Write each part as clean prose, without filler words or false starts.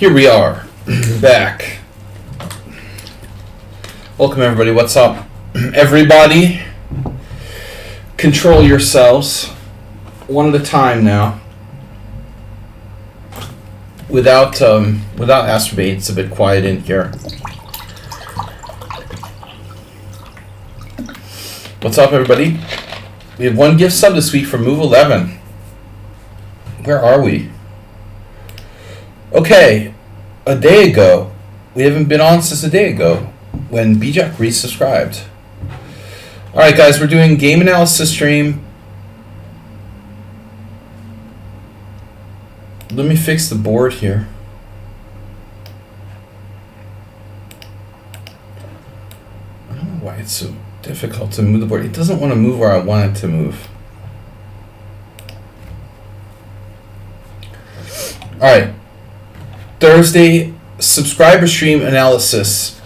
Here we are, back. Welcome everybody, what's up? Everybody, control yourselves, one at a time now. Without Astrobate, it's a bit quiet in here. What's up everybody? We have one gift sub this week from Move 11. Where are we? Okay, a day ago. We haven't been on since a day ago when Bijak resubscribed. Alright guys, we're doing game analysis stream. Let me fix the board here. I don't know why it's so difficult to move the board. It doesn't want to move where I want it to move. Alright. Thursday subscriber stream analysis.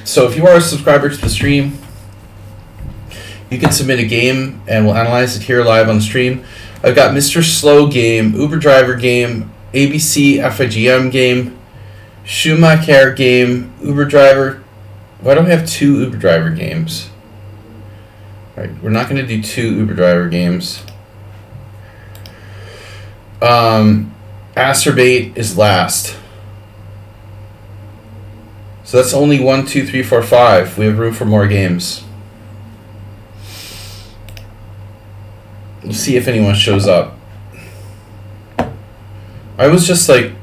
So if you are a subscriber to the stream, you can submit a game and we'll analyze it here live on the stream. I've got Mr. Slow game, Uber Driver game, ABC FIGM game, Schumacher game, Uber Driver. Why don't I have two Uber Driver games? All right, we're not going to do two Uber Driver games. Astrobate is last. So that's only 1, 2, 3, 4, 5. We have room for more games. We'll see if anyone shows up. I was just like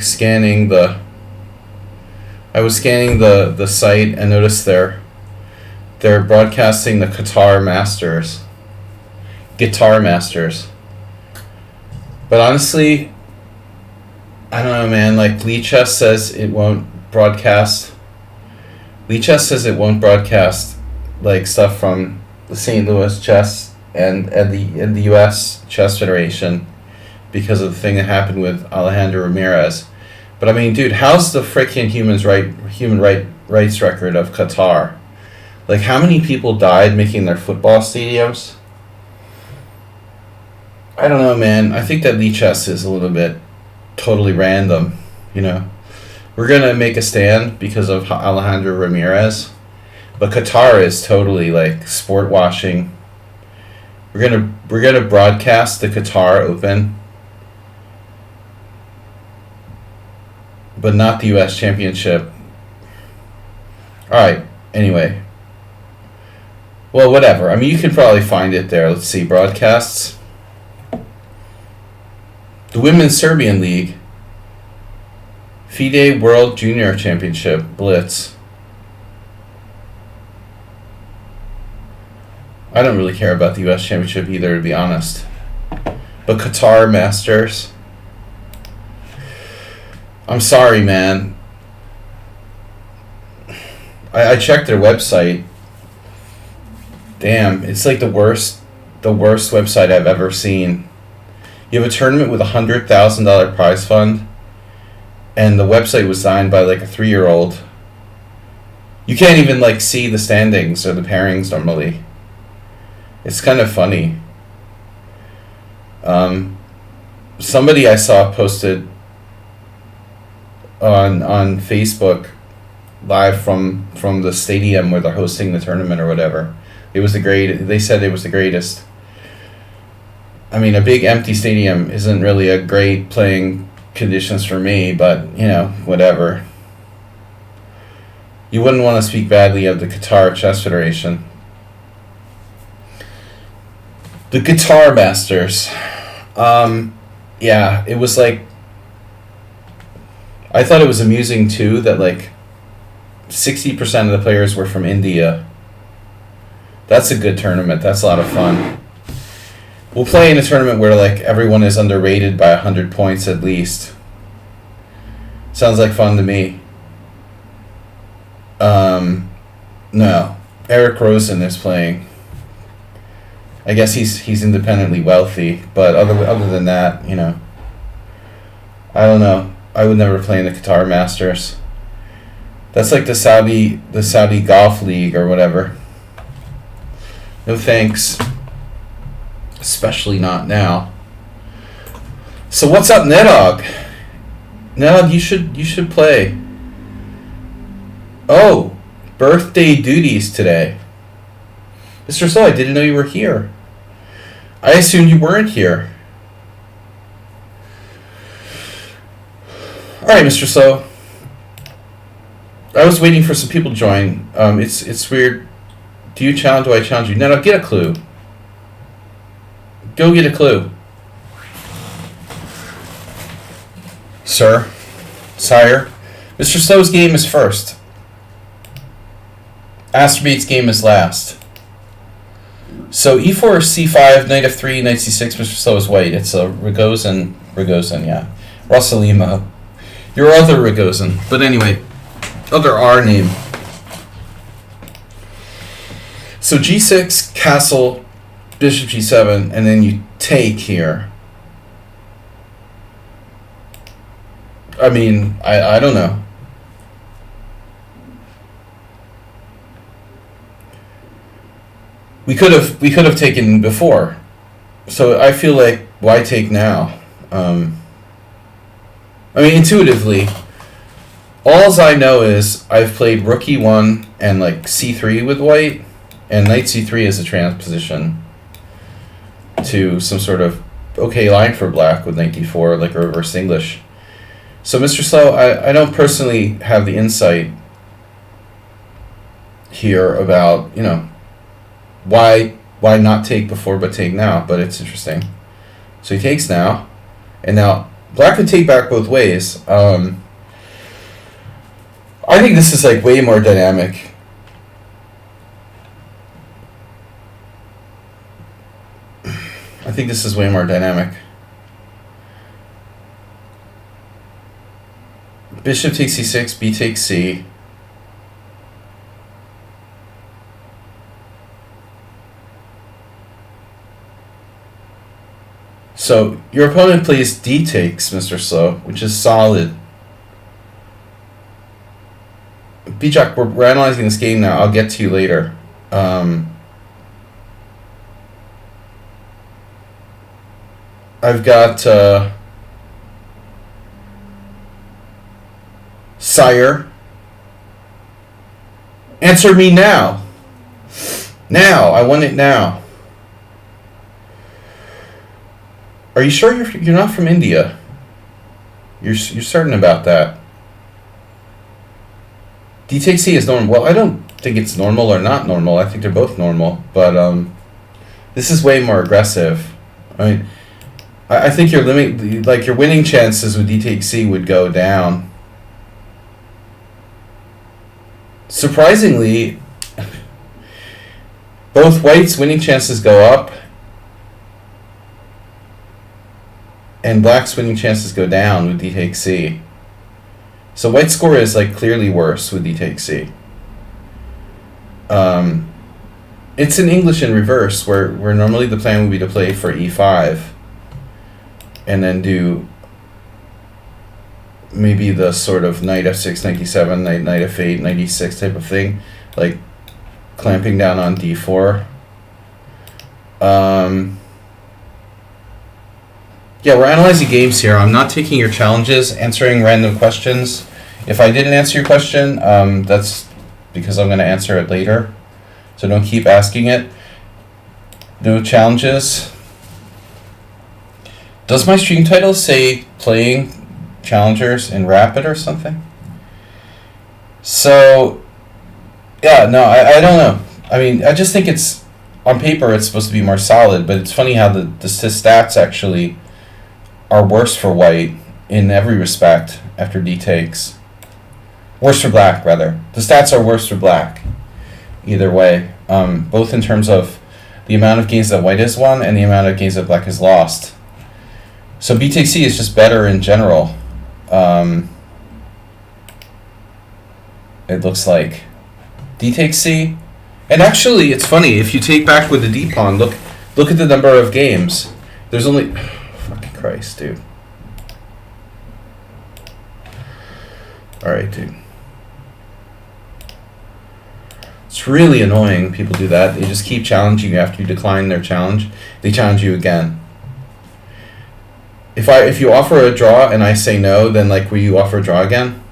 scanning the site and noticed they're broadcasting the Guitar Masters. But honestly, I don't know, man. Like lichess says it won't broadcast. Lichess says it won't broadcast like stuff from the St. Louis Chess and the U.S. Chess Federation because of the thing that happened with Alejandro Ramirez. But I mean, dude, how's the freaking human rights record of Qatar? Like, how many people died making their football stadiums? I don't know, man. I think that lichess is a little bit totally random, you know. We're gonna make a stand because of Alejandro Ramirez, but Qatar is totally like sport washing. We're gonna broadcast the Qatar Open, but not the U.S. Championship. All right. Anyway, well, whatever. I mean, you can probably find it there. Let's see, broadcasts. The Women's Serbian League, FIDE World Junior Championship, Blitz. I don't really care about the U.S. Championship either, to be honest. But Qatar Masters. I'm sorry, man. I checked their website. Damn, it's like the worst website I've ever seen. You have a tournament with $100,000 prize fund, and the website was designed by like a 3-year-old. You can't even like see the standings or the pairings normally. It's kind of funny. Somebody I saw posted on Facebook live from the stadium where they're hosting the tournament or whatever. They said it was the greatest. I mean, a big empty stadium isn't really a great playing conditions for me, but, you know, whatever. You wouldn't want to speak badly of the Qatar Chess Federation. The Guitar Masters. Yeah, it was like... I thought it was amusing, too, that, like, 60% of the players were from India. That's a good tournament. That's a lot of fun. We'll play in a tournament where like everyone is underrated by 100 points at least. Sounds like fun to me. No. Eric Rosen is playing. I guess he's independently wealthy, but other than that, you know, I don't know. I would never play in the Qatar Masters. That's like the Saudi Golf League or whatever. No thanks. Especially not now. So what's up, Nedog? Nedog, you should play. Oh, birthday duties today. Mr. So, I didn't know you were here. I assumed you weren't here. Alright, Mr. So. I was waiting for some people to join. It's weird. Do you challenge? Do I challenge you? No, get a clue. Go get a clue. Sir. Sire. Mr. Slow's game is first. Astrobate's game is last. So e4, c5, knight f3, knight c6, Mr. Slow is white. It's a Ragozin, yeah. Rossalimo. Your other Ragozin. But anyway, other R name. So g6, castle, bishop g7, and then you take here. I mean, I don't know. We could have taken before, so I feel like why take now? I mean, intuitively, all I know is I've played rook e1 and like c3 with white, and knight c3 is a transposition to some sort of okay line for black with knight d4, like a reverse English. So, Mr. Slow, I don't personally have the insight here about, you know, why not take before but take now, but it's interesting. So he takes now, and now black could take back both ways. I think this is like way more dynamic. I think this is way more dynamic. Bishop takes c6, b takes c. So your opponent plays d takes, Mr. Slow, which is solid. B-Jack, we're analyzing this game now. I'll get to you later. I've got Sire. Answer me now. Now. I want it now. Are you sure you're not from India? You're certain about that? D takes C is normal. Well, I don't think it's normal or not normal. I think they're both normal. But this is way more aggressive. I mean, I think your winning chances with D takes C would go down. Surprisingly, both white's winning chances go up, and black's winning chances go down with d takes c. So white's score is like clearly worse with d takes c. It's in English in reverse, where normally the plan would be to play for e5, and then do maybe the sort of knight f6, knight d7, knight f8, knight e6 type of thing, like clamping down on d4. Yeah, we're analyzing games here. I'm not taking your challenges, answering random questions. If I didn't answer your question, that's because I'm going to answer it later. So don't keep asking it. No challenges. Does my stream title say playing challengers in rapid or something? So, yeah, no, I don't know. I mean, I just think it's, on paper, it's supposed to be more solid, but it's funny how the stats actually are worse for white in every respect after d takes. Worse for black, rather. The stats are worse for black, either way, both in terms of the amount of games that white has won and the amount of games that black has lost. So b takes c is just better in general. It looks like d takes c, and actually it's funny, if you take back with the d pawn, look at the number of games. There's only, fucking Christ, dude. All right, dude. It's really annoying people do that. They just keep challenging you after you decline their challenge. They challenge you again. if you offer a draw and I say no, then like will you offer a draw again?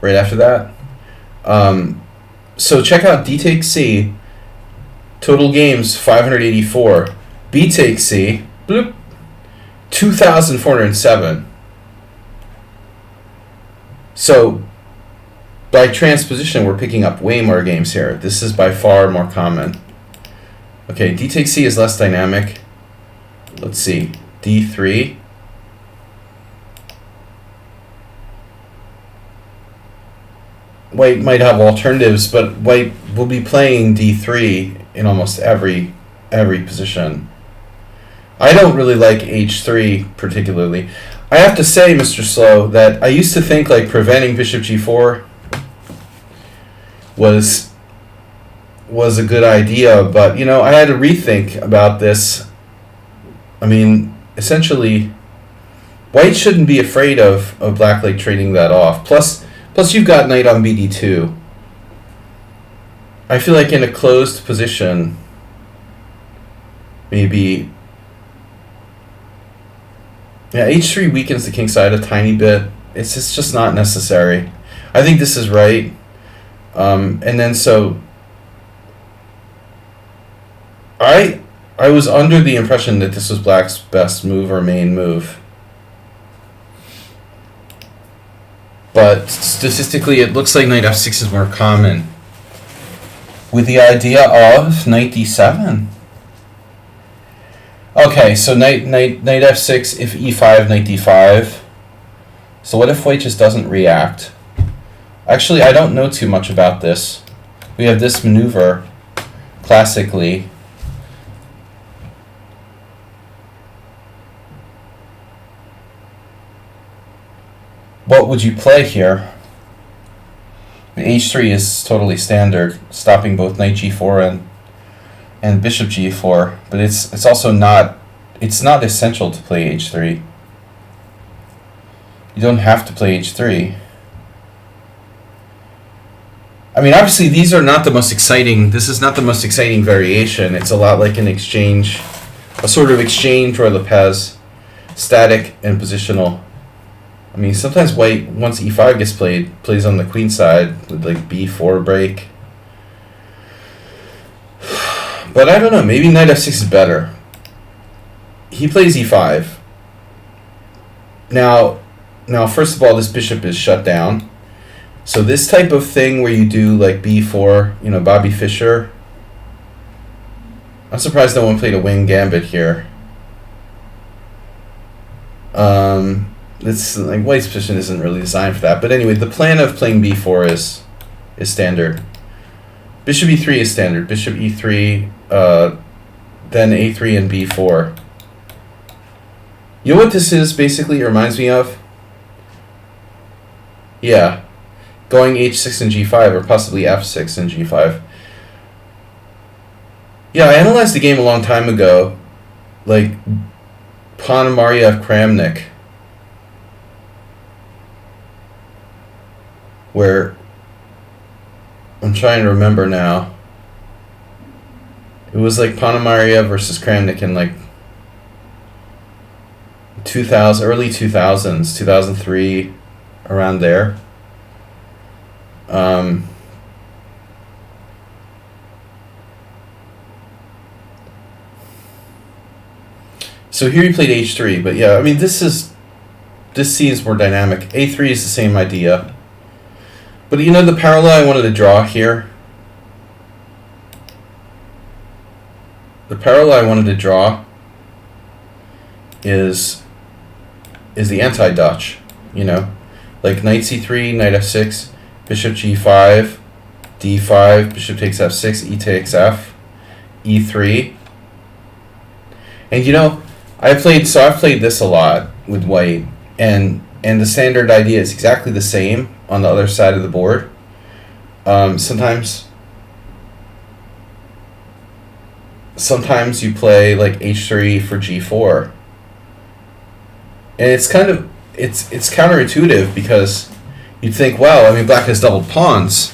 Right after that. So check out D takes C. Total games 584. B takes C. Bloop. 2,407. So by transposition, we're picking up way more games here. This is by far more common. Okay, D takes C is less dynamic. Let's see. D3. White might have alternatives, but White will be playing D3 in almost every position. I don't really like H3 particularly. I have to say, Mr. Slow, that I used to think like preventing Bishop G4 was a good idea, but you know, I had to rethink about this. I mean, essentially, White shouldn't be afraid of Black like trading that off. Plus you've got Knight on BD2. I feel like in a closed position, maybe. Yeah, H3 weakens the king side a tiny bit. It's just not necessary. I think this is right. And then so I was under the impression that this was Black's best move or main move. But statistically it looks like Knight F6 is more common. With the idea of Knight D7. Okay, so Knight F6 if E5, Knight D5. So what if White just doesn't react? Actually, I don't know too much about this. We have this maneuver, classically. What would you play here? H3 is totally standard, stopping both Knight G4 and Bishop G4, but it's also not essential to play H3. You don't have to play H3. I mean, obviously these are not the most exciting. This is not the most exciting variation. It's a lot like an exchange, a sort of exchange or Lopez, static and positional. I mean, sometimes White, once E5 gets played, plays on the queen side with like B4 break. But I don't know, maybe Knight F6 is better. He plays E5. Now, first of all, this bishop is shut down. So this type of thing where you do like B4, you know, Bobby Fischer. I'm surprised no one played a wing gambit here. It's like White's position isn't really designed for that. But anyway, the plan of playing B4 is standard. Bishop E3 is standard. Bishop E3, then A3 and B4. You know what this is basically? It reminds me of? Yeah. Going H6 and G5, or possibly F6 and G5. Yeah, I analyzed the game a long time ago. Like, Ponomarev Kramnik. Where I'm trying to remember now. It was like Ponomarev versus Kramnik in like 2000, early 2000s, 2003, around there. So here he played H3, but yeah, I mean this seems more dynamic. A3 is the same idea. But you know the parallel I wanted to draw here? The parallel I wanted to draw is the anti-Dutch, you know? Like Knight C3, Knight F6, Bishop G5, D5, Bishop takes F6, E takes F, E3. And you know, I've played this a lot with White, and the standard idea is exactly the same on the other side of the board. Sometimes you play like H3 for G4. And it's kind of it's counterintuitive because you'd think, well, I mean Black has doubled pawns.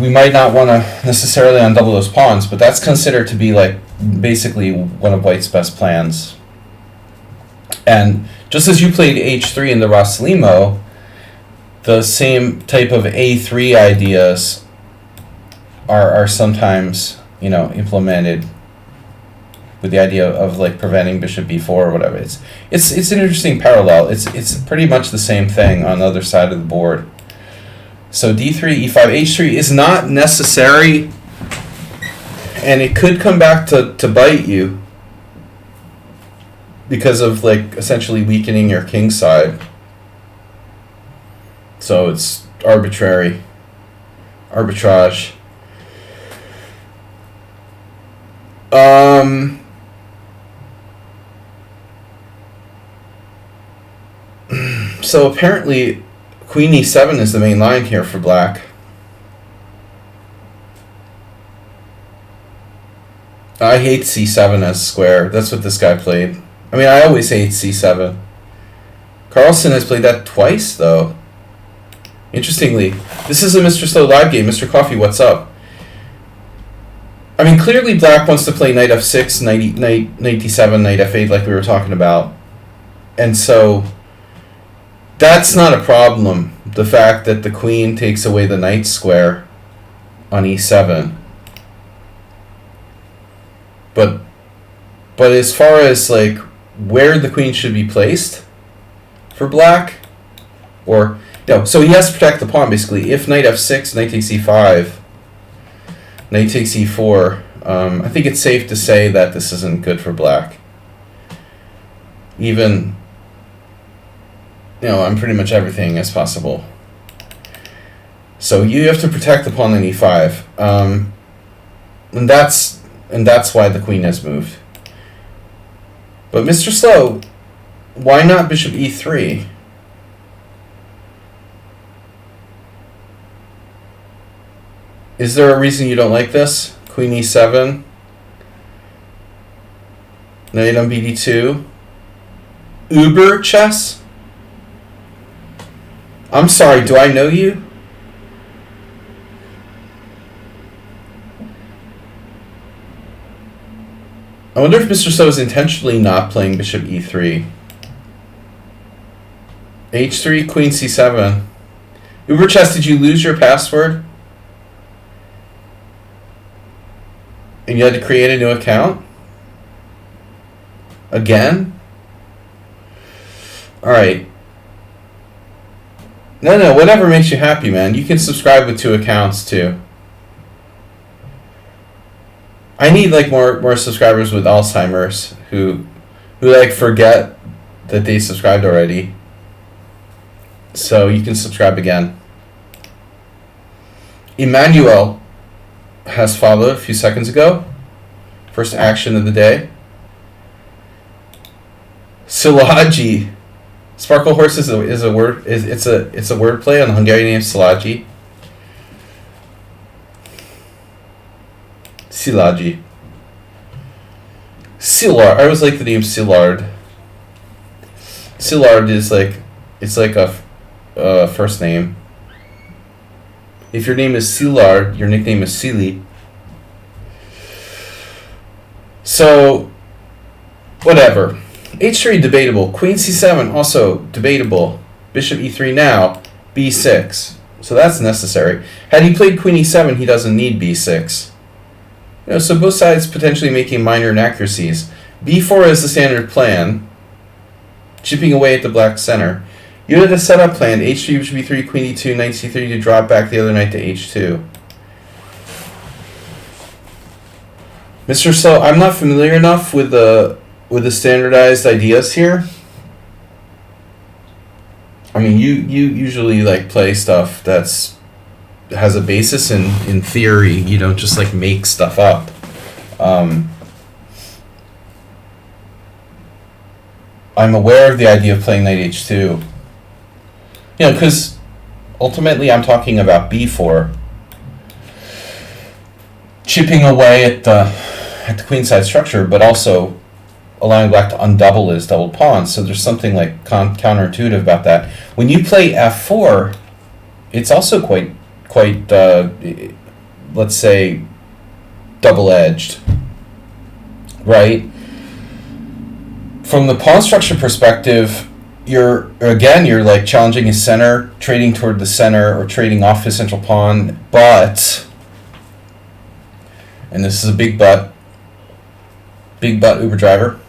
We might not want to necessarily undouble those pawns, but that's considered to be like basically one of White's best plans. And just as you played h3 in the Rosslimo, the same type of a3 ideas are sometimes, implemented with the idea of like preventing bishop b4 or whatever. It's an interesting parallel. It's pretty much the same thing on the other side of the board. So d3, e5, h3 is not necessary, and it could come back to bite you because of like essentially weakening your king side. So it's arbitrage. So apparently queen e7 is the main line here for black. I hate c7 as square. That's what this guy played. I mean, I always hate c7. Carlsen has played that twice, though. Interestingly, this is a Mr. Slow live game. Mr. Coffee, what's up? I mean, clearly black wants to play knight f6, knight d7, knight f8 like we were talking about. And so that's not a problem, the fact that the queen takes away the knight square on e7. But as far as like where the queen should be placed for black, or so he has to protect the pawn basically. If knight f6, knight takes e5, knight takes e4, I think it's safe to say that this isn't good for black. Even on pretty much everything as possible. So you have to protect the pawn on e5, and that's why the queen has moved. But Mr. Slow, why not bishop e3? Is there a reason you don't like this? Queen e7, knight on bd2, uber chess? I'm sorry, do I know you? I wonder if Mr. So is intentionally not playing bishop e3. h3, queen c7. Uber chess, did you lose your password? And you had to create a new account? Again? Alright. No, whatever makes you happy, man. You can subscribe with 2 accounts, too. I need, like, more subscribers with Alzheimer's who like, forget that they subscribed already. So you can subscribe again. Emmanuel has followed a few seconds ago. First action of the day. Sladgie. Sparkle horse is a word. It's a word play on the Hungarian name Sladgie. Sladgie. Szilard. I always like the name Szilard. Szilard is like a first name. If your name is Szilard, your nickname is Sealy. So, whatever. h3 debatable. Queen c7 also debatable. Bishop e3 now. b6. So that's necessary. Had he played queen e7, he doesn't need b6. So both sides potentially making minor inaccuracies. b4 is the standard plan. Chipping away at the black center. You had a setup plan. h3, bishop b3, queen e2, knight c3 to drop back the other knight to h2. Mr. So, I'm not familiar enough with the standardized ideas here. I mean, you usually like play stuff that's has a basis in theory. You don't just like make stuff up. I'm aware of the idea of playing knight h2. Because ultimately I'm talking about b4, chipping away at the queenside structure, but also allowing black to undouble his doubled pawns. So there's something like counterintuitive about that. When you play f4, it's also quite let's say double-edged, right? From the pawn structure perspective, you're like challenging his center, trading toward the center, or trading off his central pawn. But, and this is a big but Uber driver,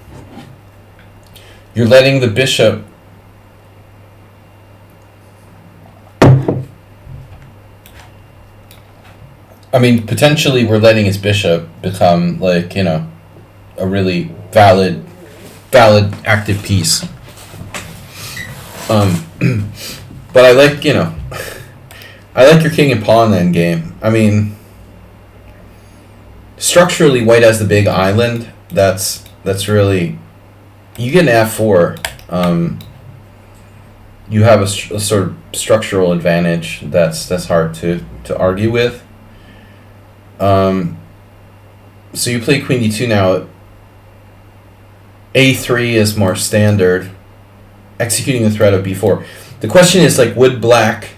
you're letting the bishop potentially we're letting his bishop become like, a really valid active piece. But I like, I like your king and pawn end game. Structurally, white has the big island. That's really, you get an f4. You have a sort of structural advantage that's hard to argue with. So you play queen d2 now. a3 is more standard, executing the threat of b4. The question is, like, would black,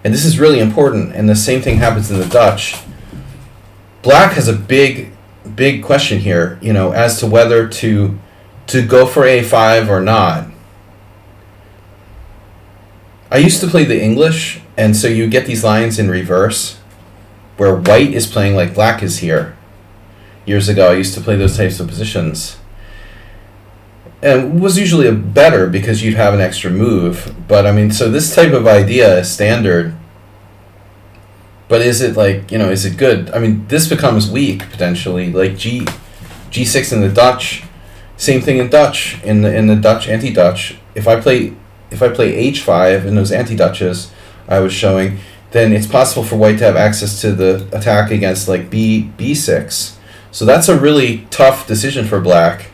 and this is really important, and the same thing happens in the Dutch, black has a big question here, as to whether to go for a5 or not. I used to play the English, and so you get these lines in reverse, where white is playing like black is here. Years ago, I used to play those types of positions. And it was usually better because you'd have an extra move. But, so this type of idea is standard. But is it is it good? This becomes weak, potentially. Like G6 in the Dutch, same thing in Dutch, in the Dutch, anti-Dutch. If I play H5 in those anti-Dutches I was showing, then it's possible for white to have access to the attack against like B6. So that's a really tough decision for black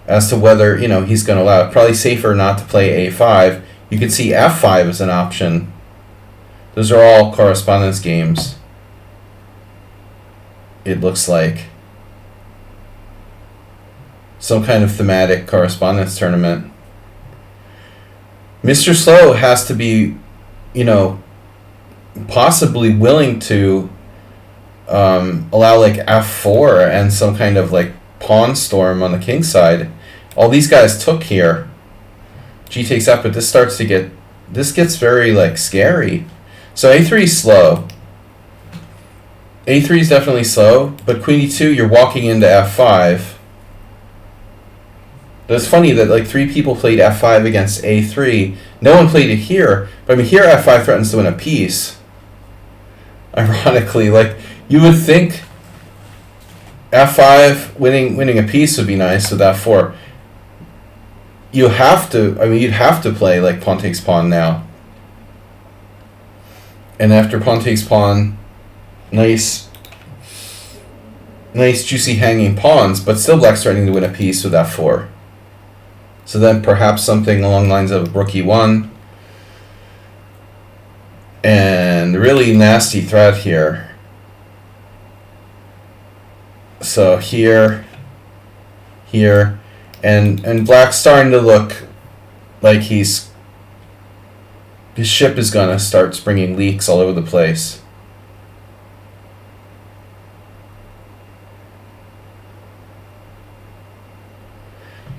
as to whether, he's going to allow it. Probably safer not to play a5. You could see f5 as an option. Those are all correspondence games, it looks like. Some kind of thematic correspondence tournament. Mr. Slow has to be, possibly willing to allow like f4 and some kind of like pawn storm on the king side. All these guys took here. G takes f, but this gets very like scary. So a3 is slow. a3 is definitely slow, but queen e2, you're walking into f5. But it's funny that like 3 people played f5 against a3. No one played it here, but here f5 threatens to win a piece. Ironically, like you would think f5 winning a piece would be nice with f4. You'd have to play like pawn takes pawn now. And after pawn takes pawn, nice juicy hanging pawns, but still black's starting to win a piece with f4. So then perhaps something along the lines of rook e1. And really nasty threat here. So here, and black's starting to look like his ship is gonna start springing leaks all over the place.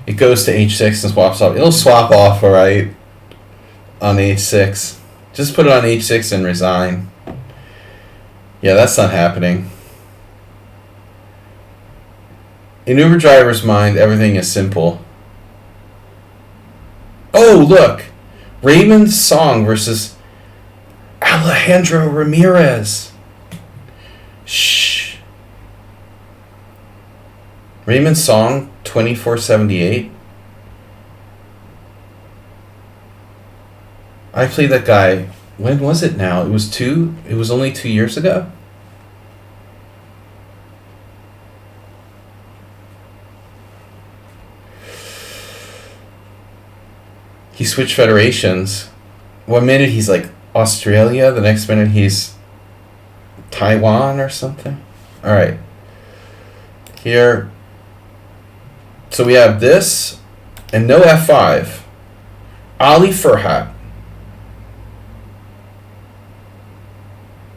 It goes to h6 and swaps off. It'll swap off, alright, on h6. Just put it on h6 and resign. Yeah, that's not happening. In Uber Driver's mind, everything is simple. Oh, look! Raymond's Song versus Alejandro Ramirez. Shh. Raymond's Song, 2478. I played that guy. When was it now? It was only 2 years ago? He switched federations. One minute he's like Australia, the next minute he's Taiwan or something. Alright. Here. So we have this and no f5. Ali Furhat.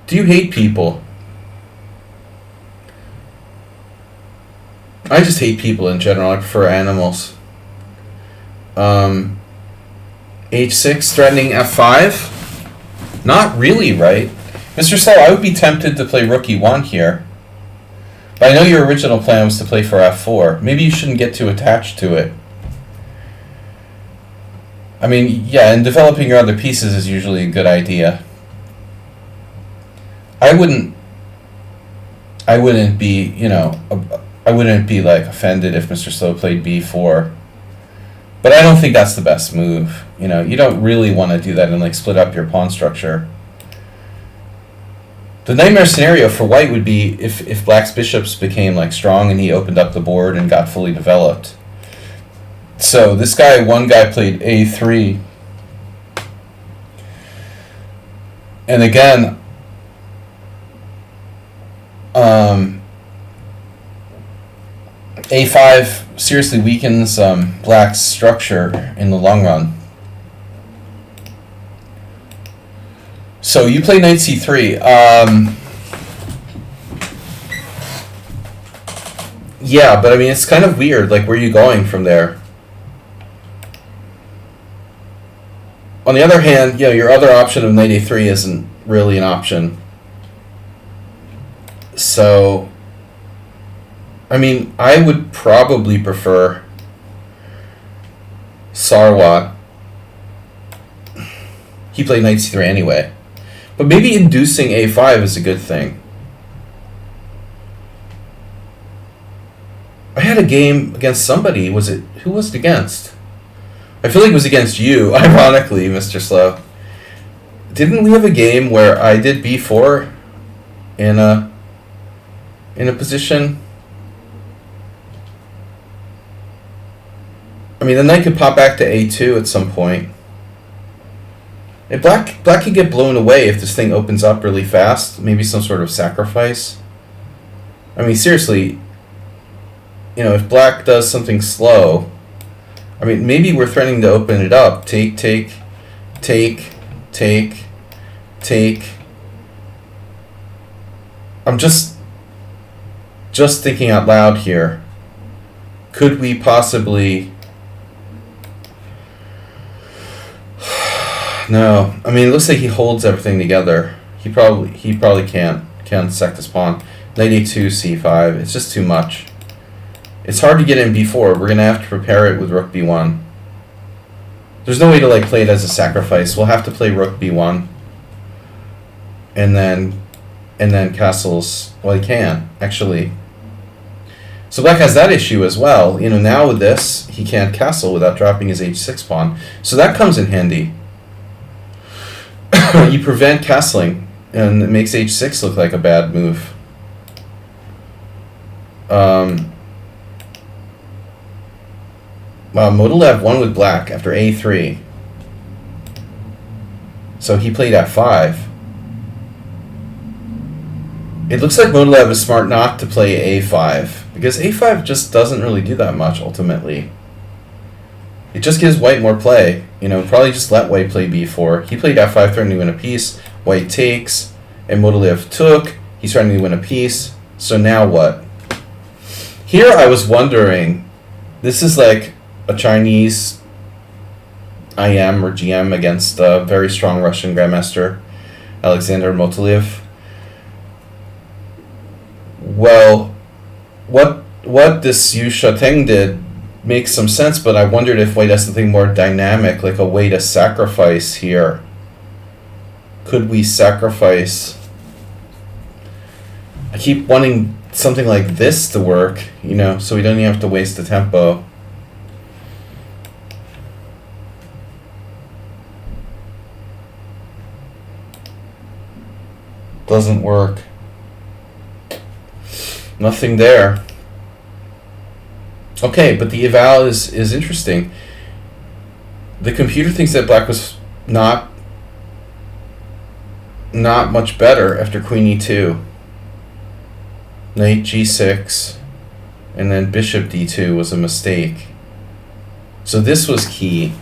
Do you hate people? I just hate people in general. I prefer animals. H6 threatening F5. Not really, right? Mr. Slow, I would be tempted to play rook E1 here. But I know your original plan was to play for F4. Maybe you shouldn't get too attached to it. I mean, yeah, and developing your other pieces is usually a good idea. I wouldn't be, you know, I wouldn't be like offended if Mr. Slow played B4. But I don't think that's the best move. You know, you don't really want to do that and like split up your pawn structure. The nightmare scenario for white would be if black's bishops became like strong and he opened up the board and got fully developed. So this guy, one guy played A3. And again, A5 seriously weakens black's structure in the long run. So you play knight c3. Yeah, but I mean, it's kind of weird. Like, where are you going from there? On the other hand, you know, your other option of knight a3 isn't really an option. So, I mean, I would probably prefer Sarwat. He played knight c3 anyway. But maybe inducing a5 is a good thing. I had a game against somebody. Who was it against? I feel like it was against you, ironically, Mr. Slow. Didn't we have a game where I did b4 in a position? I mean, the knight could pop back to a2 at some point. And black could get blown away if this thing opens up really fast. Maybe some sort of sacrifice. I mean, seriously, you know, if black does something slow, I mean, maybe we're threatening to open it up. Take, take, take, take, take. I'm just thinking out loud here. Could we possibly... No, I mean, it looks like he holds everything together. He probably can't sack this pawn. Knight a2, c5. It's just too much. It's hard to get in b4. We're gonna have to prepare it with rook b1. There's no way to like play it as a sacrifice. We'll have to play rook b1, and then castles. Well, he can actually. So black has that issue as well. You know, now with this, he can't castle without dropping his h6 pawn. So that comes in handy. You prevent castling, and it makes h6 look like a bad move. Wow, Modulev won with black after a3. So he played f5. It looks like Modulev is smart not to play a5, because a5 just doesn't really do that much ultimately. It just gives white more play. You know, probably just let white play b4. He played f5, threatening to win a piece. White takes, and Modulev took. He's trying to win a piece. So now what? Here I was wondering, this is like a Chinese IM or GM against a very strong Russian Grandmaster, Alexander Modulev. Well, what this Yu Shateng did makes some sense, but I wondered if white has something more dynamic, like a way to sacrifice here. Could we sacrifice? I keep wanting something like this to work, you know, so we don't even have to waste the tempo. Doesn't work. Nothing there. Okay, but the eval is interesting. The computer thinks that black was not much better after queen e2. Knight g6, and then bishop d2 was a mistake. So this was key.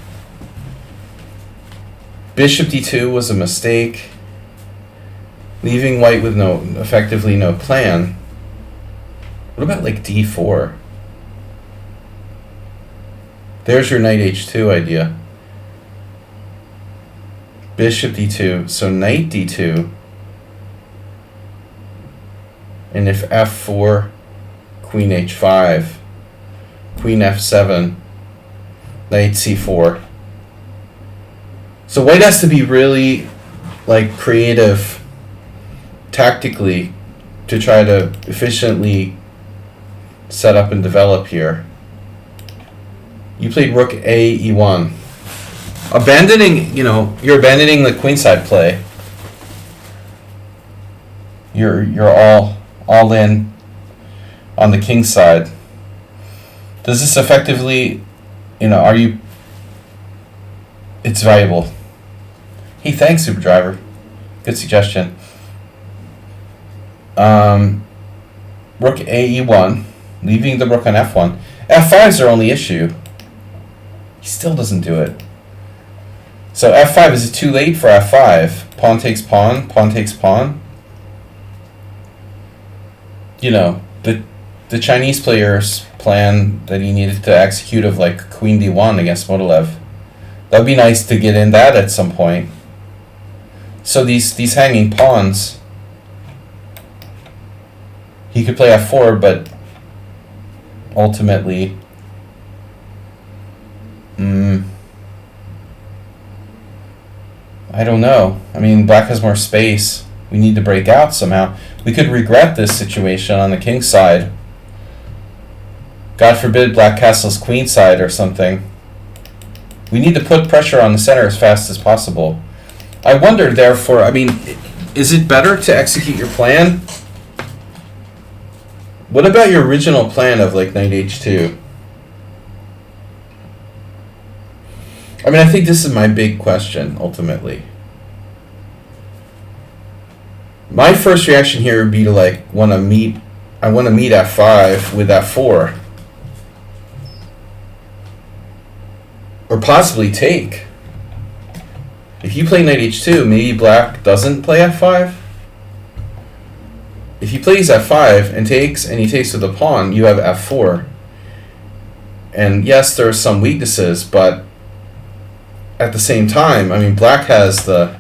Bishop d2 was a mistake, leaving white with effectively no plan. What about like d4? There's your knight h2 idea. Bishop d2. So knight d2. And if f4, queen h5, queen f7, knight c4. So white has to be really like creative tactically to try to efficiently set up and develop here. You played rook a e1. Abandoning, you're abandoning the queenside play. You're all in on the king side. Does this effectively, are you? It's valuable. Hey, thanks, Super Driver. Good suggestion. Rook a e1, leaving the rook on f1. f5 is their only issue. He still doesn't do it. So f5, is it too late for f5? Pawn takes pawn, pawn takes pawn. The Chinese player's plan that he needed to execute of like queen d1 against Motolev. That would be nice to get in that at some point. So these hanging pawns, he could play f4, but ultimately, I don't know. I mean, black has more space. We need to break out somehow. We could regret this situation on the king side. God forbid black castles queen side or something. We need to put pressure on the center as fast as possible. I wonder, therefore, is it better to execute your plan? What about your original plan of like knight h2? I think this is my big question, ultimately. My first reaction here would be to I want to meet f5 with f4. Or possibly take. If you play knight h2, maybe black doesn't play f5. If he plays f5 and he takes with a pawn, you have f4. And yes, there are some weaknesses, but at the same time, black has the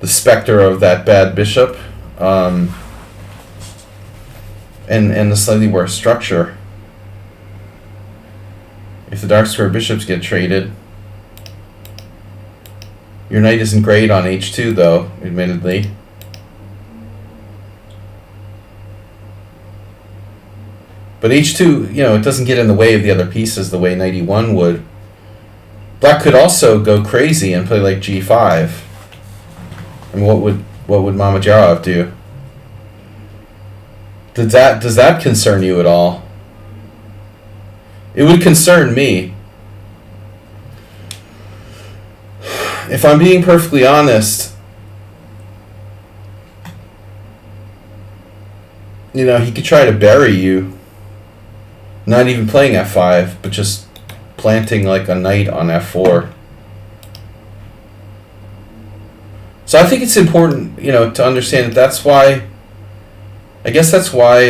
specter of that bad bishop, and the slightly worse structure. If the dark square bishops get traded, your knight isn't great on h2 though, admittedly. But h2, it doesn't get in the way of the other pieces the way knight e1 would. Black could also go crazy and play like g5. What would Mama Jarov do? Does that concern you at all? It would concern me. If I'm being perfectly honest, he could try to bury you. Not even playing f5, but just planting like a knight on f4. So I think it's important, to understand that that's why. I guess that's why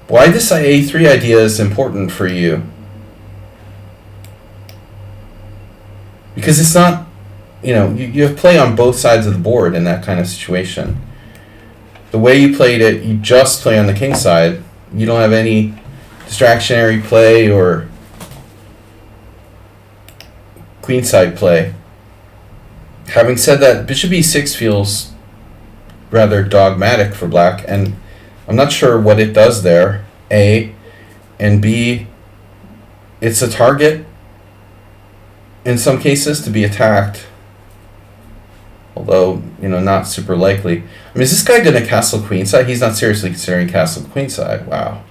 this a3 idea is important for you. Because it's not, you have play on both sides of the board in that kind of situation. The way you played it, you just play on the king side. You don't have any distractionary play or queenside play. Having said that, bishop e6 feels rather dogmatic for black, and I'm not sure what it does there, A, and B, it's a target in some cases to be attacked, although, not super likely. Is this guy going to castle queenside? He's not seriously considering castle queenside. Wow.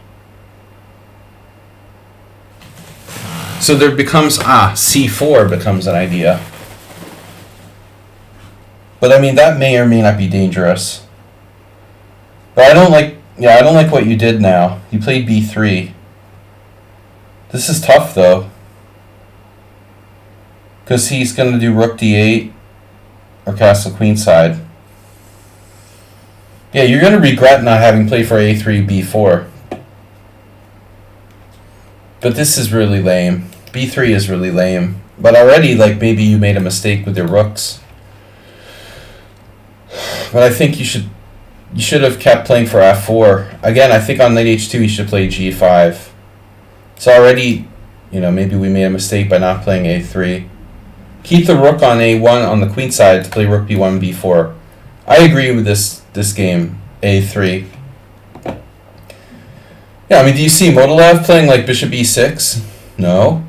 So there becomes, c4 becomes an idea. But that may or may not be dangerous. But I don't like what you did now. You played b3. This is tough though. Because he's going to do rook d8 or castle queenside. Yeah, you're going to regret not having played for a3, b4. But this is really lame. B3 is really lame. But already, like, maybe you made a mistake with your rooks. But I think you should have kept playing for f4. Again, I think on knight h2 you should play g5. So already, maybe we made a mistake by not playing a3. Keep the rook on a1 on the queen side to play rook b1, b4. I agree with this game, a3. Yeah, I mean, do you see Modulev playing like bishop e6? No.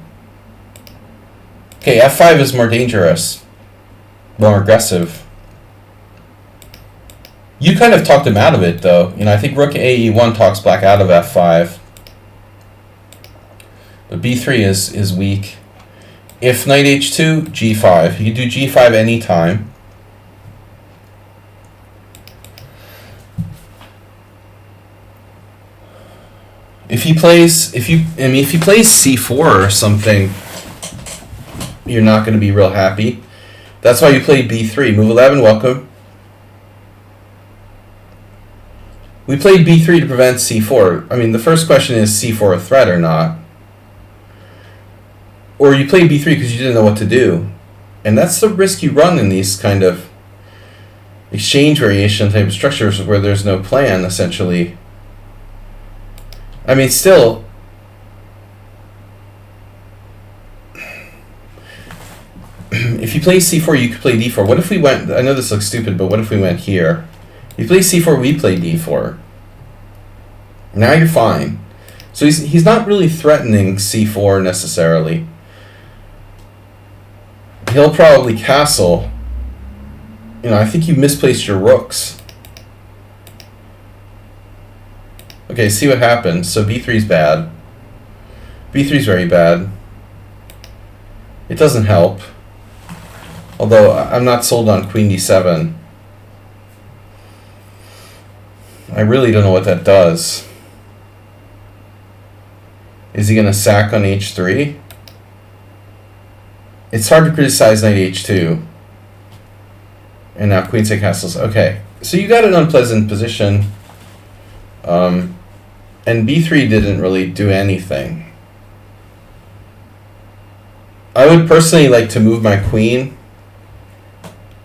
Okay, f5 is more dangerous, more aggressive. You kind of talked him out of it, though. I think rook ae1 talks black out of f5. But b3 is weak. If knight h2, g5. You can do g5 anytime. If he plays c4 or something, you're not going to be real happy. That's why you played b3. Move 11, welcome. We played b3 to prevent c4. I mean, the first question is c4 a threat or not? Or you played b3 because you didn't know what to do. And that's the risk you run in these kind of exchange variation type of structures where there's no plan, essentially. I mean, still, if you play c4, you could play d4. What if we went, I know this looks stupid, but what if we went here? You play c4, we play d4. Now you're fine. So he's not really threatening c4 necessarily. He'll probably castle. I think you misplaced your rooks. Okay, see what happens. So b3 is bad. b3 is very bad. It doesn't help. Although I'm not sold on queen d7. I really don't know what that does. Is he going to sack on h3? It's hard to criticize knight h2. And now queenside castles. Okay, so you got an unpleasant position. And b3 didn't really do anything. I would personally like to move my queen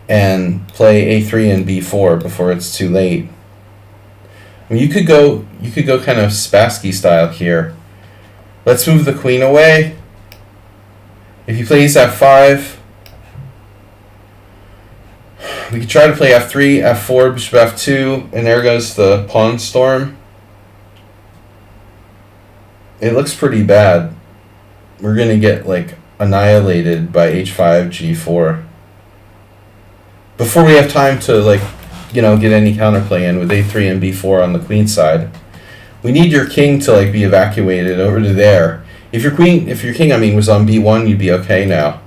and play a3 and b4 before it's too late. I mean, you could go kind of Spassky style here. Let's move the queen away. If he plays f5, we could try to play f3, f4, bishop f2, and there goes the pawn storm. It looks pretty bad. We're going to get like annihilated by h5, g4. Before we have time to get any counterplay in with a3 and b4 on the queen side. We need your king to be evacuated over to there. If your king was on b1, you'd be okay now.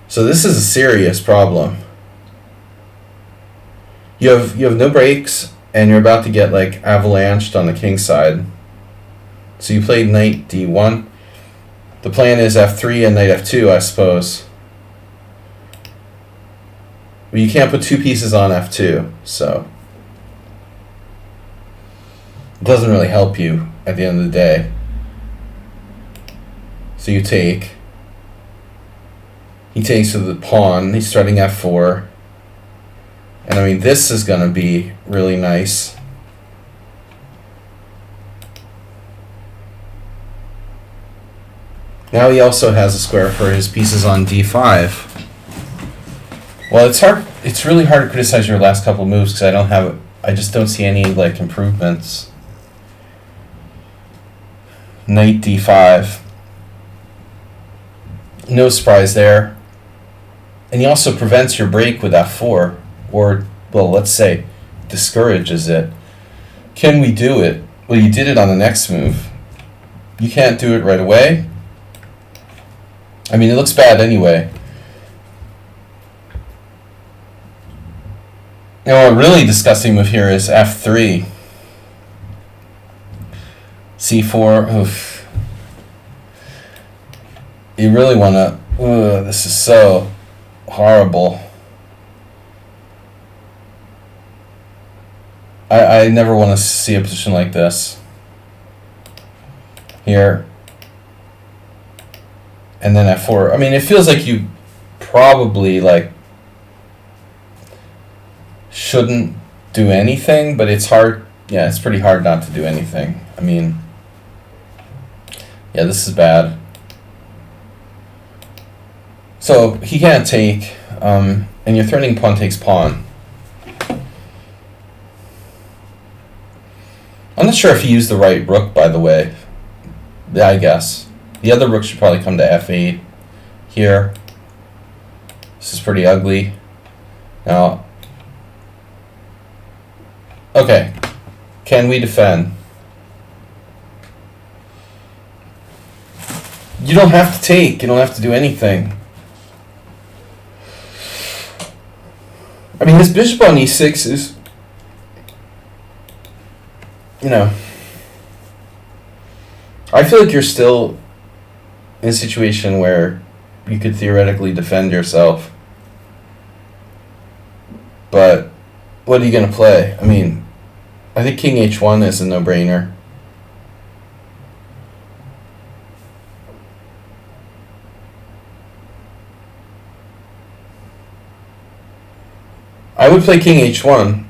So this is a serious problem. You have no breaks, and you're about to get avalanched on the king side. So you played knight d1. The plan is f3 and knight f2, I suppose. But you can't put two pieces on f2, so it doesn't really help you at the end of the day. So you take. He takes to the pawn. He's starting f4. And I mean, this is going to be really nice. Now he also has a square for his pieces on d5. Well, it's really hard to criticize your last couple moves because I just don't see any improvements. Knight d5. No surprise there. And he also prevents your break with f4, or, well, let's say, discourages it. Can we do it? Well, you did it on the next move. You can't do it right away. I mean, it looks bad anyway. Now, a really disgusting move here is f3. c4, oof. You really want to, this is so horrible. I never want to see a position like this. here. And then f4. I mean, it feels like you probably like shouldn't do anything, but it's hard. Yeah, it's pretty hard not to do anything. I mean, yeah, this is bad. So he can't take, and your threatening pawn takes pawn. I'm not sure if he used the right rook, by the way. Yeah, I guess. The other rook should probably come to f8 here. This is pretty ugly. Now, okay. Can we defend? You don't have to take. You don't have to do anything. I mean, this bishop on e6 is, you know, I feel like you're still in a situation where you could theoretically defend yourself. But what are you going to play? I mean, I think king h1 is a no-brainer. I would play king h1,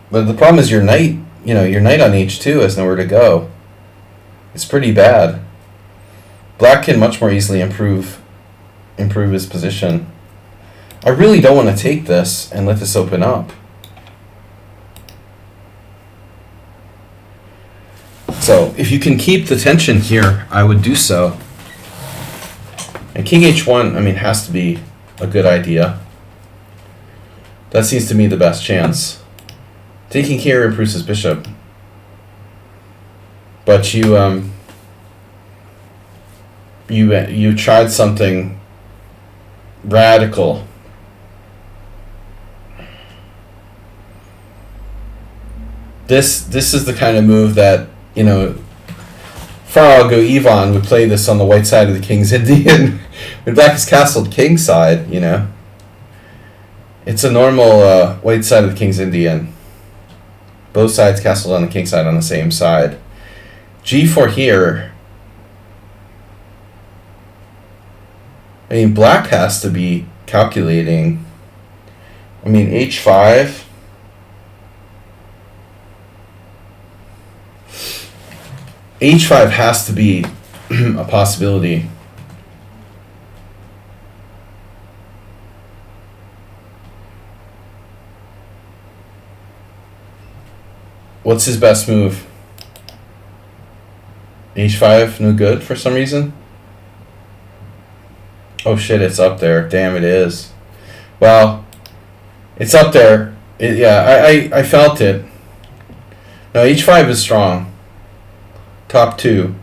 but the problem is your knight, you know, your knight on h2 has nowhere to go. It's pretty bad. Black can much more easily improve his position. I really don't want to take this and let this open up. So if you can keep the tension here, I would do so. And king h1, I mean, has to be a good idea. That seems to me the best chance. Taking here improves his bishop. But you tried something radical. This is the kind of move that, you know, Farago Ivan would play this on the white side of the King's Indian. When black is castled king side, you know. It's a normal white side of the King's Indian. Both sides castled on the king side on the same side. G4 here. I mean, black has to be calculating. I mean, h5. h5 has to be a possibility. What's his best move? h5, no good for some reason? Oh shit, it's up there. Damn, it is. Well, it's up there. I felt it. No, h5 is strong. Top two.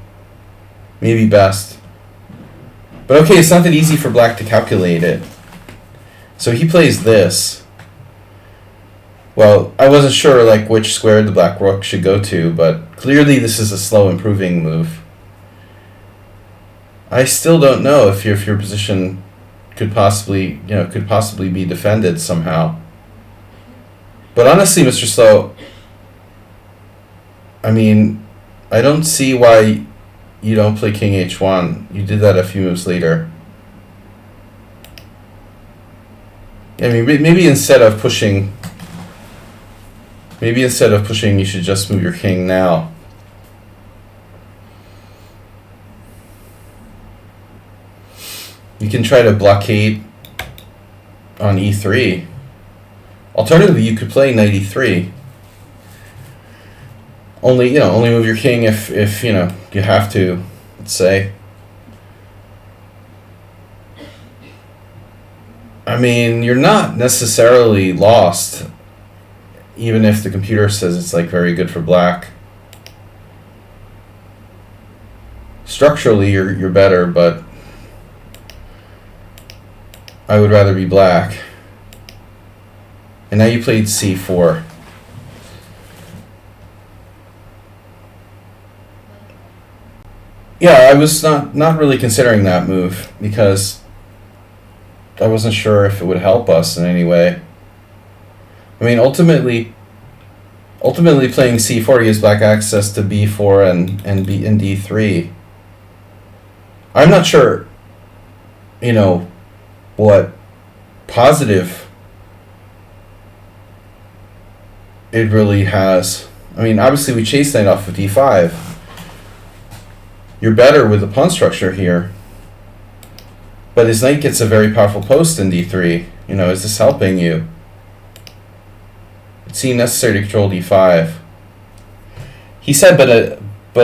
Maybe best. But okay, it's not that easy for black to calculate it. So he plays this. Well, I wasn't sure like which square the black rook should go to, but clearly this is a slow improving move. I still don't know if your position could possibly be defended somehow. But honestly, Mr. Slow, I mean, I don't see why you don't play king h1. You did that a few moves later. I mean, maybe instead of pushing, you should just move your king now. You can try to blockade on e3. Alternatively, you could play knight e3. Only move your king if you know you have to, let's say. I mean, you're not necessarily lost, even if the computer says it's like very good for black. Structurally, you're better, but I would rather be black. And now you played c4. Yeah, I was not really considering that move because I wasn't sure if it would help us in any way. I mean, ultimately, Ultimately, playing c4 gives black access to b4 and d3. I'm not sure, what positive it really has. I mean, obviously we chase knight off of d5. You're better with the pawn structure here. But his knight gets a very powerful post in d3. Is this helping you? It seemed necessary to control d5. He said, but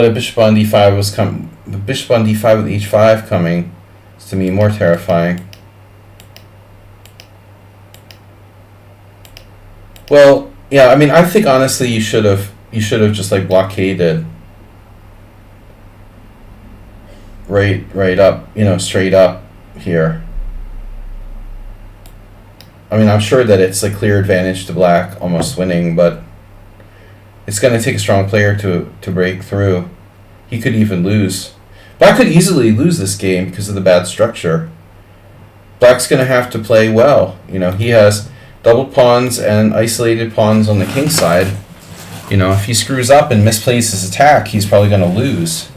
a bishop on d5 was bishop on d5 with h5 coming is to me more terrifying. Well, yeah, I mean, I think honestly you should have just like blockaded right up, straight up here. I mean, I'm sure that it's a clear advantage to black, almost winning, but it's going to take a strong player to break through. He could even lose. Black could easily lose this game because of the bad structure. Black's going to have to play well. He has double pawns and isolated pawns on the king side. If he screws up and misplays his attack, he's probably going to lose.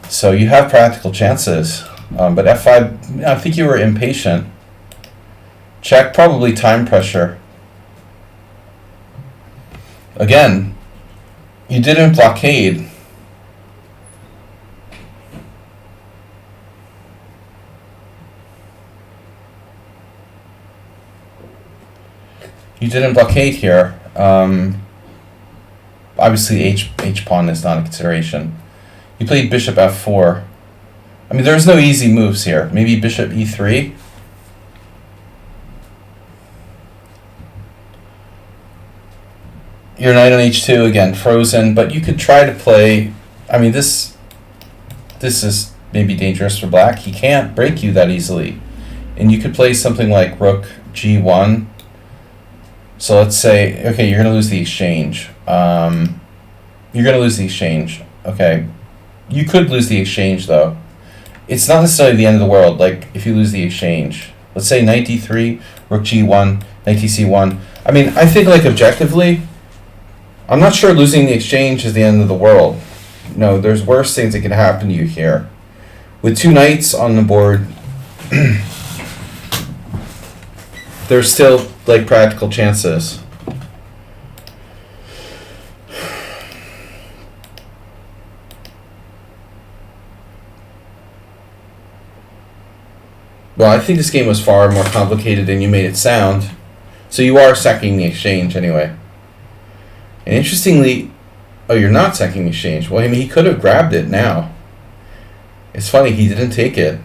So you have practical chances. But f5, I think you were impatient. Check, probably time pressure. Again, you didn't blockade. You didn't blockade here. Obviously, H pawn is not a consideration. You played bishop f4. I mean, there's no easy moves here. Maybe bishop e3. Your knight on h2 again, frozen. But you could try to play. I mean, this is maybe dangerous for black. He can't break you that easily, and you could play something like rook g1. So let's say, okay, you're going to lose the exchange. You're going to lose the exchange. Okay. You could lose the exchange, though. It's not necessarily the end of the world, like, if you lose the exchange. Let's say knight d3, rook g1, knight c1. I mean, I think, like, objectively, I'm not sure losing the exchange is the end of the world. There's worse things that can happen to you here. With two knights on the board, there's still, like, practical chances. Well, I think this game was far more complicated than you made it sound. So you are sacking the exchange anyway. And interestingly, oh, you're not sacking the exchange. Well, I mean, he could have grabbed it now. It's funny, he didn't take it.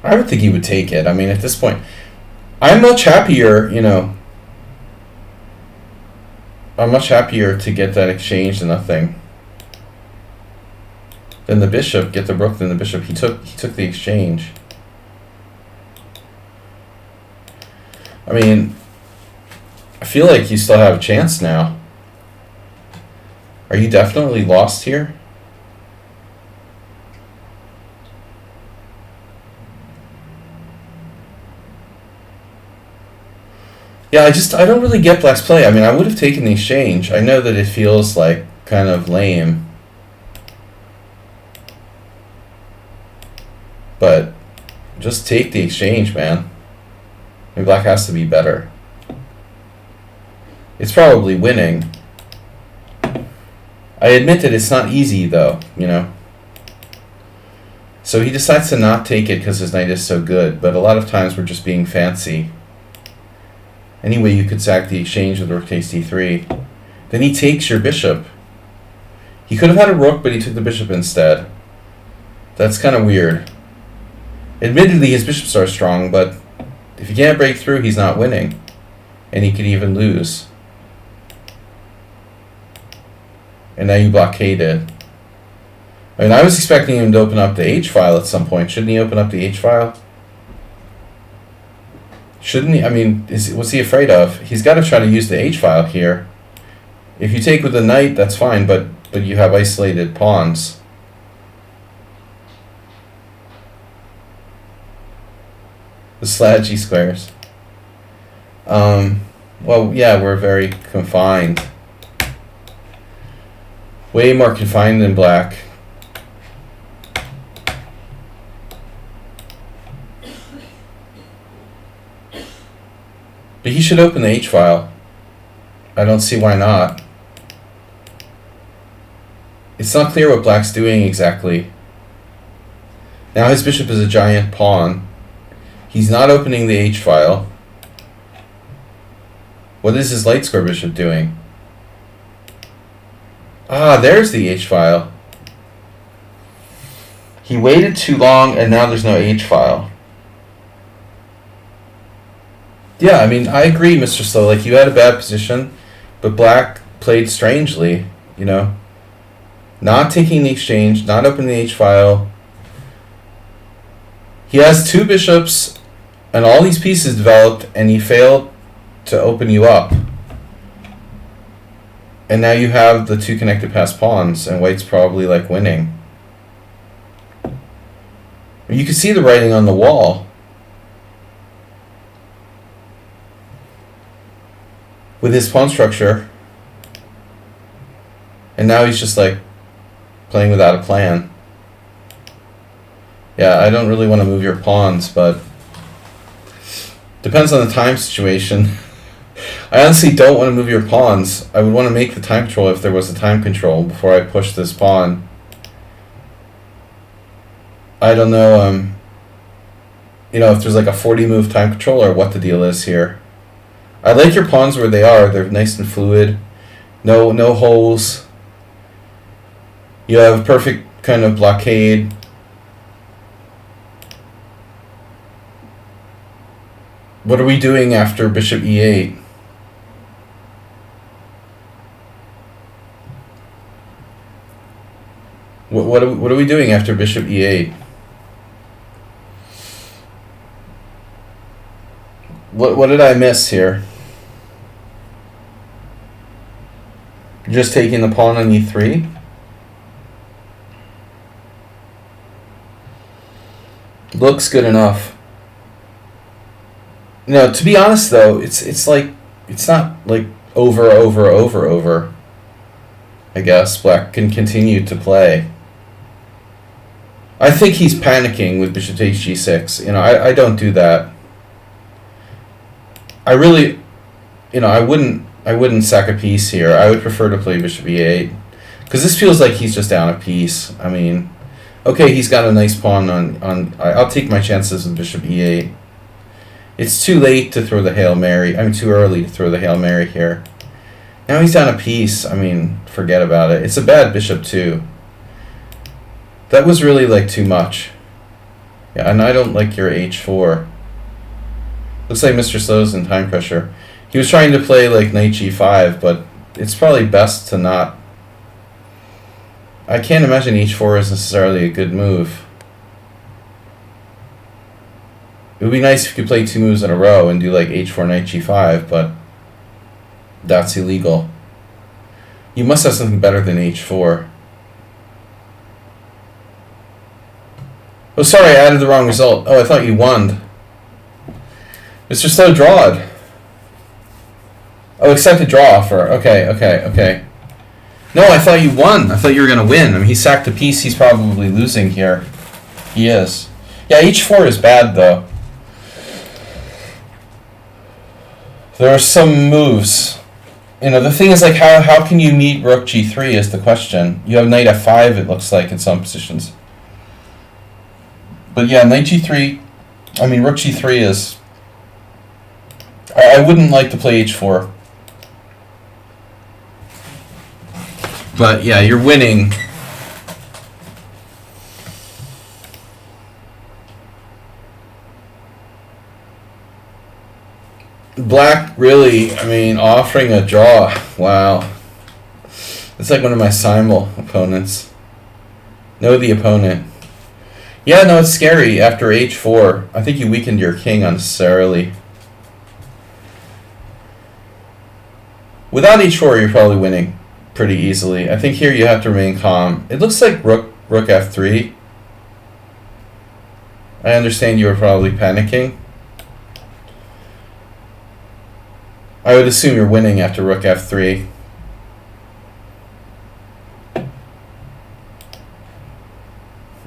I would think he would take it. I mean, at this point, I'm much happier, I'm much happier to get that exchange than nothing. Then the bishop, get the rook, then the bishop. He took the exchange. I mean, I feel like you still have a chance now. Are you definitely lost here? Yeah, I don't really get black's play. I mean, I would have taken the exchange. I know that it feels like kind of lame. But just take the exchange, man. Maybe black has to be better. It's probably winning. I admit that it's not easy, though, So he decides to not take it because his knight is so good, but a lot of times we're just being fancy. Anyway, you could sack the exchange with rook takes d3. Then he takes your bishop. He could have had a rook, but he took the bishop instead. That's kind of weird. Admittedly, his bishops are strong, but if he can't break through, he's not winning. And he could even lose. And now you blockaded. I mean, I was expecting him to open up the H-file at some point. Shouldn't he open up the H-file? Shouldn't he? I mean, what's he afraid of? He's got to try to use the H-file here. If you take with the knight, that's fine, but you have isolated pawns. The Sladgie squares. Well, yeah, we're very confined. Way more confined than black. But he should open the H-file. I don't see why not. It's not clear what black's doing exactly. Now his bishop is a giant pawn. He's not opening the H-file. What is his light square bishop doing? Ah, there's the H-file. He waited too long and now there's no H-file. Yeah, I mean, I agree, Mr. Slow. Like, you had a bad position, but black played strangely, you know. Not taking the exchange, not opening the H-file. He has two bishops and all these pieces developed, and he failed to open you up. And now you have the two connected pass pawns, and white's probably, like, winning. You can see the writing on the wall. With his pawn structure. And now he's just like playing without a plan. Yeah, I don't really want to move your pawns, but depends on the time situation. I honestly don't want to move your pawns. I would want to make the time control if there was a time control before I push this pawn. I don't know, you know, if there's like a 40 move time control or what the deal is here. I like your pawns where they are. They're nice and fluid. No holes. You have a perfect kind of blockade. What are we doing after bishop e8? What are we doing after bishop e8? What did I miss here? Just taking the pawn on e3? Looks good enough. You know, to be honest though, it's like it's not like over. I guess black can continue to play. I think he's panicking with bishop takes g6. You know, I don't do that. I really, you know, I wouldn't sack a piece here. I would prefer to play bishop e8 because this feels like he's just down a piece. I mean, okay, he's got a nice pawn on. I'll take my chances with bishop e8. It's too late to throw the Hail Mary. I mean, too early to throw the Hail Mary here. Now he's down a piece. I mean, forget about it. It's a bad bishop too. That was really like too much. Yeah, and I don't like your h4. Looks like Mr. Slow's in time pressure. He was trying to play like knight g5, but it's probably best to not. I can't imagine h4 is necessarily a good move. It would be nice if you could play two moves in a row and do like h4, knight g5, but that's illegal. You must have something better than h4. Oh, sorry, I added the wrong result. Oh, I thought you won. Mr. Slow drawed. Oh, accepted draw offer. Okay. No, I thought you won. I thought you were going to win. I mean, he sacked a piece. He's probably losing here. He is. Yeah, h4 is bad, though. There are some moves. You know, the thing is, like, how can you meet rook g3 is the question. You have knight f5, it looks like, in some positions. But yeah, knight g3, I mean, rook g3 is... I wouldn't like to play h4. But yeah, you're winning. Black really, I mean, offering a draw. Wow. It's like one of my simul opponents. Know the opponent. Yeah, no, it's scary after h4. I think you weakened your king unnecessarily. Without h4, you're probably winning pretty easily. I think here you have to remain calm. It looks like rook f3. I understand you were probably panicking. I would assume you're winning after rook f3.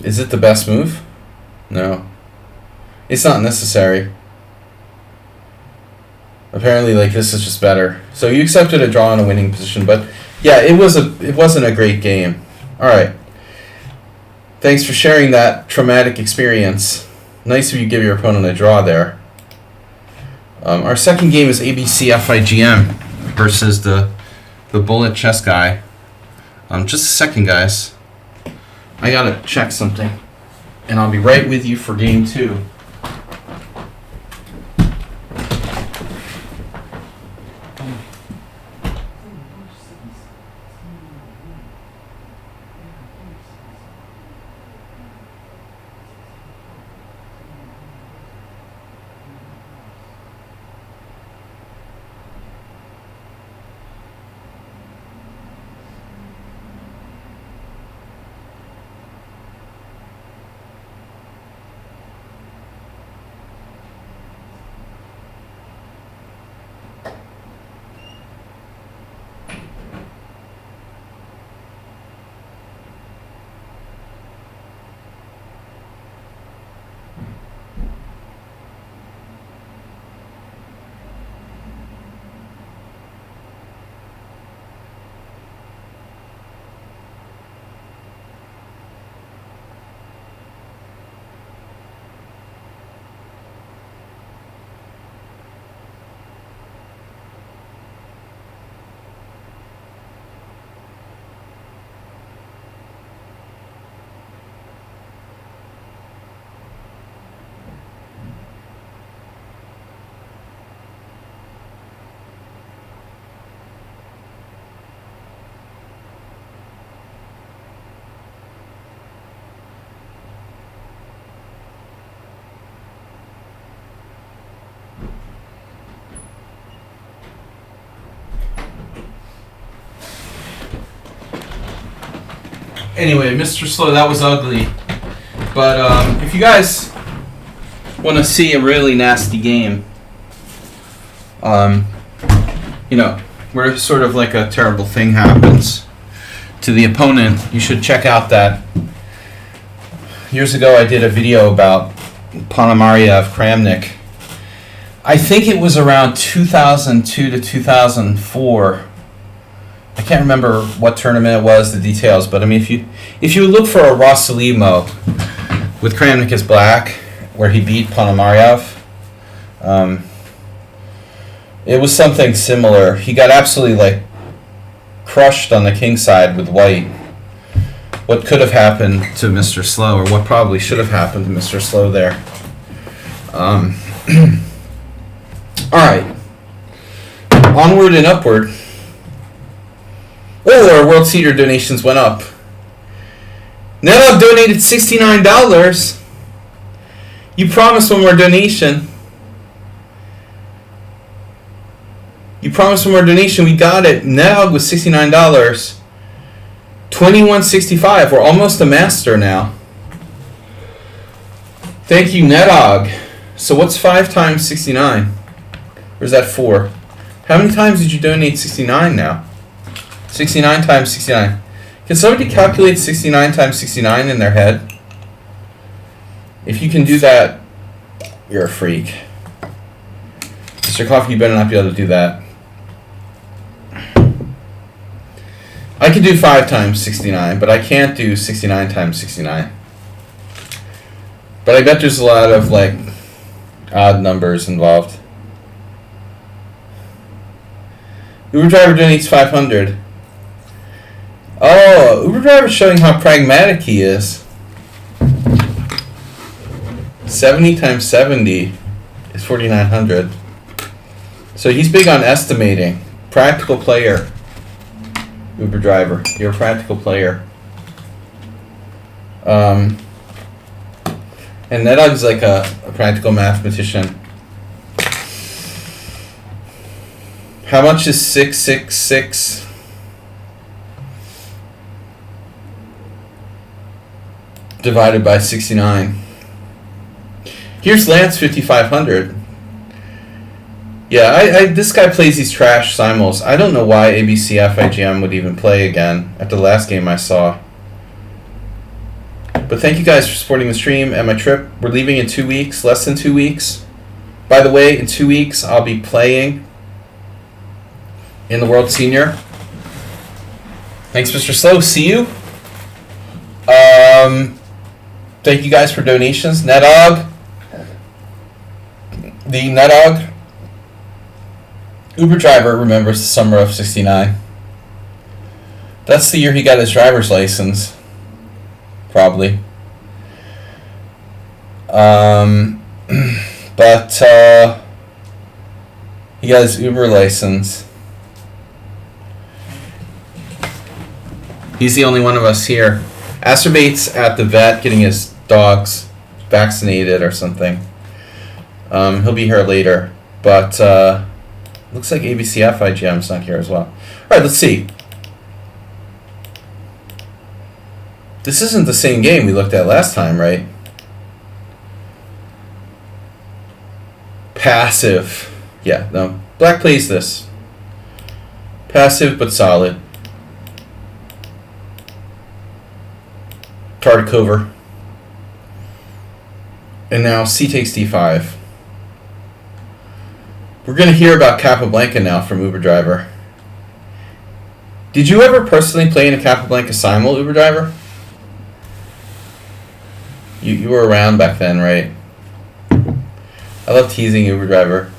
Is it the best move? No. It's not necessary. Apparently, like, this is just better. So you accepted a draw in a winning position, but yeah, it wasn't a great game. All right. Thanks for sharing that traumatic experience. Nice of you to give your opponent a draw there. Our second game is ABCFIGM versus the bullet chess guy. Just a second, guys. I gotta check something, and I'll be right with you for game 2. Anyway, Mr. Slow, that was ugly. But if you guys want to see a really nasty game, you know, where sort of like a terrible thing happens to the opponent, you should check out that. Years ago, I did a video about Ponomarev Kramnik. I think it was around 2002 to 2004. I can't remember what tournament it was, the details, but I mean, if you look for a Rossalimo with Kramnik as black, where he beat Ponomarev, it was something similar. He got absolutely like crushed on the king side with white. What could have happened to Mr. Slow, or what probably should have happened to Mr. Slow there. All right, onward and upward. Oh, our World Seeder donations went up. Nedog donated $69. You promised one more donation. We got it. Nedog was $69. $21.65. We're almost a master now. Thank you, Nedog. So what's 5 times 69? Or is that 4? How many times did you donate 69 now? 69 times 69. Can somebody calculate 69 times 69 in their head? If you can do that, you're a freak. Mr. Coffee, you better not be able to do that. I can do 5 times 69, but I can't do 69 times 69. But I bet there's a lot of, like, odd numbers involved. Uber driver donates 500. Oh, Uber driver's showing how pragmatic he is. 70 times 70 is 4,900. So he's big on estimating. Practical player. Uber driver, you're a practical player. And Nedog's like a practical mathematician. How much is 666? Divided by 69. Here's Lance 5500. Yeah, this guy plays these trash simuls. I don't know why ABCF IGM would even play again after the last game I saw. But thank you guys for supporting the stream and my trip. We're leaving in 2 weeks, less than 2 weeks. By the way, in 2 weeks, I'll be playing in the World Senior. Thanks, Mr. Slow. See you. Thank you guys for donations. Netog. The Netog Uber driver remembers the summer of '69. That's the year he got his driver's license. Probably. But he got his Uber license. He's the only one of us here. Acerbate's at the vet getting his dogs vaccinated or something. He'll be here later. But looks like ABCF IGM's not here as well. Alright, let's see. This isn't the same game we looked at last time, right? Passive. Yeah, no. Black plays this. Passive but solid. Tartakover. And now C takes D5. We're going to hear about Capablanca now from Uber Driver. Did you ever personally play in a Capablanca simul, Uber Driver? You were around back then, right? I love teasing Uber Driver.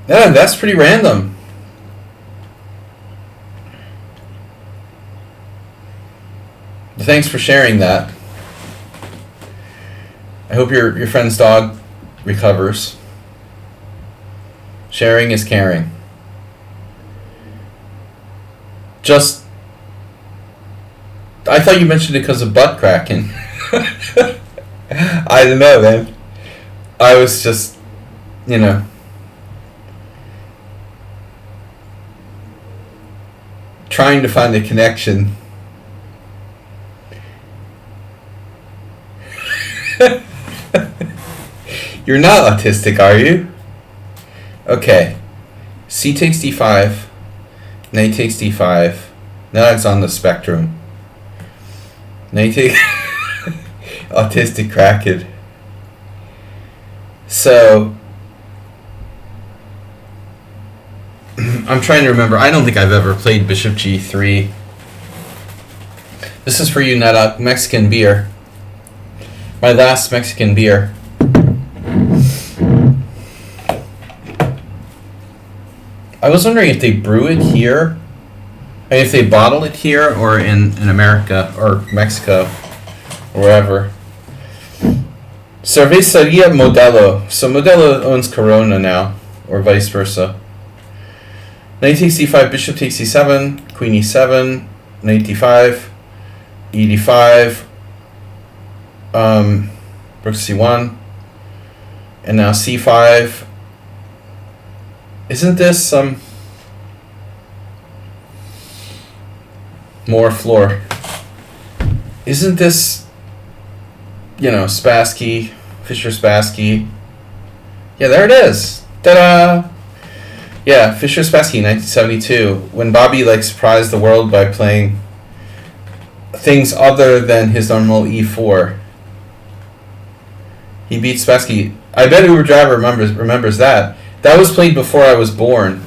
Yeah, that's pretty random. Thanks for sharing that. I hope your friend's dog recovers. Sharing is caring. Just, I thought you mentioned it because of butt cracking. I don't know, man. I was just, trying to find a connection. You're not autistic, are you? Okay. C takes D5. Knight takes D5. Now it's on the spectrum. Knight takes... autistic Kraken. So... I'm trying to remember. I don't think I've ever played Bishop G3. This is for you, Neta. Mexican beer. My last Mexican beer. I was wondering if they brew it here, if they bottle it here or in America or Mexico or wherever. Cerveceria Modelo. So Modelo owns Corona now, or vice versa. Knight takes d5, bishop takes c7, queen e7, knight d5, e d5, rook c1, and now c5. Isn't this some more floor? Isn't this, Spassky, Fischer-Spassky? Yeah, there it is. Ta-da! Yeah, Fischer-Spassky, 1972. When Bobby surprised the world by playing things other than his normal e4. He beat Spassky. I bet Uber Driver remembers that. That was played before I was born.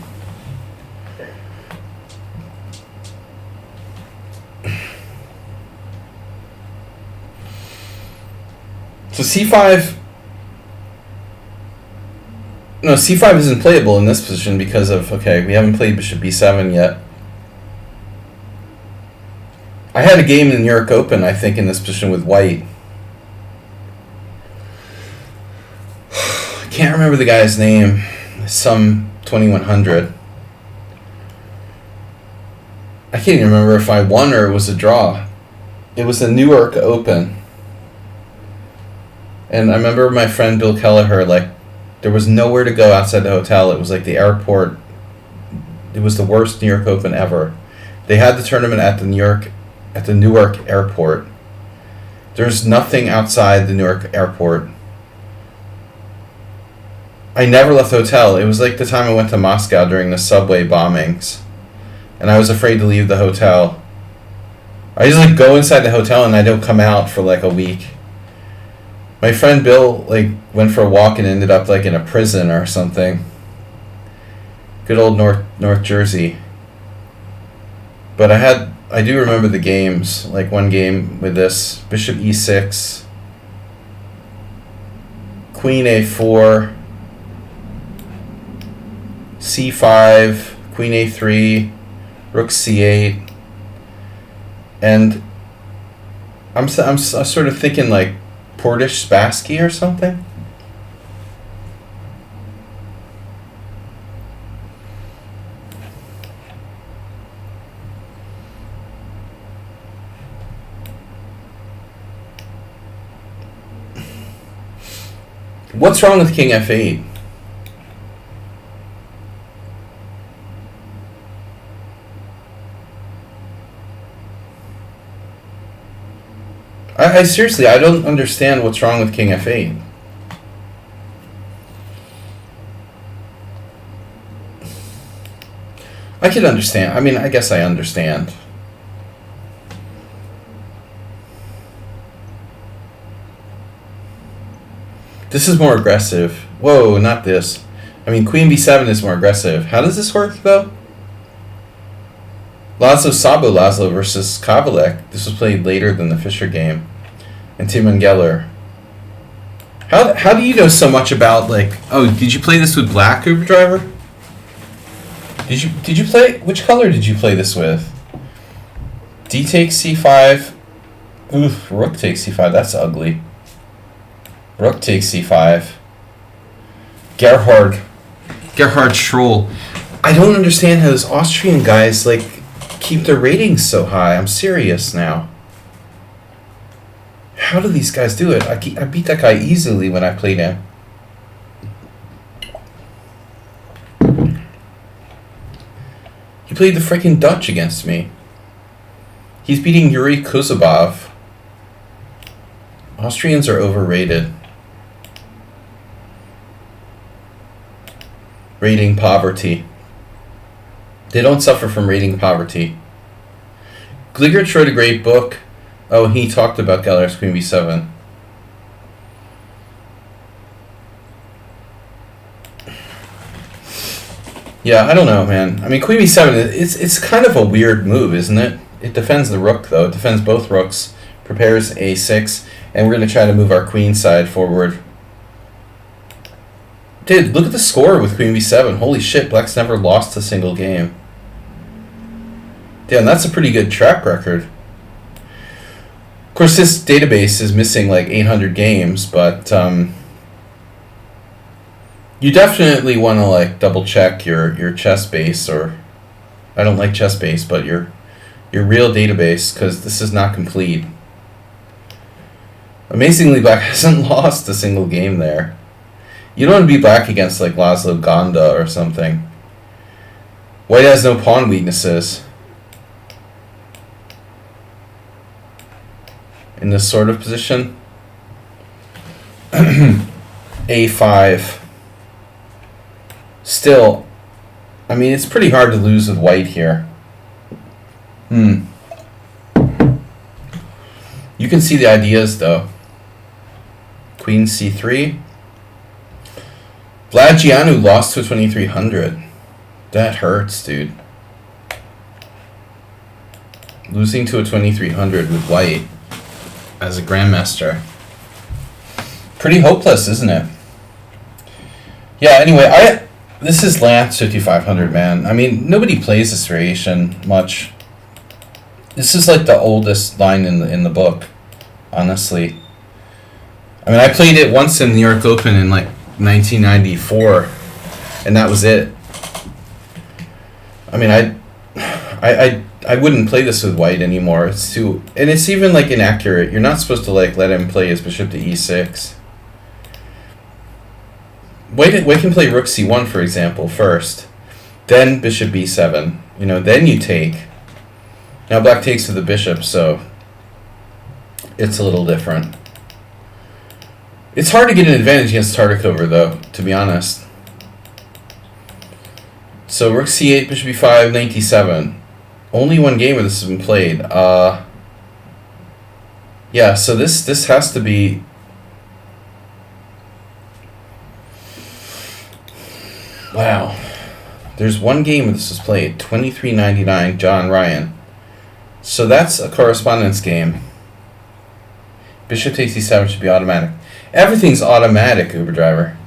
So c5... No, c5 isn't playable in this position because of... Okay, we haven't played bishop b7 yet. I had a game in the New York Open, I think, in this position with white. I can't remember the guy's name. Some 2100. I can't even remember if I won or it was a draw. It was the New York Open. And I remember my friend Bill Kelleher, there was nowhere to go outside the hotel. It was like the airport. It was the worst New York Open ever. They had the tournament at the Newark airport. There's nothing outside the Newark airport. I never left the hotel. It was like the time I went to Moscow during the subway bombings, and I was afraid to leave the hotel. I just like go inside the hotel and I don't come out for like a week. My friend Bill like went for a walk and ended up like in a prison or something. Good old North Jersey. But I do remember the games. Like one game with this Bishop E6, Queen A4, C5, Queen A3, Rook C8, and I'm sort of thinking like Portish Spassky or something. What's wrong with King F8? I seriously, I don't understand what's wrong with King F8. I could understand. I mean, I guess I understand. This is more aggressive. Whoa, not this. I mean, Queen B7 is more aggressive. How does this work, though? Laszlo versus Kavalek. This was played later than the Fischer game. And Timon Geller. How do you know so much about, like... Oh, did you play this with black, Uber Driver? Did you play... Which color did you play this with? D takes C5. Oof, Rook takes C5. That's ugly. Rook takes C5. Gerhard Schroll. I don't understand how those Austrian guys, like, keep their ratings so high. I'm serious now. How do these guys do it? I beat that guy easily when I played him. He played the freaking Dutch against me. He's beating Yuri Kuzubov. Austrians are overrated. Rating poverty. They don't suffer from rating poverty. Gliggert wrote a great book. Oh, he talked about Geller's Queen B7. Yeah, I don't know, man. I mean, Queen B7, it's kind of a weird move, isn't it? It defends the rook, though. It defends both rooks. Prepares A6. And we're going to try to move our queen side forward. Dude, look at the score with Queen B7. Holy shit, Black's never lost a single game. Damn, that's a pretty good track record. Of course, this database is missing like 800 games, but you definitely want to like double check your chess base, or I don't like chess base, but your real database, because this is not complete. Amazingly, Black hasn't lost a single game there. You don't want to be Black against like Laszlo Gonda or something. White has no pawn weaknesses. In this sort of position. A5. Still, I mean, it's pretty hard to lose with White here. You can see the ideas, though. Queen C3. Vlad Gianu lost to a 2300. That hurts, dude. Losing to a 2300 with White as a grandmaster. Pretty hopeless, isn't it? Yeah, anyway, this is Lance 5500, man. I mean, nobody plays this variation much. This is like the oldest line in the book, honestly. I mean, I played it once in the New York Open in like 1994, and that was it. I mean, I wouldn't play this with White anymore. It's too, and it's even like inaccurate. You're not supposed to like let him play his bishop to E6. White can play Rook C1, for example, first, then Bishop B7. You know, then you take. Now Black takes to the bishop, so it's a little different. It's hard to get an advantage against Tartakover, though, to be honest. So rook c8, bishop b5, knight d7. Only one game where this has been played. Yeah, so this has to be... Wow. There's one game where this was played. 23.99, John Ryan. So that's a correspondence game. Bishop takes d7 should be automatic. Everything's automatic, Uber driver.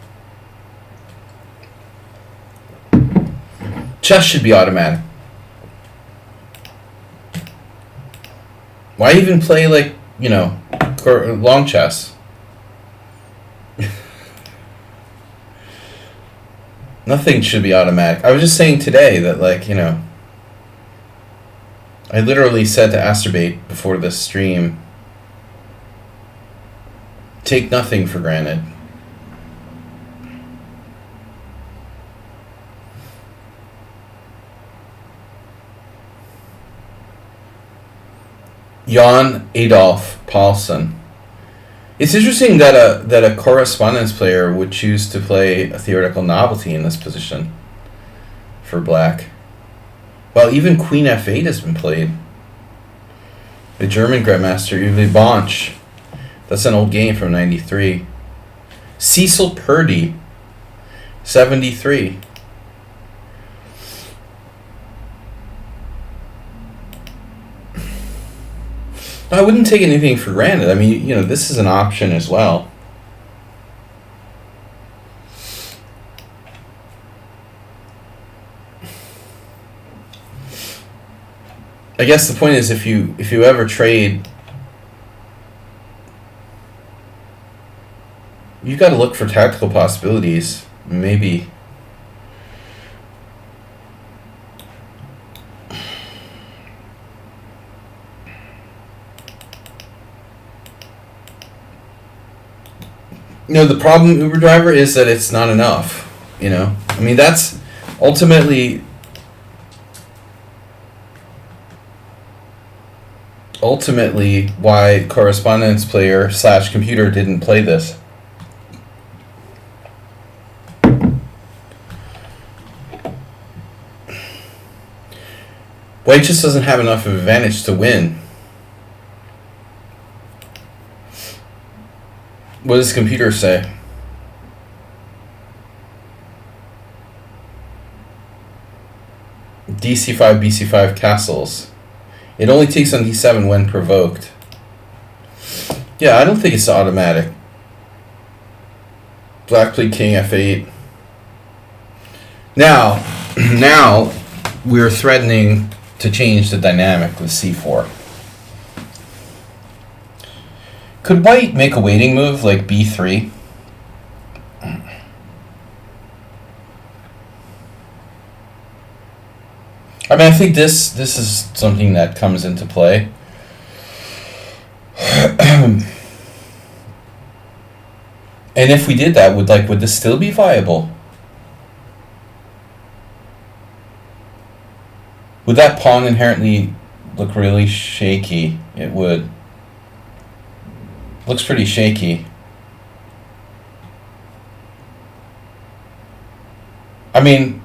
Chess should be automatic. Why even play, like, you know, long chess? Nothing should be automatic. I was just saying today that, like, you know, I literally said to Asterbate before this stream, take nothing for granted. Jan Adolf Paulsen. It's interesting that a correspondence player would choose to play a theoretical novelty in this position for black. Well, even Queen f8 has been played. The German Grandmaster Uwe Bonch. That's an old game from '93. Cecil Purdy, 73. I wouldn't take anything for granted. I mean, you know, this is an option as well. I guess the point is, if you ever trade, you got to look for tactical possibilities. Maybe. You know, the problem, Uber driver, is that it's not enough. You know, I mean, that's ultimately why correspondence player / computer didn't play this. White just doesn't have enough of an advantage to win. What does the computer say? DC5, BC5 castles. It only takes on D7 when provoked. Yeah, I don't think it's automatic. Black played King F8. Now we're threatening to change the dynamic with C4. Could White make a waiting move like B3? I mean, I think this is something that comes into play. And if we did that, would this still be viable? Would that pawn inherently look really shaky? It would. Looks pretty shaky. I mean,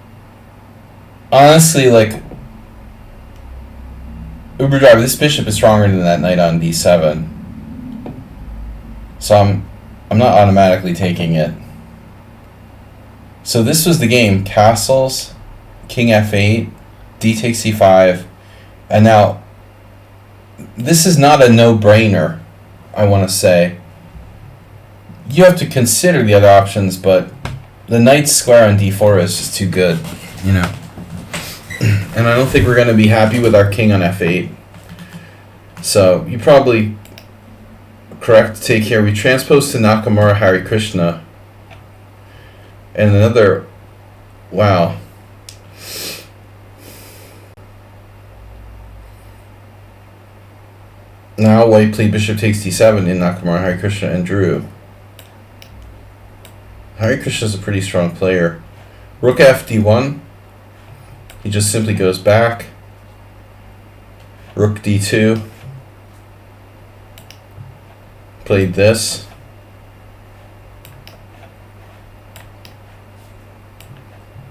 honestly, like, Uber driver, this bishop is stronger than that knight on d7. So I'm not automatically taking it. So this was the game. Castles, King f8, d takes c5, and now this is not a no-brainer, I want to say. You have to consider the other options, but the knight square on d4 is just too good, you know. And I don't think we're going to be happy with our king on f8. So you probably correct to take here. We transpose to Nakamura Hare Krishna. And another, wow. Now White played bishop takes d7 in Nakamura Hare Krishna and drew. Hare Krishna is a pretty strong player. Rook f d1. He just simply goes back. Rook d2. Played this.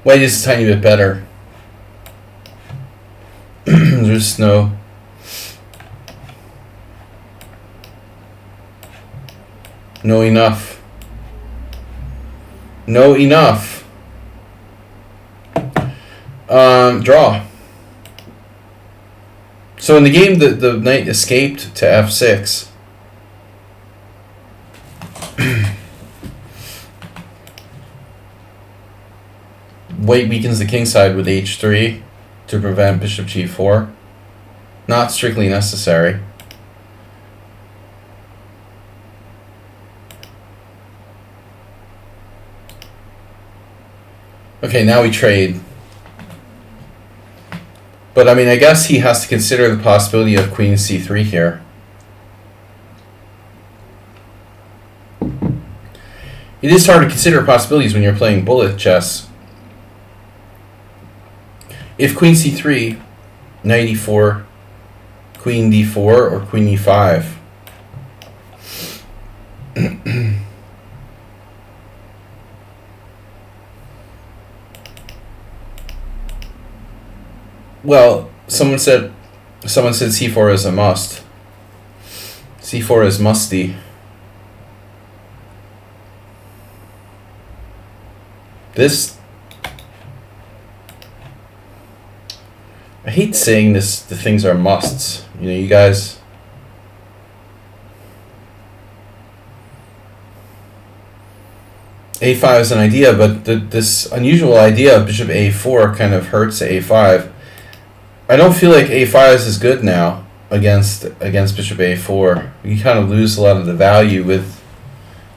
White is a tiny bit better. There's no... No enough. No enough. Draw. So in the game, the knight escaped to f6. White weakens the king side with h3 to prevent bishop g4. Not strictly necessary. Okay, now we trade. But I mean, I guess he has to consider the possibility of queen c3 here. It is hard to consider possibilities when you're playing bullet chess. If queen c3, knight e4, queen d4, or queen e5. Well, someone said c4 is a must. c4 is musty. This, I hate saying this, the things are musts. You know, you guys, a5 is an idea, but this unusual idea of bishop a4 kind of hurts a5. I don't feel like a5 is as good now against bishop a4. You kind of lose a lot of the value with,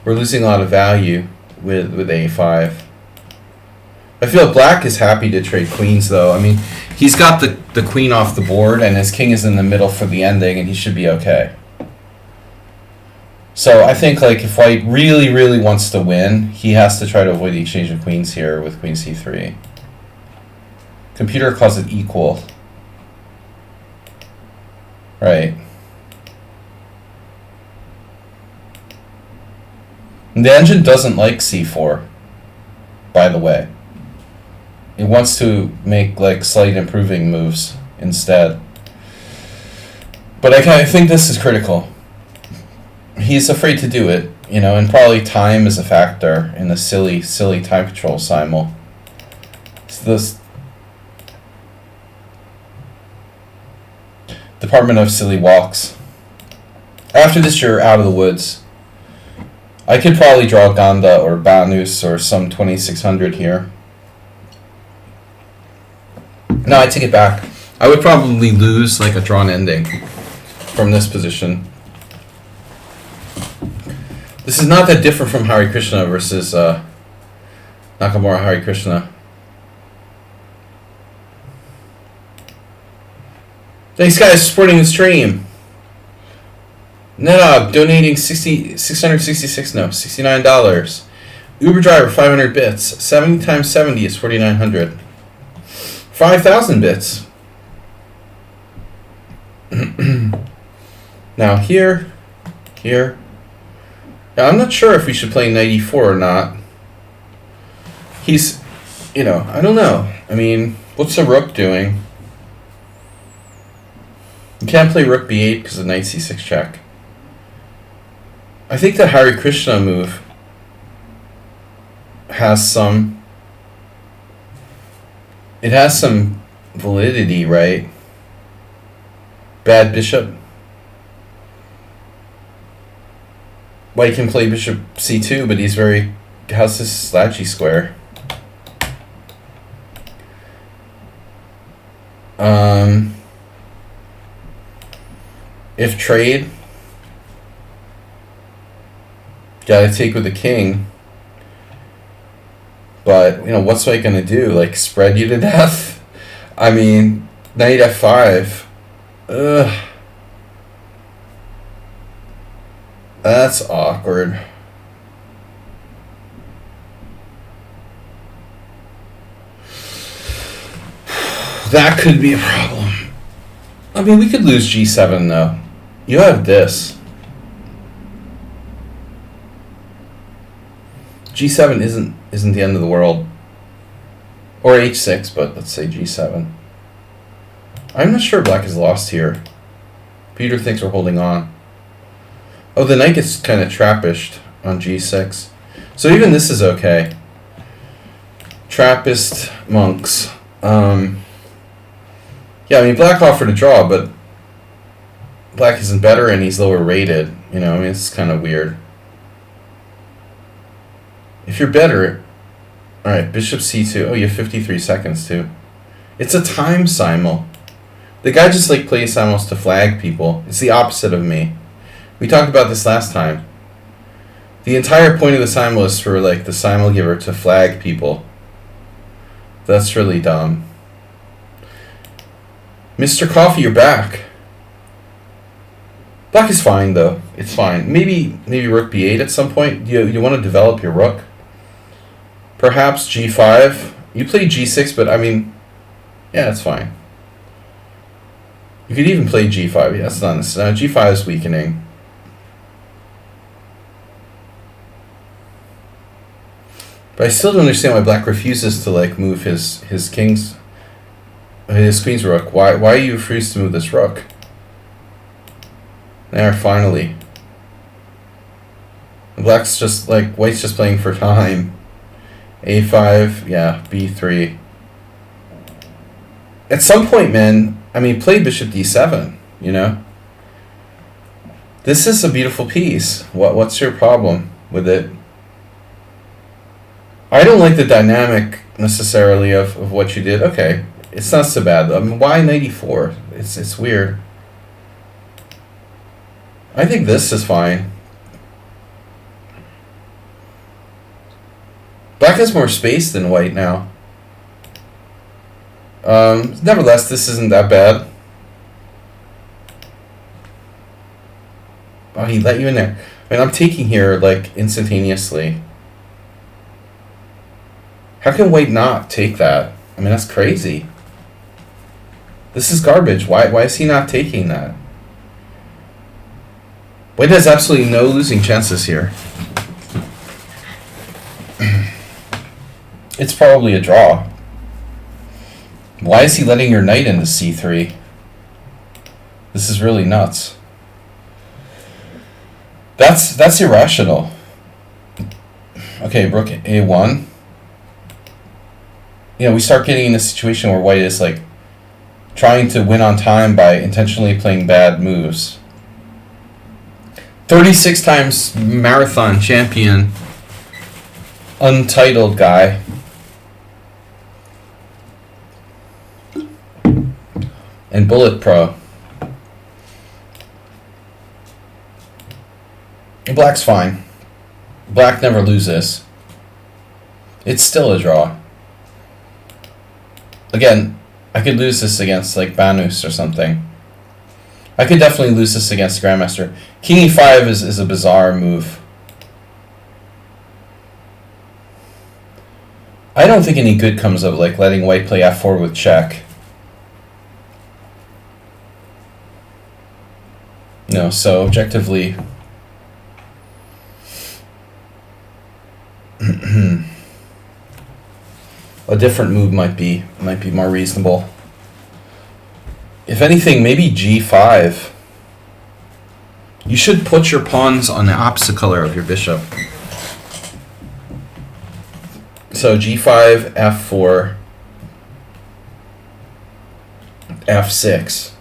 we're losing a lot of value with a5. I feel black is happy to trade queens though. I mean, he's got the queen off the board and his king is in the middle for the ending and he should be okay. So I think like if white really, really wants to win, he has to try to avoid the exchange of queens here with queen c3. Computer calls it equal. Right. And the engine doesn't like c4, by the way. It wants to make like slight improving moves instead. But I think this is critical. He's afraid to do it, you know, and probably time is a factor in the silly time control simul. So this Department of Silly Walks. After this, you're out of the woods. I could probably draw Ganda or Banus or some 2600 here. No, I take it back. I would probably lose like a drawn ending from this position. This is not that different from Hare Krishna versus Nakamura Hare Krishna. Thanks guys for supporting the stream. Nedog donating $69. Uber driver 500 bits. 70 times 70 is 4,900. 5,000 bits. Now here. Now, I'm not sure if we should play knight e4 or not. He's, you know, I don't know. I mean, what's the rook doing? You can't play rook b8 because of knight c6 check. I think the Hare Krishna move has some... It has some validity, right? Bad bishop. White can play bishop c2, but he's very... How's this Sladgie square? If trade, gotta take with the king. But, you know, what's White gonna do? Like, spread you to death? I mean, knight f5. Ugh. That's awkward. That could be a problem. I mean, we could lose g7 though. You have this. G7 isn't the end of the world. Or h6, but let's say g7. I'm not sure black is lost here. Peter thinks we're holding on. Oh, the knight gets kind of trappished on g6. So even this is okay. Trappist monks. Yeah, I mean, black offered a draw, but black isn't better and he's lower rated. You know, I mean, it's kind of weird. If you're better... Alright, bishop c2. Oh, you have 53 seconds, too. It's a time simul. The guy just, like, plays simuls to flag people. It's the opposite of me. We talked about this last time. The entire point of the simul is for, like, the simul giver to flag people. That's really dumb. Mr. Coffee, you're back. Black is fine, though. It's fine. Maybe rook b8 at some point. You want to develop your rook. Perhaps g5. You play g6, but, I mean, yeah, it's fine. You could even play g5. Yeah, that's not necessary. G5 is weakening. But I still don't understand why black refuses to, like, move his queen's rook. Why are you refused to move this rook? There, finally. Black's just, like, white's just playing for time. A5, yeah, b3. At some point, man, I mean, play bishop d7, you know? This is a beautiful piece. What's your problem with it? I don't like the dynamic, necessarily, of what you did. Okay, it's not so bad, though. I mean, why 94? It's weird. I think this is fine. Black has more space than white now. Nevertheless, this isn't that bad. Oh, he let you in there. I mean, I'm taking here, like, instantaneously. How can white not take that? I mean, that's crazy. This is garbage. Why is he not taking that? White has absolutely no losing chances here. It's probably a draw. Why is he letting your knight into c3? This is really nuts. That's irrational. Okay, rook a1. You know, we start getting in a situation where white is, like, trying to win on time by intentionally playing bad moves. 36 times marathon champion, untitled guy. And Bullet Pro. Black's fine. Black never loses. It's still a draw. Again, I could lose this against, like, Banus or something. I could definitely lose this against Grandmaster. King e5 is a bizarre move. I don't think any good comes of, like, letting white play f4 with check. No, so objectively... a different move might be more reasonable. If anything, maybe g5. You should put your pawns on the opposite color of your bishop. So g5, f4, f6.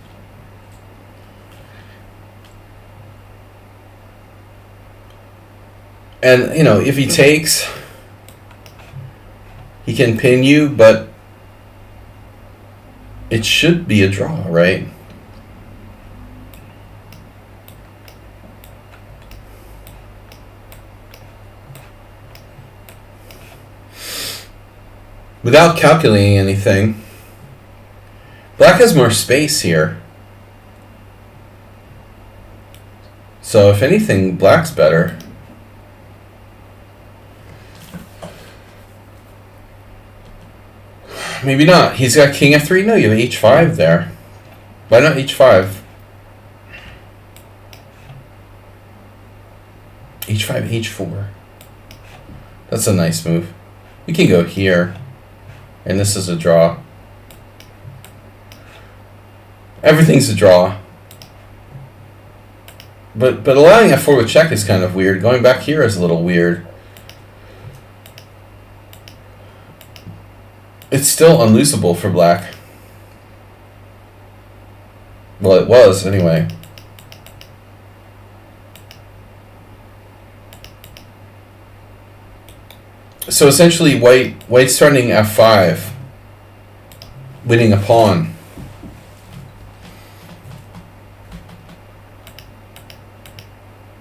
And, you know, if he takes, he can pin you, but it should be a draw, right? Without calculating anything, black has more space here. So if anything, black's better. Maybe not. He's got king f3. No, you have h5 there. Why not h5? h5, h4. That's a nice move. We can go here. And this is a draw. Everything's a draw. But allowing f4 with check is kind of weird. Going back here is a little weird. It's still unlosable for black. Well, it was anyway. So essentially, white's starting f5, winning a pawn.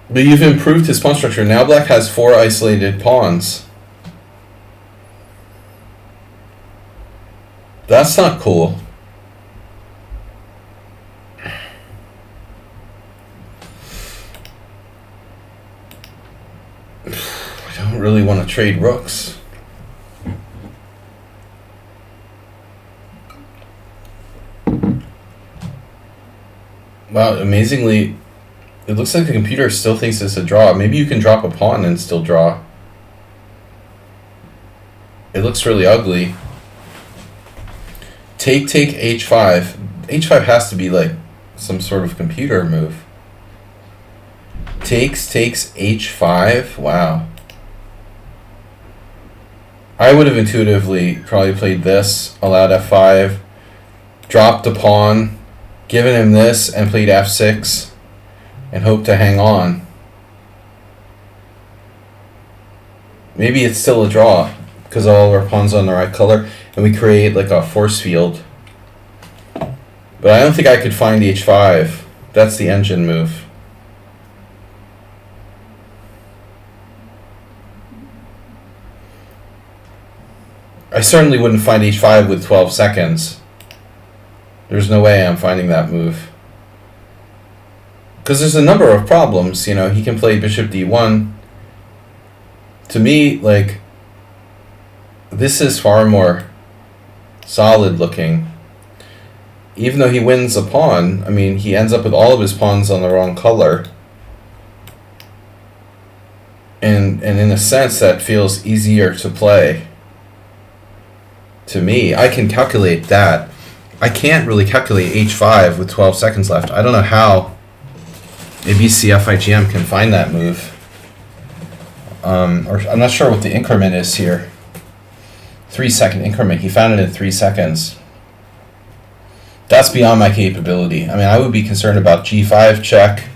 But you've improved his pawn structure. Now black has 4 isolated pawns. That's not cool. I don't really want to trade rooks. Wow, amazingly, it looks like the computer still thinks it's a draw. Maybe you can drop a pawn and still draw. It looks really ugly. Take h5. h5 has to be like some sort of computer move. Takes h5. Wow. I would have intuitively probably played this, allowed f5, dropped a pawn, given him this, and played f6, and hoped to hang on. Maybe it's still a draw, because all our pawns are on the right color, and we create like a force field. But I don't think I could find h5. That's the engine move. I certainly wouldn't find h5 with 12 seconds. There's no way I'm finding that move. Because there's a number of problems. You know, he can play bishop d1. To me, like, this is far more solid looking. Even though he wins a pawn, I mean, he ends up with all of his pawns on the wrong color. And in a sense, that feels easier to play. To me, I can calculate that. I can't really calculate h5 with 12 seconds left. I don't know how ABCFIGM can find that move. Or I'm not sure what the increment is here. 3-second increment. He found it in 3 seconds. That's beyond my capability. I mean, I would be concerned about g5 check.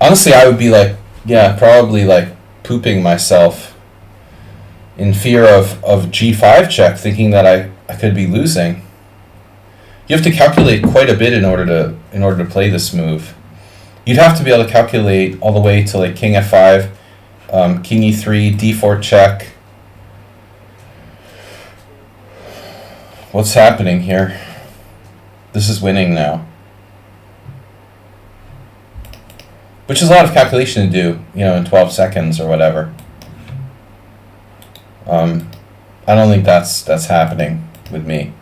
Honestly, I would be like, yeah, probably like pooping myself in fear of g5 check, thinking that I could be losing. You have to calculate quite a bit in order to play this move. You'd have to be able to calculate all the way to like king f5, king e3, d4 check. What's happening here? This is winning now. Which is a lot of calculation to do, you know, in 12 seconds or whatever. I don't think that's happening with me.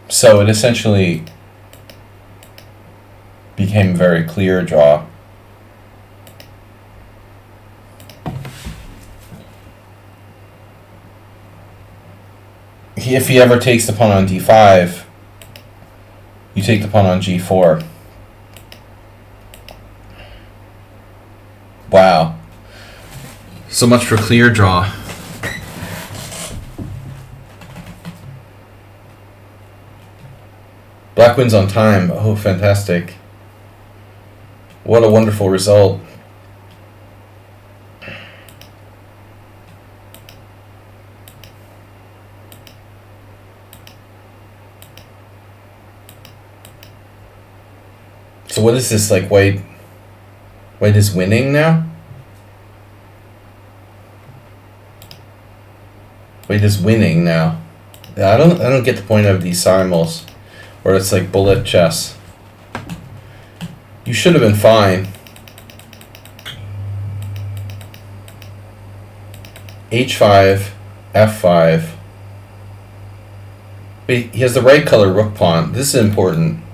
So it essentially became a very clear draw. If he ever takes the pawn on d5, you take the pawn on g4. Wow. So much for clear draw. Black wins on time. Oh, fantastic. What a wonderful result. So what is this, like, white is winning now? White is winning now. I don't get the point of these simultaneous, where it's like bullet chess. You should have been fine. h5, f5. But he has the right color rook pawn. This is important.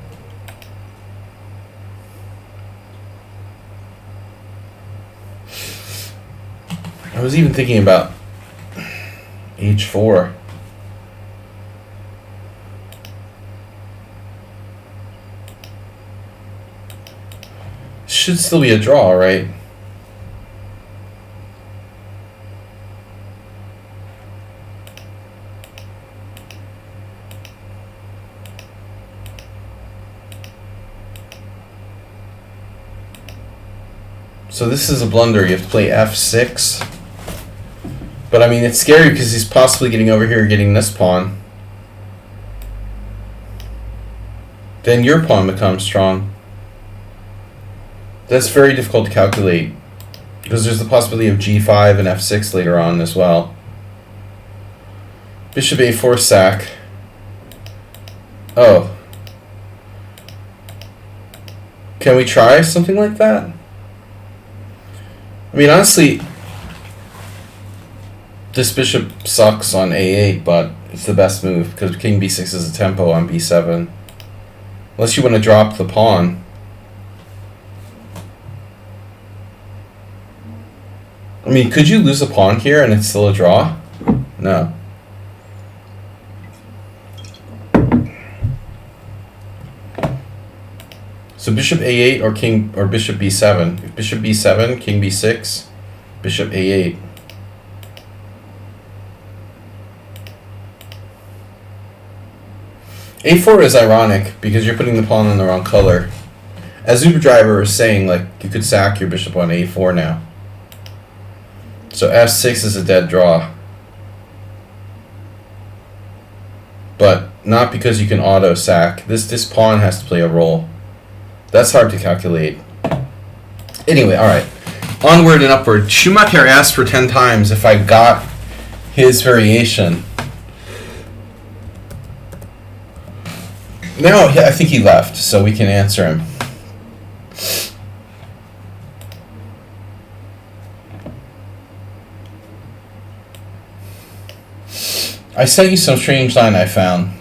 I was even thinking about h4. Should still be a draw, right? So this is a blunder. You have to play f6. But I mean, it's scary because he's possibly getting over here, getting this pawn. Then your pawn becomes strong. That's very difficult to calculate because there's the possibility of g5 and f6 later on as well. Bishop a4 sack. Oh. Can we try something like that? I mean, honestly, this bishop sucks on a8, but it's the best move because king b6 is a tempo on b7. Unless you want to drop the pawn. I mean, could you lose a pawn here and it's still a draw? No. So bishop a8 or king or bishop b7. If bishop b7, king b6, bishop a8. a4 is ironic because you're putting the pawn in the wrong color. As UberDriver is saying, like, you could sack your bishop on a4 now. So f6 is a dead draw. But not because you can auto sack. This pawn has to play a role. That's hard to calculate. Anyway, alright. Onward and upward. Schumacher asked for 10 times if I got his variation. No, I think he left, so we can answer him. I sent you some strange line I found.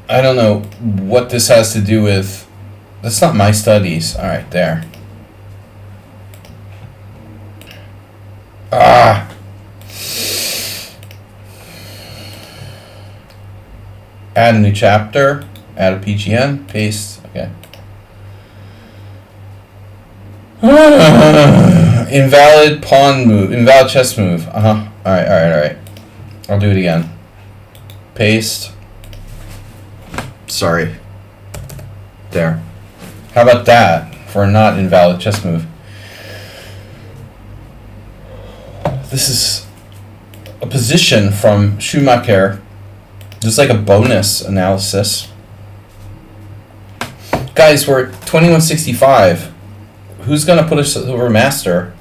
I don't know what this has to do with. That's not my studies. All right, there. Ah. Add a new chapter. Add a PGN. Paste. Okay. Invalid pawn move. Invalid chess move. All right. I'll do it again. Paste. Sorry. There. How about that for a not invalid chess move? This is a position from Schumacher. There's like a bonus analysis. Guys, we're at 2165. Who's going to put us over master?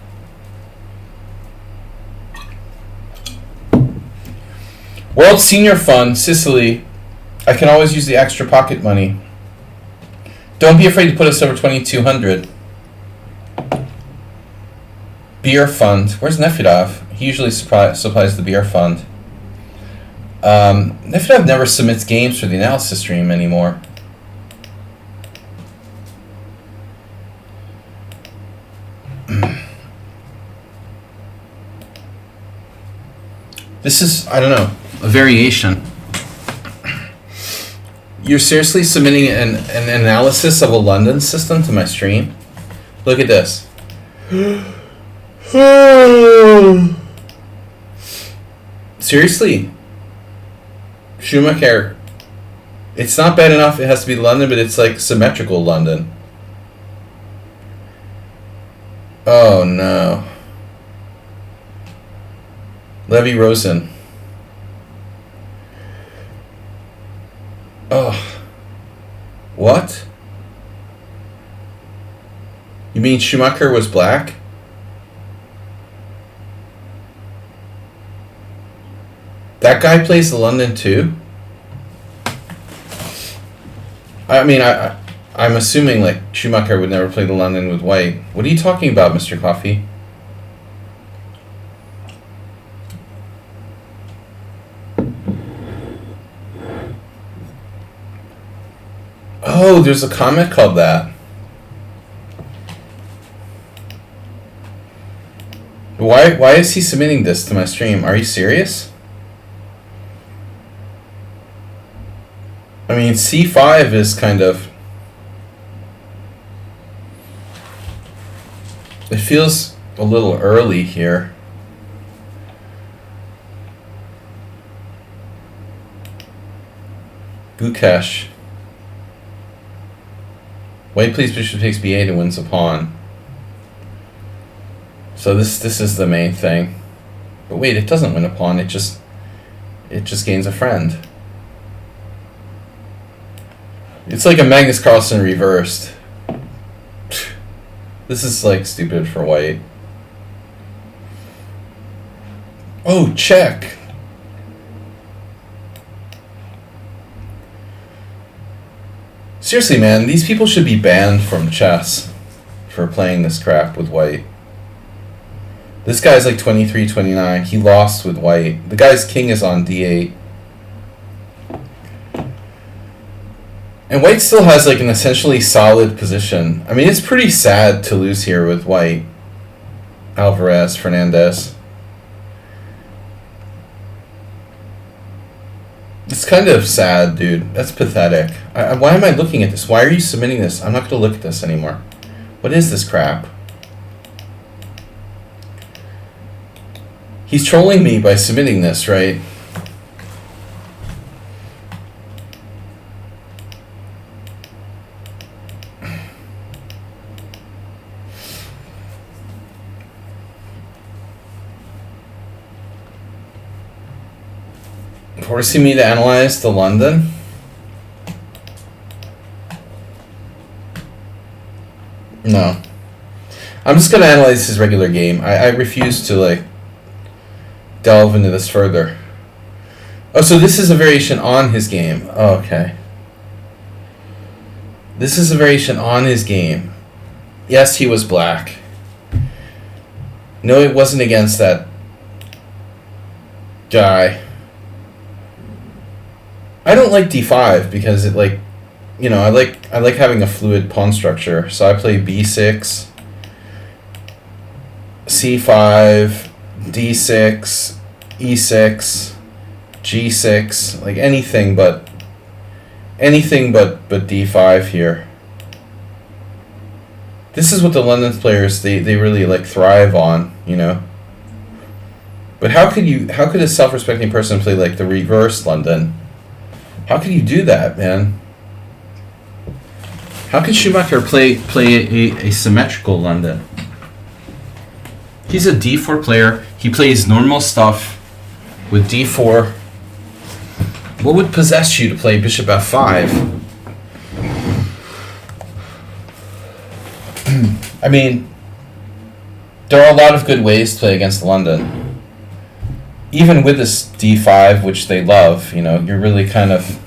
World Senior Fund, Sicily. I can always use the extra pocket money. Don't be afraid to put us over 2200. Beer Fund. Where's Nefedov? He usually supplies the beer fund. Nefedov never submits games for the analysis stream anymore. This is, I don't know, a variation. You're seriously submitting an analysis of a London system to my stream? Look at this. Seriously? Schumacher. It's not bad enough it has to be London, but it's like symmetrical London. Oh no. Levy Rosen. Oh. What? You mean Schumacher was black? That guy plays the London too? I mean, I'm assuming like Schumacher would never play the London with white. What are you talking about, Mr. Coffee? Oh, there's a comment called that. Why is he submitting this to my stream? Are you serious? I mean, c5 is kind of... It feels a little early here. Bukesh. White plays bishop takes b8 and wins a pawn. So this is the main thing. But wait, it doesn't win a pawn, it just gains a friend. It's like a Magnus Carlsen reversed. This is like stupid for white. Oh, check. Seriously, man, these people should be banned from chess for playing this crap with white. This guy's like 23, 29. He lost with white. The guy's king is on d8. And white still has like an essentially solid position. I mean, it's pretty sad to lose here with white. Alvarez, Fernandez. It's kind of sad, dude. That's pathetic. Why am I looking at this? Why are you submitting this? I'm not going to look at this anymore. What is this crap? He's trolling me by submitting this, right? Forcing me to analyze the London? No. I'm just going to analyze his regular game. I refuse to, like, delve into this further. Oh, so this is a variation on his game. Oh, okay. This is a variation on his game. Yes, he was black. No, it wasn't against that guy. I don't like d5 because it, like, you know, I like having a fluid pawn structure. So I play b6, c5, d6, e6, g6, like anything but d5 here. This is what the London players they really like thrive on, you know. But how could a self-respecting person play like the reverse London? How could you do that, man? How could Schumacher play a symmetrical London? He's a d4 player. He plays normal stuff with d4. What would possess you to play bishop f5? I mean, there are a lot of good ways to play against London. Even with this d5, which they love, you know, you're really kind of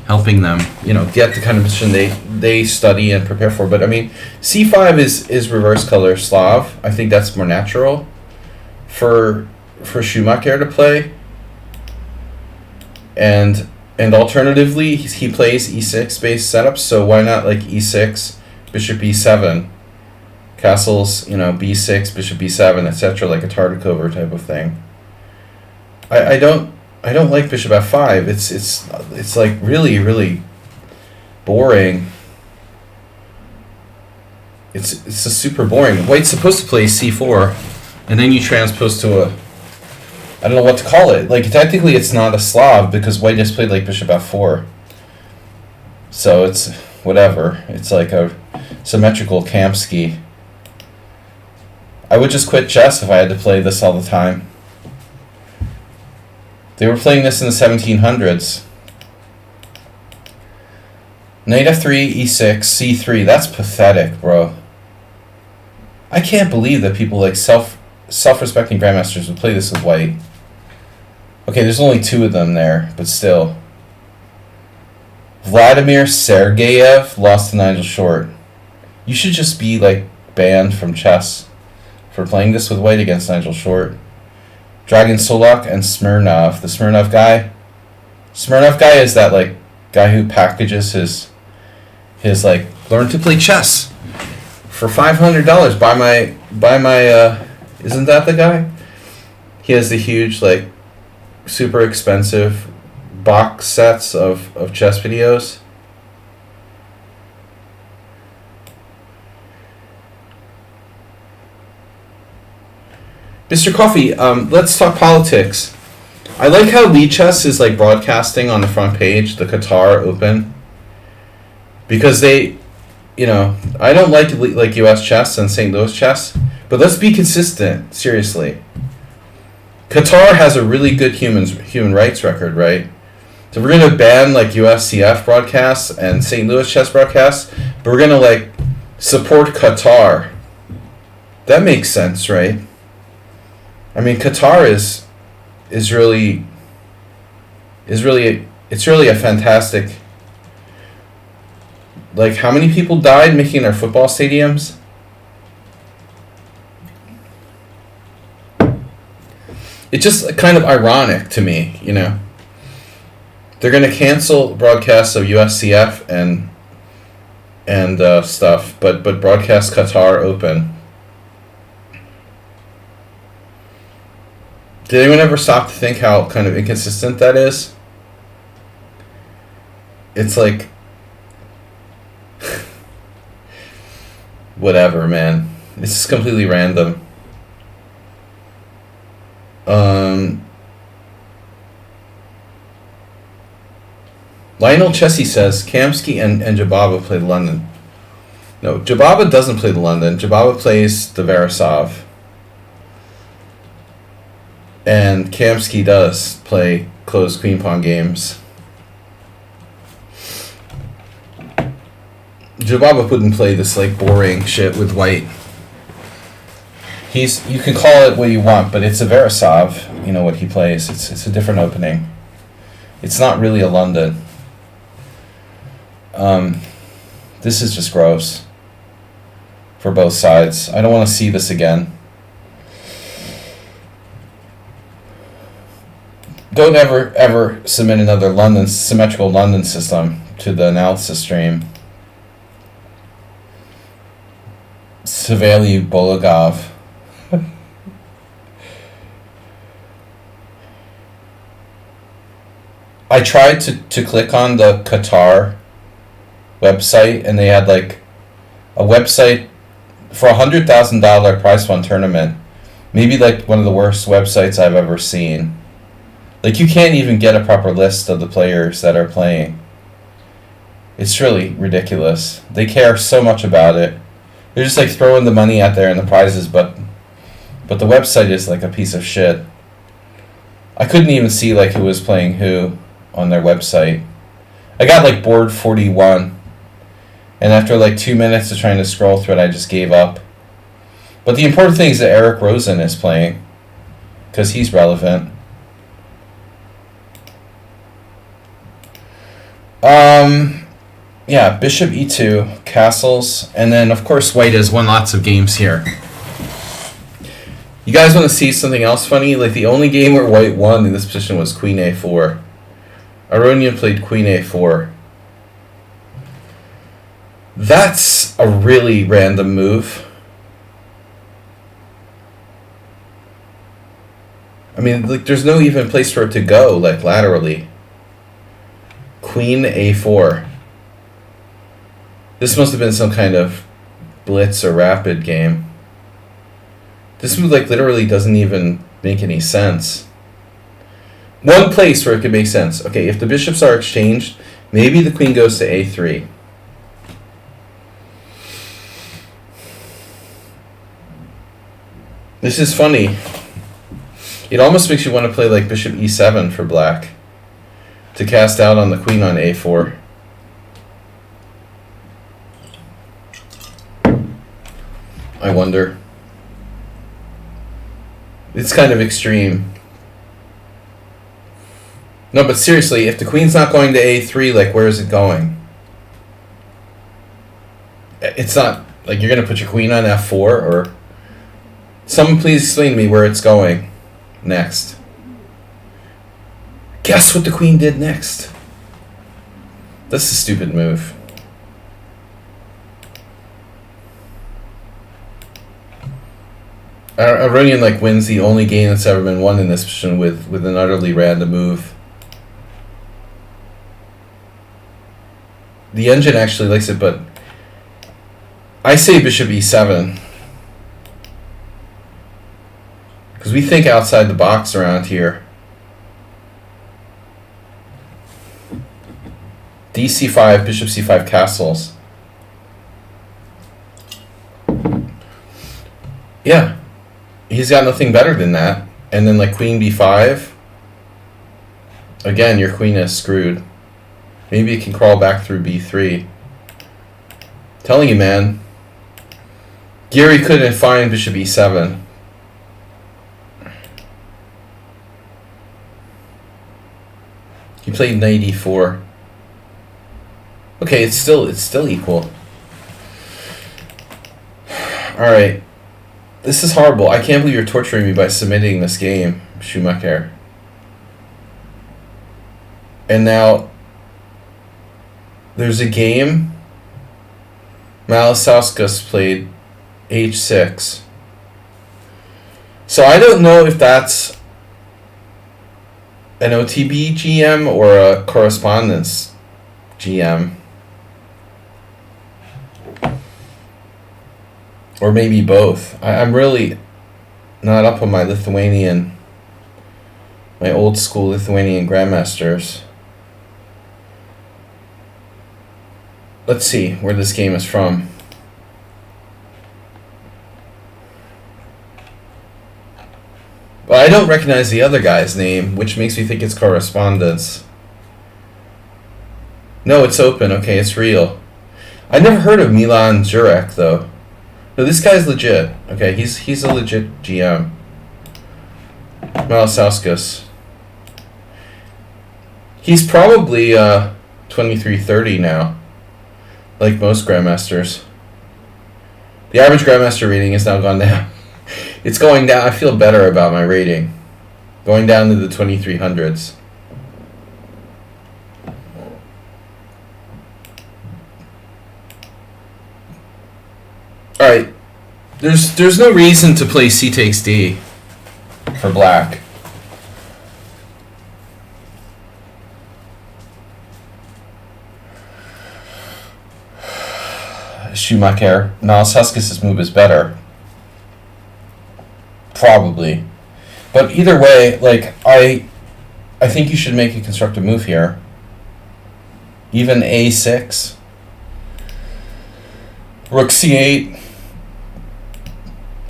helping them, you know, get the kind of position they study and prepare for. But I mean, c5 is reverse color Slav. I think that's more natural for Schumacher to play. And alternatively, he plays e6 based setups. So why not like e6, bishop e7, castles, you know, b6, bishop b7, etc., like a Tartakover type of thing. I don't like bishop f5. It's like really boring. It's a super boring. White's supposed to play c4, and then you transpose to a, I don't know what to call it. Like technically it's not a Slav because white just played like bishop f4. So it's whatever. It's like a symmetrical Kamsky. I would just quit chess if I had to play this all the time. They were playing this in the 1700s. Knight f3, e6, c3. That's pathetic, bro. I can't believe that people like self-respecting grandmasters would play this with white. Okay, there's only two of them there, but still. Vladimir Sergeyev lost to Nigel Short. You should just be like banned from chess for playing this with white against Nigel Short. Dragon Solak and Smirnov. The Smirnov guy is that like guy who packages his his like learn to play chess for $500. Buy my isn't that the guy? He has the huge like super expensive box sets of chess videos. Mr. Coffee, let's talk politics. I like how lichess is like broadcasting on the front page, the Qatar Open, because they, I don't like U.S. chess and St. Louis chess, but let's be consistent. Seriously, Qatar has a really good human rights record, right? So we're gonna ban like USCF broadcasts and St. Louis chess broadcasts, but we're gonna like support Qatar. That makes sense, right? I mean, Qatar is really a fantastic. Like, how many people died making their football stadiums? It's just kind of ironic to me, They're gonna cancel broadcasts of USCF and stuff, but broadcast Qatar Open. Did anyone ever stop to think how kind of inconsistent that is? It's like, whatever, man. It's just completely random. Lionel Chessy says Kamsky and Jababa play the London. No, Jababa doesn't play the London. Jababa plays the Verisov. And Kamsky does play closed queen pawn games. Jababa wouldn't play this like boring shit with white. You can call it what you want, but it's a Verisov, what he plays. It's a different opening. It's not really a London. This is just gross for both sides. I don't want to see this again. Don't ever submit another symmetrical London system to the analysis stream. Savely Bologov. I tried to click on the Qatar website, and they had like a website for $100,000 prize fund tournament. Maybe like one of the worst websites I've ever seen. Like, you can't even get a proper list of the players that are playing. It's really ridiculous. They care so much about it. They're just like throwing the money out there and the prizes, but the website is like a piece of shit. I couldn't even see like who was playing who on their website. I got like board 41, and after like 2 minutes of trying to scroll through it, I just gave up. But the important thing is that Eric Rosen is playing, because he's relevant. Yeah, bishop e2, castles, and then of course white has won lots of games here. You guys want to see something else funny? Like, the only game where white won in this position was queen a4. Aronian played queen a4. That's a really random move. I mean, like, there's no even place for it to go, like, laterally. Queen a4. This must have been some kind of blitz or rapid game. This move, like, literally doesn't even make any sense. One place where it could make sense. Okay, if the bishops are exchanged, maybe the queen goes to a3. This is funny. It almost makes you want to play like bishop e7 for black to cast out on the queen on a4. I wonder. It's kind of extreme. No, but seriously, if the queen's not going to a3, like, where is it going? It's not, like, you're going to put your queen on f4, or... Someone please explain to me where it's going next. Guess what the queen did next? That's a stupid move. Aronian like wins the only game that's ever been won in this position with an utterly random move. The engine actually likes it, but I say bishop e7. Because we think outside the box around here. dc5, bishop c5 castles. Yeah. He's got nothing better than that. And then like queen b5. Again, your queen is screwed. Maybe it can crawl back through b3. Telling you, man. Gary couldn't find bishop e7. He played knight e4. Okay, it's still equal. Alright. This is horrible. I can't believe you're torturing me by submitting this game, Schumacher. And now there's a game. Malasauskas played h6. So I don't know if that's an OTB GM or a correspondence GM. Or maybe both. I'm really not up on my old school Lithuanian grandmasters. Let's see where this game is from. But I don't recognize the other guy's name, which makes me think it's correspondence. No, it's open. Okay, it's real. I never heard of Milan Jurek, though. No, this guy's legit. Okay, he's a legit GM. Malasauskas. He's probably 23-30 now, like most grandmasters. The average grandmaster rating has now gone down. It's going down. I feel better about my rating. Going down to the 2300s. Alright. There's no reason to play c takes d for black. Schumacher. Malasauskas' move is better. Probably. But either way, like, I think you should make a constructive move here. Even a6. Rook c8.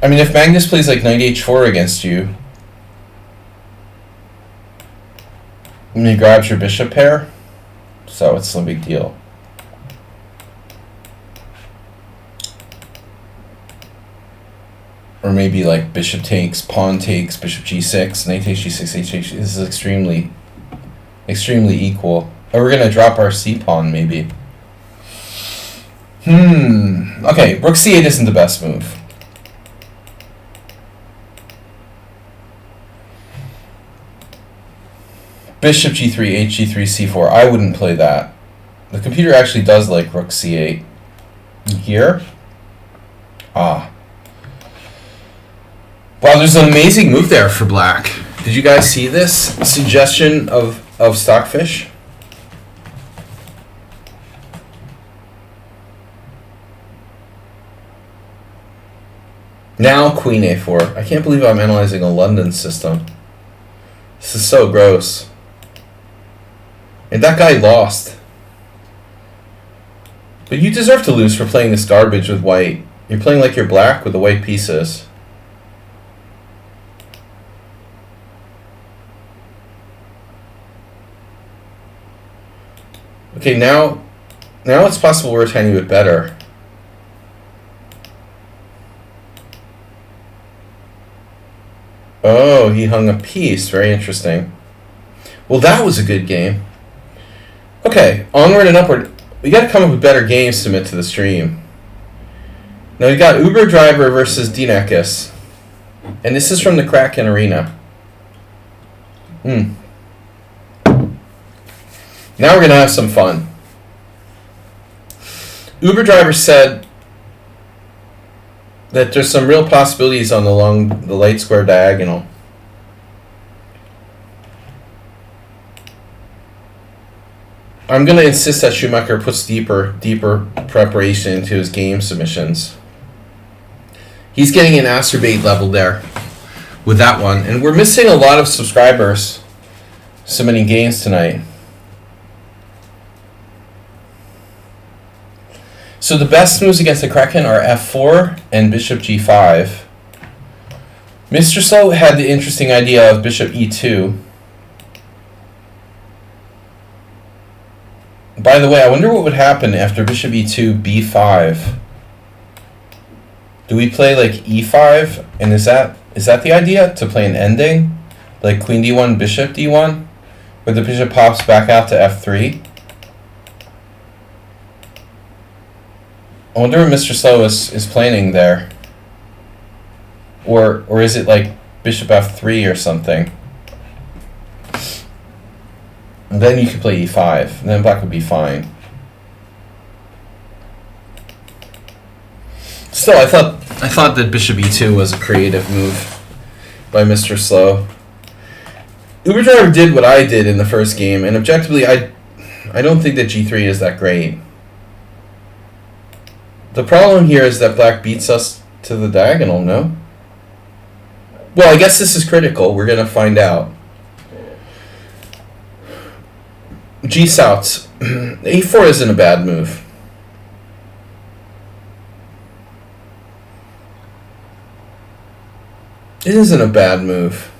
I mean, if Magnus plays like knight h4 against you, and he grabs your bishop pair, so it's no big deal. Or maybe like bishop takes, pawn takes, bishop g6, knight takes g6, h takes. This is extremely equal. Or we're gonna drop our c pawn maybe. Okay, rook c8 isn't the best move. Bishop g3, h g3, c4. I wouldn't play that. The computer actually does like rook c8. Here? Ah. Wow, there's an amazing move there for black. Did you guys see this suggestion of Stockfish? Now queen a4. I can't believe I'm analyzing a London system. This is so gross. And that guy lost. But you deserve to lose for playing this garbage with white. You're playing like you're black with the white pieces. Okay, now it's possible we're a tiny bit better. Oh, he hung a piece. Very interesting. Well, that was a good game. Okay, onward and upward. We got to come up with better games to submit to the stream. Now we got Uber Driver versus Dinekis. And this is from the Kraken Arena. Now we're going to have some fun. Uber Driver said, that there's some real possibilities on the light square diagonal. I'm going to insist that Schumacher puts deeper preparation into his game submissions. He's getting an acerbate level there with that one. And we're missing a lot of subscribers submitting games tonight. So the best moves against the Kraken are f4 and bishop g5. Mr. Slow had the interesting idea of bishop e2. By the way, I wonder what would happen after bishop e2, b5. Do we play like e5? And is that the idea, to play an ending? Like queen d1, bishop d1? Where the bishop pops back out to f3? I wonder what Mr. Slow is planning there. Or is it like bishop f3 or something? And then you could play e5, and then black would be fine. Still, I thought that bishop e2 was a creative move by Mr. Slow. UberDriver did what I did in the first game, and objectively, I don't think that g3 is that great. The problem here is that black beats us to the diagonal, no? Well, I guess this is critical. We're going to find out. G-Souths. A4 isn't a bad move. It isn't a bad move.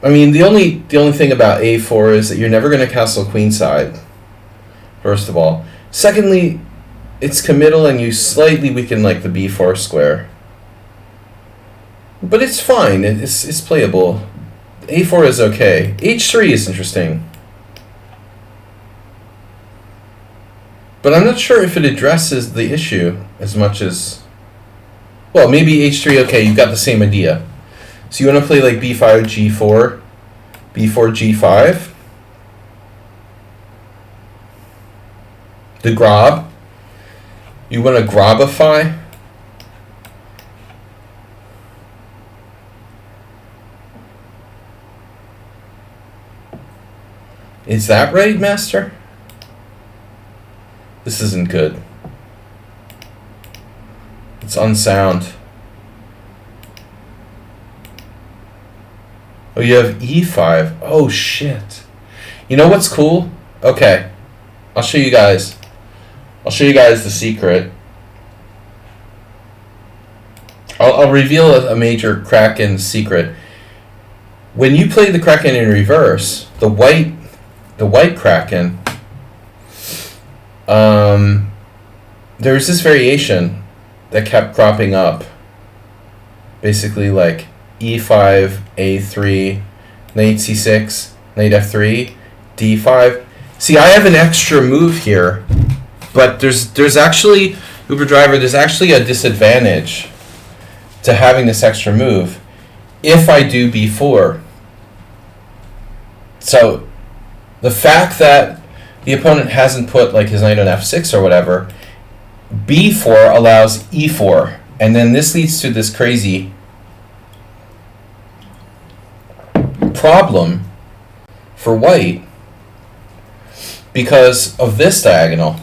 I mean, the only thing about A4 is that you're never going to castle queenside, first of all. Secondly, it's committal and you slightly weaken like the B4 square. But it's fine, it's playable. A4 is okay. H3 is interesting. But I'm not sure if it addresses the issue as much as... Well, maybe H3, okay, you've got the same idea. So you want to play like B5, G4, B4, G5. The grob. You want to grobify. Is that right, Master? This isn't good. It's unsound. Oh, you have E5. Oh, shit. You know what's cool? Okay. I'll show you guys. I'll show you guys the secret. I'll reveal a major Kraken secret. When you play the Kraken in reverse, the white Kraken, there's this variation that kept cropping up. Basically like E5, A3, knight C6, knight F3, D5. See, I have an extra move here, but there's actually, UberDriver, there's actually a disadvantage to having this extra move if I do B4. So the fact that the opponent hasn't put like his knight on F6 or whatever, B4 allows E4, and then this leads to this crazy problem for white because of this diagonal.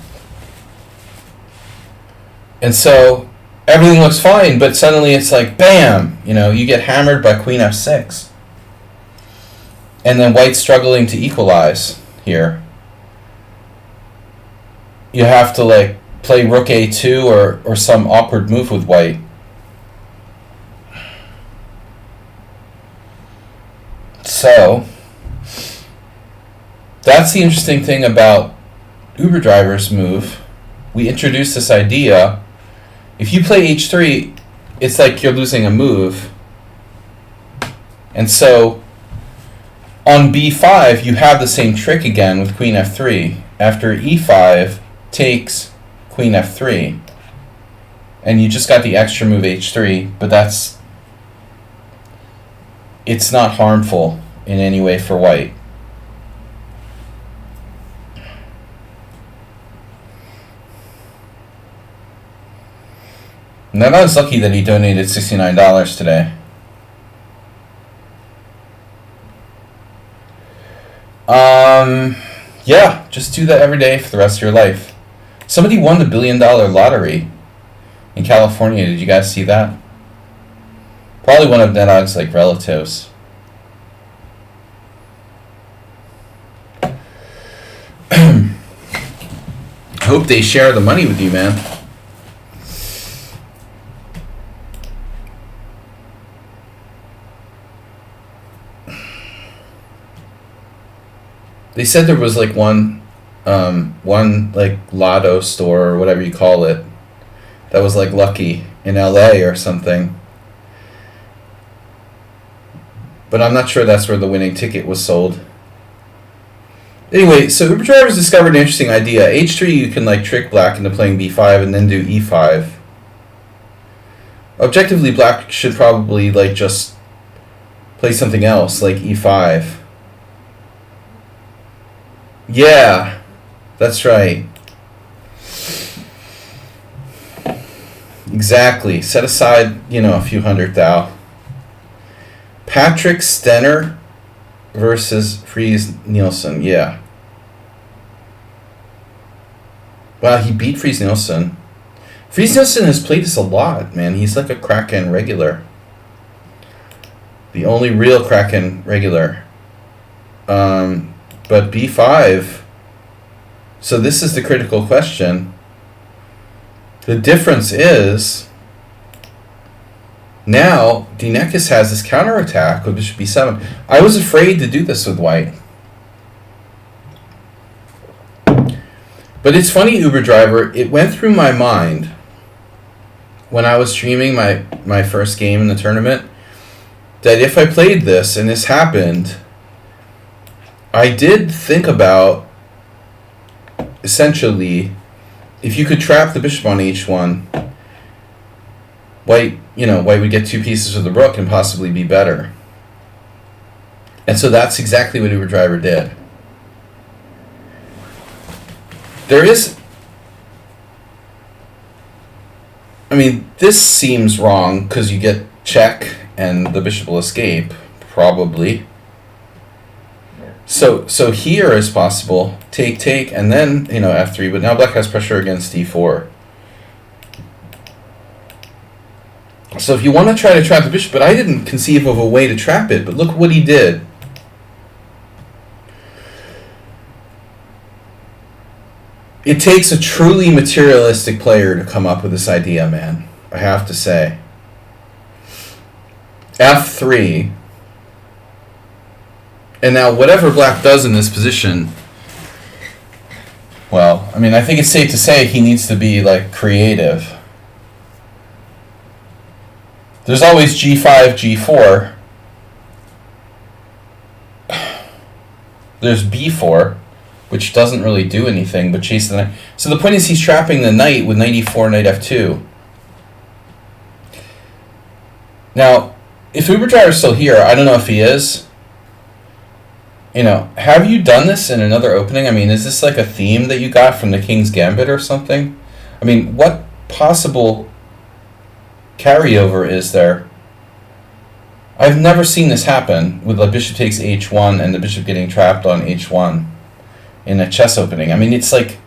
And so everything looks fine, but suddenly it's like, bam, you get hammered by queen F6. And then white's struggling to equalize here. You have to like play rook A2 or some awkward move with white. So that's the interesting thing about UberDriver's move. We introduced this idea. If you play H3, it's like you're losing a move. And so on B5, you have the same trick again with queen F3. After E5 takes queen F3. And you just got the extra move H3, but it's not harmful. in any way for white. And I was lucky that he donated $69 today. Yeah, just do that every day for the rest of your life. Somebody won the $1 billion lottery in California. Did you guys see that? Probably one of NetOgg's like relatives. I hope they share the money with you, man. They said there was like one like lotto store or whatever you call it that was like lucky in LA or something. But I'm not sure that's where the winning ticket was sold. Anyway, so Uber drivers discovered an interesting idea. H3, you can like trick black into playing b5 and then do e5. Objectively, black should probably like just play something else like e5. Yeah, that's right. Exactly. Set aside, a few hundred thou. Patrick Stenner versus Fries Nielsen. Yeah. Wow, he beat Fries Nielsen. Fries Nielsen has played this a lot, man. He's like a Kraken regular. The only real Kraken regular. But b5. So this is the critical question. The difference is now Dinekis has this counterattack with bishop b7. I was afraid to do this with white. But it's funny, Uber driver, it went through my mind when I was streaming my first game in the tournament that if I played this and this happened, I did think about essentially if you could trap the bishop on h1, white would get two pieces of the rook and possibly be better. And so that's exactly what Uber driver did. This seems wrong because you get check and the bishop will escape, probably. So here is possible, take, and then, f3, but now black has pressure against d4. So if you want to try to trap the bishop, but I didn't conceive of a way to trap it, but look what he did. It takes a truly materialistic player to come up with this idea, man. I have to say. f3. And now whatever black does in this position, well, I think it's safe to say he needs to be like creative. There's always g5, g4. There's b4, which doesn't really do anything but chase the knight. So the point is he's trapping the knight with knight e4, knight f2. Now, if Uber Driver's still here, I don't know if he is. Have you done this in another opening? Is this like a theme that you got from the King's Gambit or something? What possible carryover is there? I've never seen this happen with the bishop takes h1 and the bishop getting trapped on h1 in a chess opening. It's like,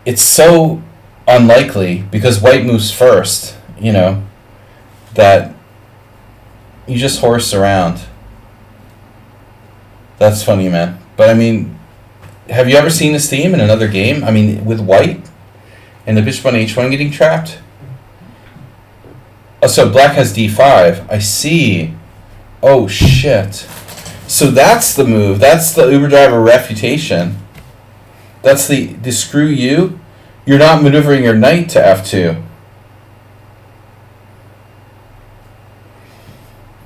it's so unlikely because white moves first, that you just horse around. That's funny, man. But have you ever seen this theme in another game? With white and the bishop on h1 getting trapped? Oh, so black has d5. I see. Oh, shit. So that's the move. That's the Uber driver refutation. That's the screw you. You're not maneuvering your knight to f2.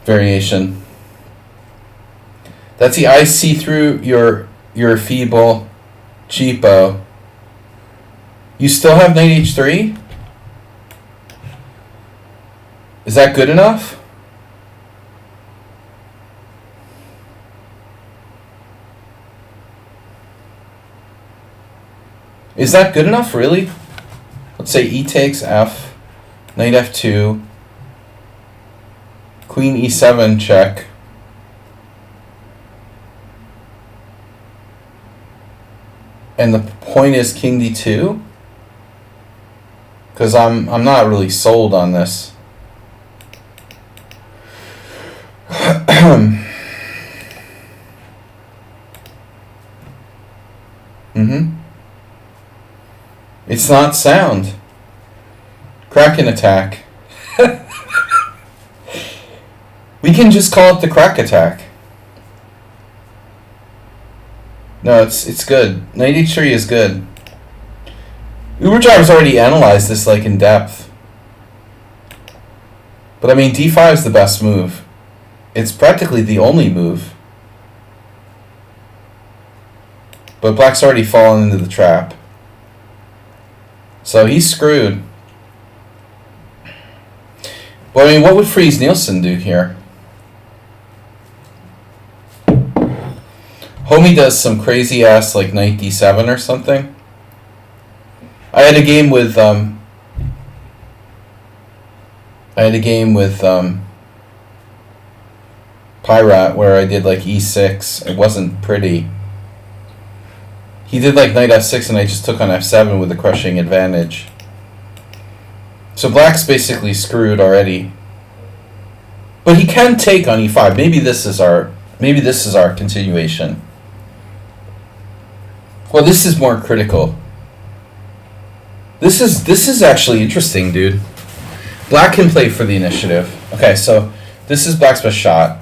Variation. That's the I see through your feeble cheapo. You still have knight h3? Is that good enough? Is that good enough, really? Let's say e takes f, knight f2, queen e7 check. And the point is king d2? Because I'm not really sold on this. It's not sound. Kraken attack. We can just call it the crack attack. No, it's good. Knight h3 is good. Uberdriver's already analyzed this like in depth. But I mean, d5 is the best move. It's practically the only move. But black's already fallen into the trap. So he's screwed. But I mean, what would Freeze Nielsen do here? Homie does some crazy ass like knight d7 or something. I had a game with Pyrat where I did like e6. It wasn't pretty. He did like knight f6 and I just took on f7 with a crushing advantage. So black's basically screwed already. But he can take on e5. Maybe this is our continuation. Well, this is more critical. This is actually interesting, dude. Black can play for the initiative. Okay, so this is black's best shot.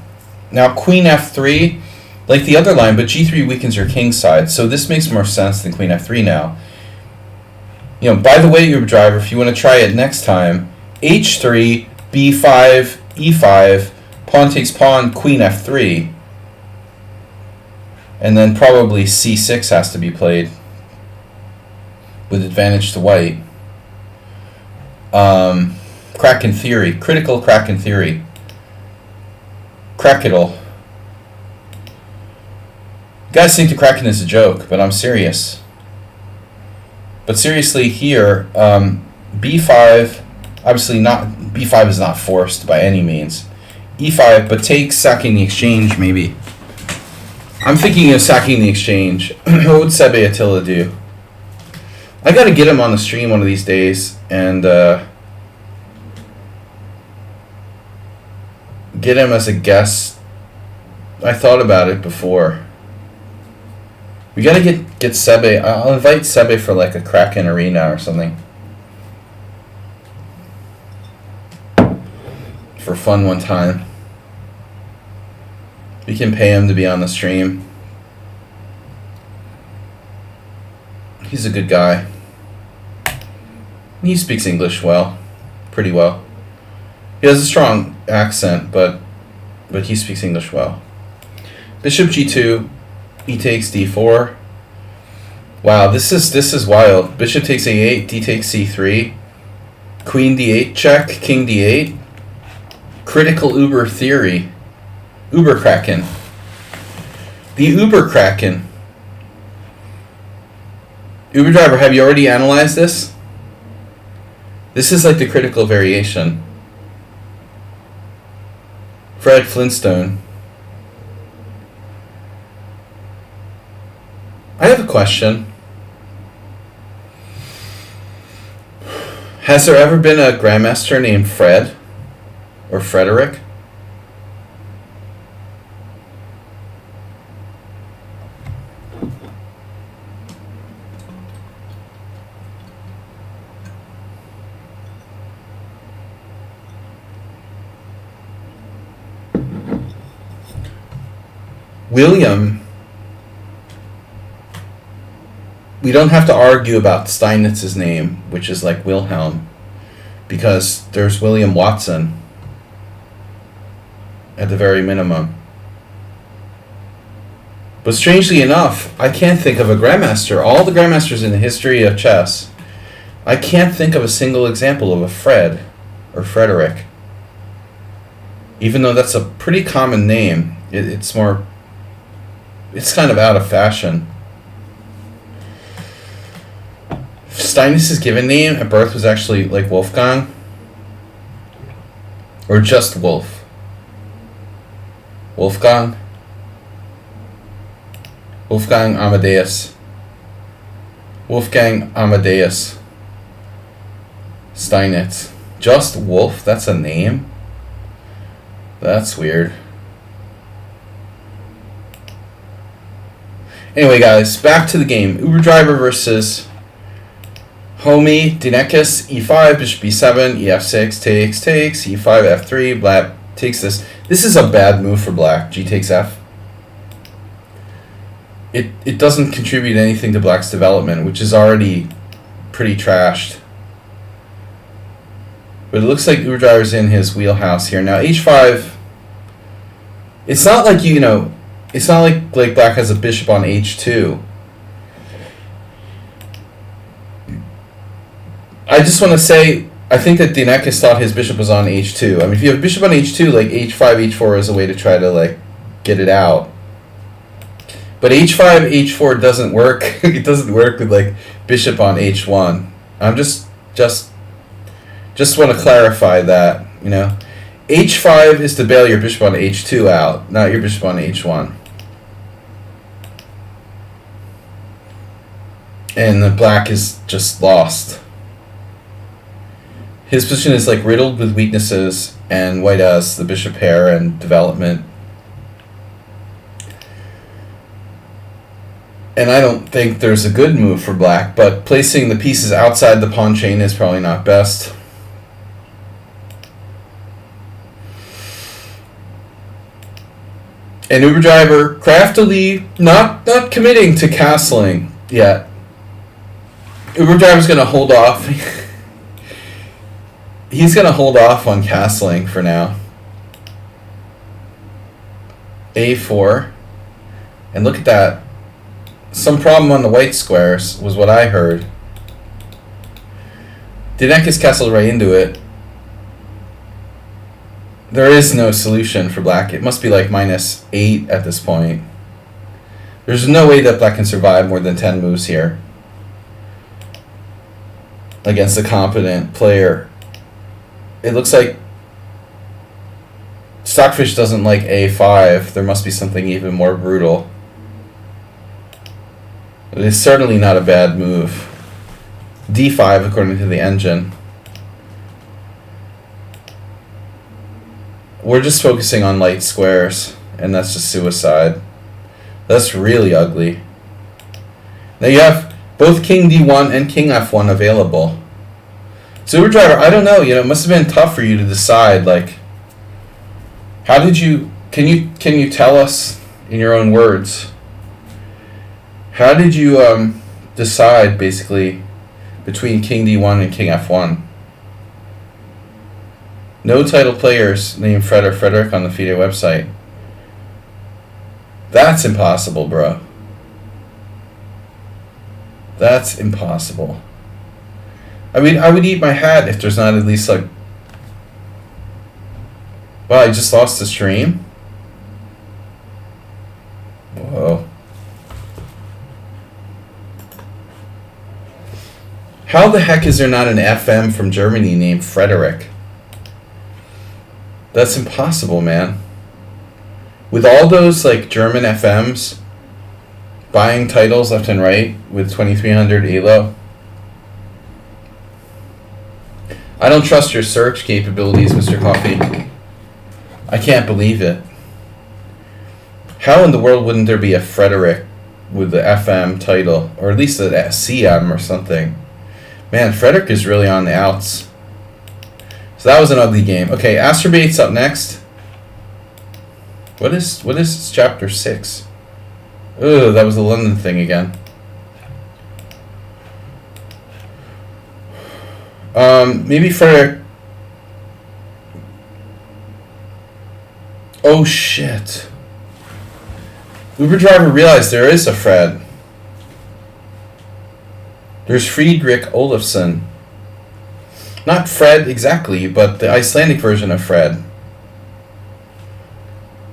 Now queen f3, like the other line, but g3 weakens your king side. So this makes more sense than queen f3 now. You know, by the way, your driver, if you want to try it next time, h3, b5, e5, pawn takes pawn, queen f3. And then probably c6 has to be played with advantage to white. Kraken theory. Critical Kraken theory. Crackittle. You guys think the Kraken is a joke, but I'm serious. But seriously here, b5, obviously not, b5 is not forced by any means. e5, but take sacking the exchange maybe. I'm thinking of sacking the exchange. What would Sebe Attila do? I gotta get him on the stream one of these days and get him as a guest. I thought about it before. We gotta get Sebe. I'll invite Sebe for like a Kraken arena or something. For fun one time. We can pay him to be on the stream. He's a good guy. He speaks English well. Pretty well. He has a strong accent, but he speaks English well. Bishop g2, e takes d4. Wow, this is wild. Bishop takes a8, d takes c3. Queen d8 check, king d8. Critical Uber theory. Uber Kraken. The Uber Kraken. Uber driver, have you already analyzed this? This is like the critical variation. Fred Flintstone. I have a question. Has there ever been a grandmaster named Fred or Frederick? William, we don't have to argue about Steinitz's name, which is like Wilhelm, because there's William Watson at the very minimum. But strangely enough, I can't think of a grandmaster. All the grandmasters in the history of chess, I can't think of a single example of a Fred or Frederick. Even though that's a pretty common name, it's kind of out of fashion. Steinitz' given name at birth was actually like Wolfgang? Or just Wolf? Wolfgang? Wolfgang Amadeus. Wolfgang Amadeus Steinitz. Just Wolf? That's a name? That's weird. Anyway, guys, back to the game. Uber Driver versus Homie. Dinekis, e5, bishop b7, ef6, takes, e5, f3. Black takes this. This is a bad move for black. G takes f. It doesn't contribute anything to black's development, which is already pretty trashed. But it looks like Uber Driver's in his wheelhouse here. Now h5, it's not like, you know, it's not like black has a bishop on h2. I just want to say, I think that Dinekis thought his bishop was on h2. I mean, if you have bishop on h2, like h5, h4 is a way to try to like get it out. But h5, h4 doesn't work. It doesn't work with like bishop on h1. I'm just want to clarify that, you know. h5 is to bail your bishop on h2 out, not your bishop on h1. And the black is just lost. His position is like riddled with weaknesses, and white has the bishop pair and development. And I don't think there's a good move for black, but placing the pieces outside the pawn chain is probably not best. And Uber Driver craftily not committing to castling yet. Uber Driver's going to hold off. He's going to hold off on castling for now. a4. And look at that. Some problem on the white squares was what I heard. Dinekis castled right into it. There is no solution for black. It must be like -8 at this point. There's no way that black can survive more than 10 moves here against a competent player. It looks like Stockfish doesn't like a5. There must be something even more brutal. It is certainly not a bad move. d5 according to the engine. We're just focusing on light squares, and that's just suicide. That's really ugly. Now you have both king d1 and king f1 available. So Uber Driver, I don't know, you know, it must have been tough for you to decide, like, how did you, can you tell us in your own words, how did you decide basically between king d1 and king f1? No title players named Fred or Frederick on the FIDE website. That's impossible, bro. That's impossible. I mean, I would eat my hat if there's not at least like... Wow, I just lost the stream? Whoa. How the heck is there not an FM from Germany named Frederick? That's impossible, man. With all those like German FMs buying titles left and right with 2300 ELO, I don't trust your search capabilities, Mr. Coffee. I can't believe it. How in the world wouldn't there be a Frederick with the FM title, or at least a CM or something? Man, Frederick is really on the outs. So that was an ugly game. Okay, Astrobait's up next. What is chapter 6? Ugh, that was the London thing again. Maybe Frederick. Oh shit. Uber Driver realized there is a Fred. There's Friedrich Olafsson. Not Fred exactly, but the Icelandic version of Fred.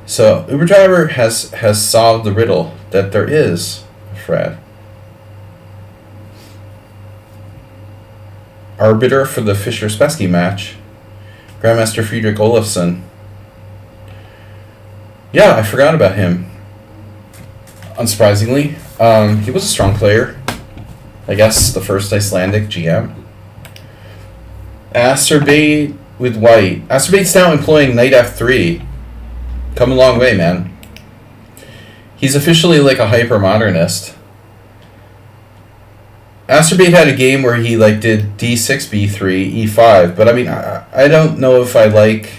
So Uber Driver has solved the riddle that there is a Fred. arbiter for the Fischer-Spesky match. Grandmaster Friedrich Olafsson. Yeah, I forgot about him. Unsurprisingly. He was a strong player. I guess the first Icelandic GM. Acerbate with white. Acerbate's now employing knight f3. Come a long way, man. He's officially like a hyper-modernist. Acerbate had a game where he like did d6, b3, e5, but I mean, I don't know if I like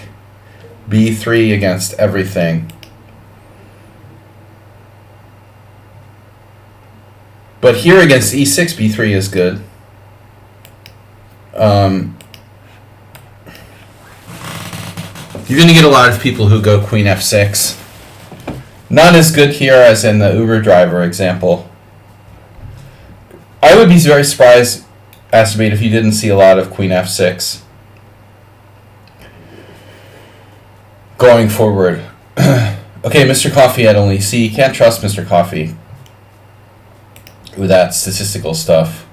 b3 against everything. But here against e6, b3 is good. You're going to get a lot of people who go queen f6. Not as good here as in the Uber driver example. I would be very surprised, Acerbate, if you didn't see a lot of queen f6 going forward. Okay, Mr. Coffee, I'd only see. You can't trust Mr. Coffee with that statistical stuff.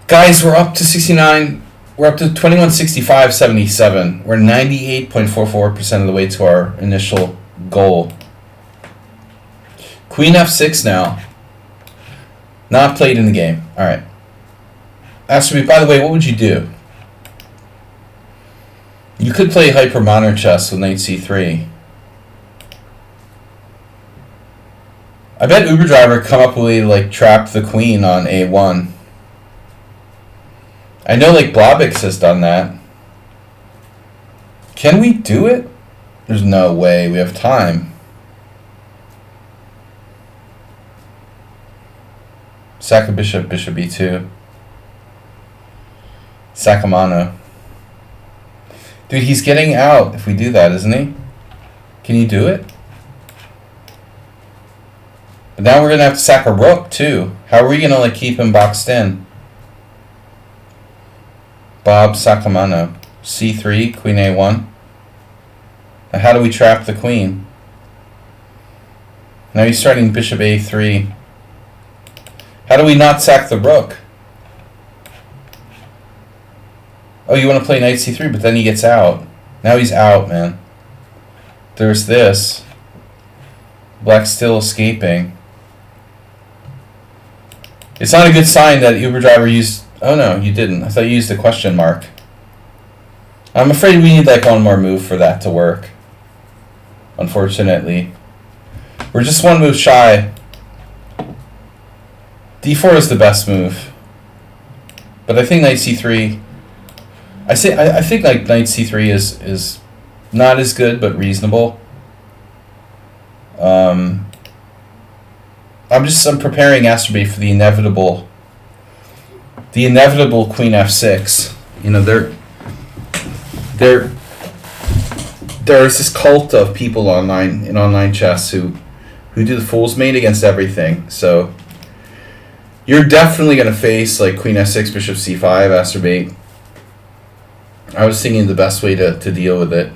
Guys, we're up to 69. We're up to 2165.77. We're 98.44% of the way to our initial goal. Queen f6 now. Not played in the game. All right. Ask me, by the way, what would you do? You could play hyper-modern chess with knight c3. I bet Uber Driver come up with a way to like trap the queen on a1. I know like Blobix has done that. Can we do it? There's no way. We have time. Sack a bishop, bishop e2. Sack a mano. Dude, he's getting out if we do that, isn't he? Can you do it? But now we're going to have to sack a rook, too. How are we going to like keep him boxed in? Bob Sacamano. c3, queen a1. Now how do we trap the queen? Now he's starting bishop a3. How do we not sack the rook? Oh, you want to play knight c3, but then he gets out. Now he's out, man. There's this. Black's still escaping. It's not a good sign that Uber Driver used... Oh no, you didn't. I thought you used a question mark. I'm afraid we need like one more move for that to work. Unfortunately. We're just one move shy. d4 is the best move. But I think knight c3... I think like knight c3 is not as good, but reasonable. I'm preparing Acerbate for the inevitable queen f6. You know, there's this cult of people online in online chess who do the fool's mate against everything. So you're definitely going to face like queen f6, bishop c5, Acerbate. I was thinking the best way to deal with it.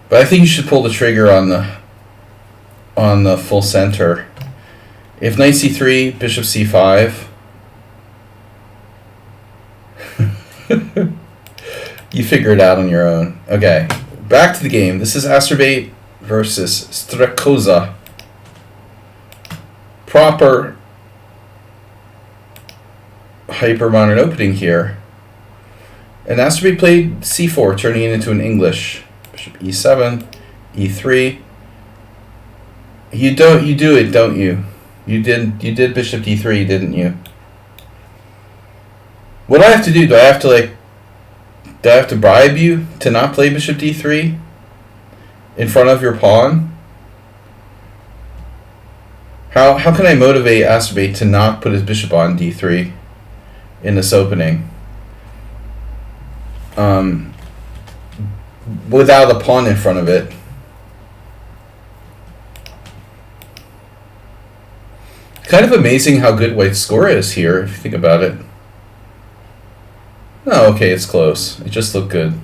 But I think you should pull the trigger on the full center. If knight c3, bishop c5, you figure it out on your own. Okay, back to the game. This is Acerbate versus Strekoza. Proper hyper-modern opening here. And Acerbate played c4, turning it into an English. Bishop e7, e3. You do it, don't you? You did bishop d3, didn't you? What do I have to do? Do I have to bribe you to not play bishop d3 in front of your pawn? How can I motivate Acerbate to not put his bishop on d3 in this opening? Without a pawn in front of it. Kind of amazing how good White's score is here, if you think about it. Oh, okay, it's close. It just looked good.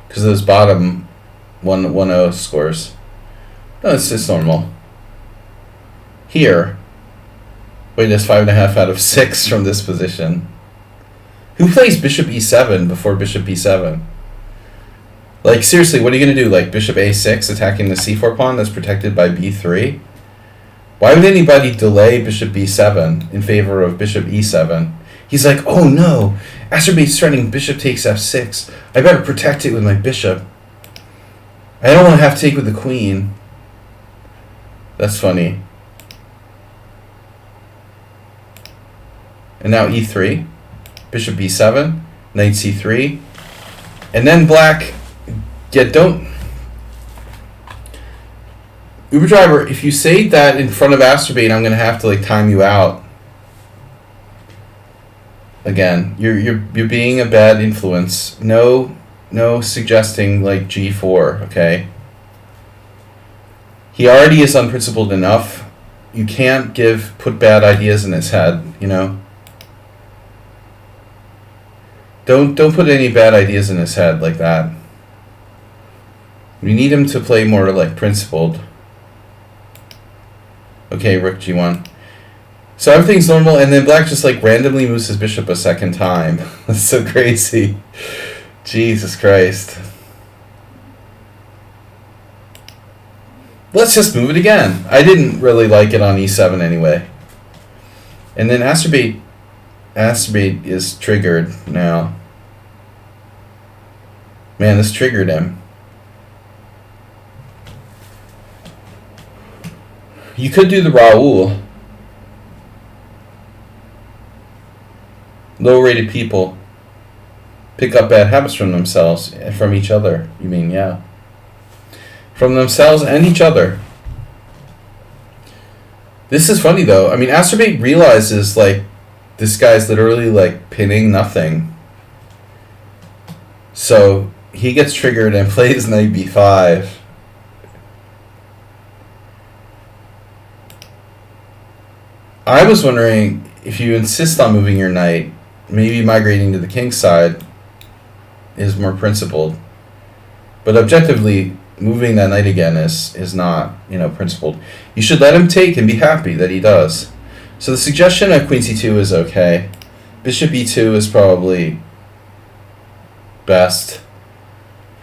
Because of those bottom 1-0 scores. No, it's normal. Here. Wait, that's 5.5 out of 6 from this position. Who plays bishop e7 before bishop b7? Like, seriously, what are you going to do? Like, bishop a6 attacking the c4 pawn that's protected by b3? Why would anybody delay bishop b7 in favor of bishop e7? He's like, oh no, Acerbate's threatening bishop takes f6. I better protect it with my bishop. I don't want to have to take with the queen. That's funny. And now e3, bishop b7, knight c3, and then black. Yeah, don't. Uber driver, if you say that in front of Asterbate, I'm gonna have to like time you out. Again, you're being a bad influence. No suggesting like g4. Okay. He already is unprincipled enough. You can't put bad ideas in his head. You know. Don't put any bad ideas in his head like that. We need him to play more like principled. Okay, rook g1. So everything's normal, and then black just like randomly moves his bishop a second time. That's so crazy. Jesus Christ. Let's just move it again. I didn't really like it on e7 anyway. And then Asterbate is triggered now. Man, this triggered him. You could do the Raoul. Low-rated people pick up bad habits from themselves and from each other. You mean, yeah. From themselves and each other. This is funny, though. I mean, Asterbate realizes, like, this guy's literally, like, pinning nothing. So, he gets triggered and plays knight b5. I was wondering, if you insist on moving your knight, maybe migrating to the king's side is more principled. But objectively, moving that knight again is not, principled. You should let him take and be happy that he does. So the suggestion of queen c2 is okay. Bishop e2 is probably best.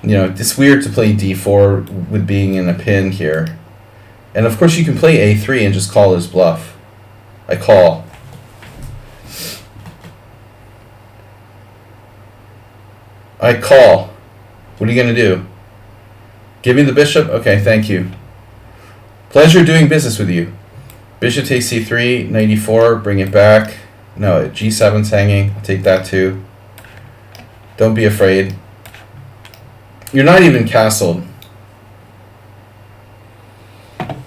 It's weird to play d4 with being in a pin here. And of course you can play a3 and just call his bluff. I call. I call. What are you going to do? Give me the bishop? Okay, thank you. Pleasure doing business with you. Bishop takes c3, knight e4, bring it back. No, g7's hanging. I'll take that too. Don't be afraid. You're not even castled.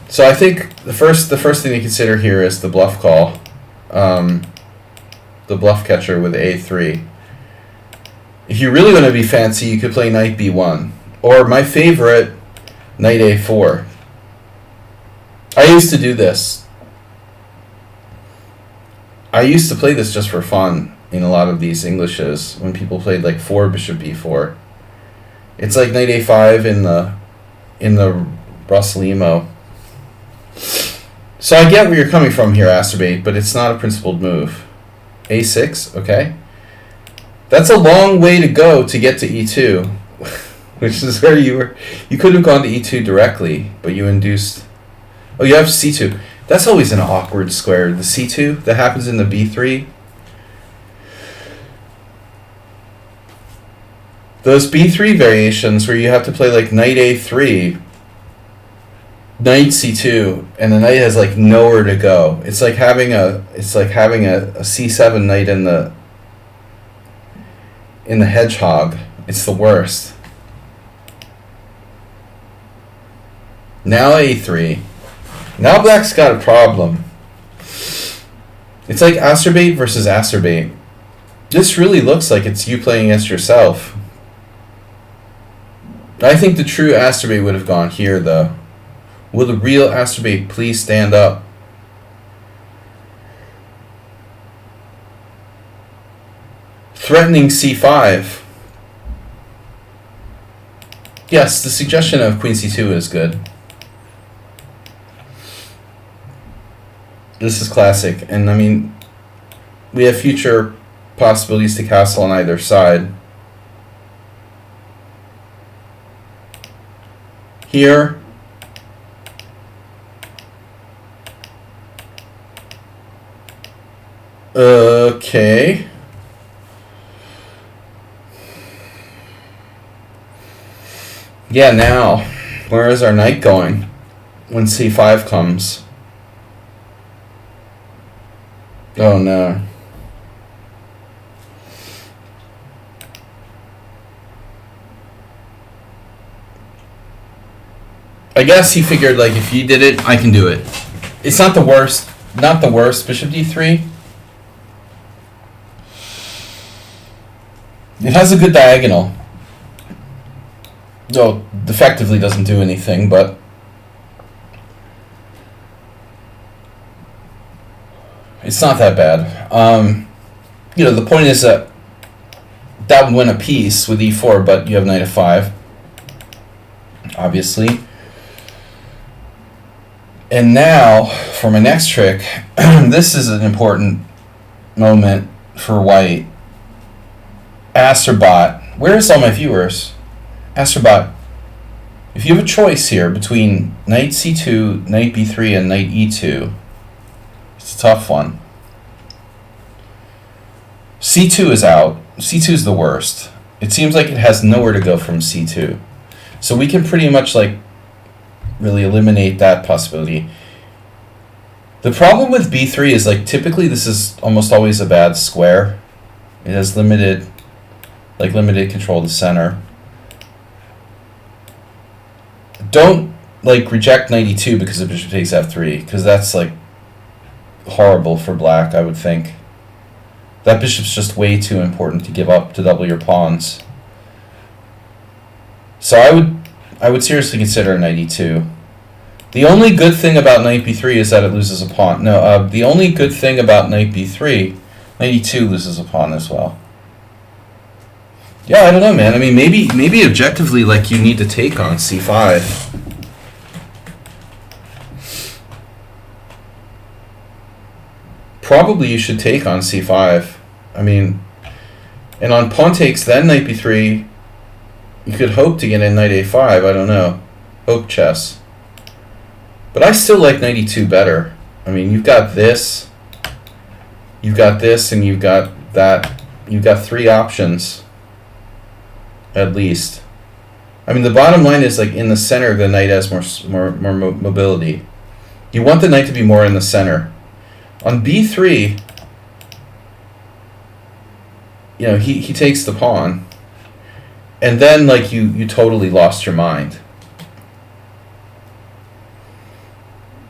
So I think the first thing to consider here is the bluff call. The bluff catcher with a3. If you really want to be fancy, you could play knight b1. Or my favorite, knight a4. I used to do this. I used to play this just for fun in a lot of these Englishes when people played like 4 bishop b4. It's like knight a5 in the Russell-Emo. So I get where you're coming from here, Asterbate, but it's not a principled move. a6, okay. That's a long way to go to get to e2, which is where you were. You could have gone to e2 directly, but you induced. Oh, you have c2. That's always an awkward square. The c2 that happens in the b3. Those b3 variations where you have to play like knight a3, knight c2, and the knight has like nowhere to go. It's like having a c7 knight in the hedgehog. It's the worst. Now a3. Now black's got a problem. It's like Asterbate versus Asterbate. This really looks like it's you playing against yourself. I think the true Asterbate would have gone here, though. Will the real Asterbate please stand up? Threatening c5. Yes, the suggestion of queen c2 is good. This is classic. And I mean, we have future possibilities to castle on either side. Here. Okay. Yeah, now, where is our knight going when c5 comes? Oh no. I guess he figured, like, if you did it, I can do it. It's not the worst. Not the worst. Bishop d3. It has a good diagonal. Though, effectively doesn't do anything, but... it's not that bad. You know, the point is that that would win a piece with e4, but you have knight f5. Obviously. And now, for my next trick, this is an important moment for white. Astrobot. Where's all my viewers? Astrobot. If you have a choice here between knight c2, knight b3, and knight e2, it's a tough one. c2 is out. c2 is the worst. It seems like it has nowhere to go from c2. So we can pretty much, like, really eliminate that possibility. The problem with b3 is, like, typically this is almost always a bad square. It has limited control of the center. Don't, like, reject knight e2 because the bishop takes f3, because that's, like, horrible for black, I would think. That bishop's just way too important to give up to double your pawns. So I would seriously consider knight e2. The only good thing about knight b3 is that it loses a pawn. No, the only good thing about knight b3, knight e2 loses a pawn as well. Yeah, I don't know, man. I mean, maybe objectively, like, you need to take on c5. Probably you should take on c5. I mean, and on pawn takes, then knight b3, you could hope to get in knight a5. I don't know. Hope chess. But I still like knight e2 better. I mean, you've got this, and you've got that. You've got three options, at least. I mean, the bottom line is, like, in the center, the knight has more mobility. You want the knight to be more in the center. On b3, you know, he takes the pawn, and then, like, you totally lost your mind.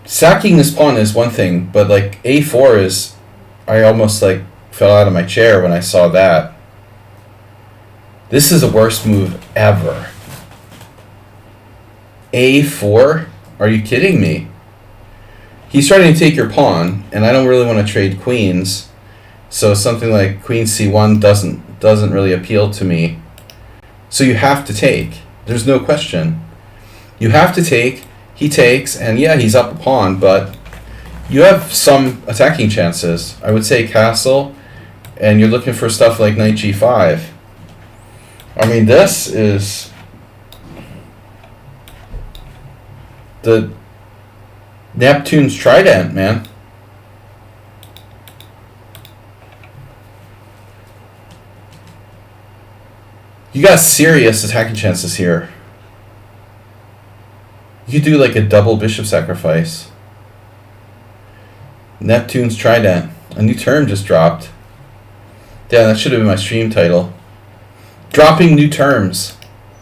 Sacking this pawn is one thing, but, like, a4 is... I almost, like, fell out of my chair when I saw that. This is the worst move ever. a4? Are you kidding me? He's trying to take your pawn, and I don't really want to trade queens, so something like queen c1 doesn't really appeal to me. So you have to take. There's no question. You have to take. He takes, and yeah, he's up a pawn, but you have some attacking chances. I would say castle, and you're looking for stuff like knight g5. I mean, this is the Neptune's trident, man. You got serious attacking chances here. You could do, like, a double bishop sacrifice. Neptune's trident. A new term just dropped. Yeah, that should have been my stream title. Dropping new terms.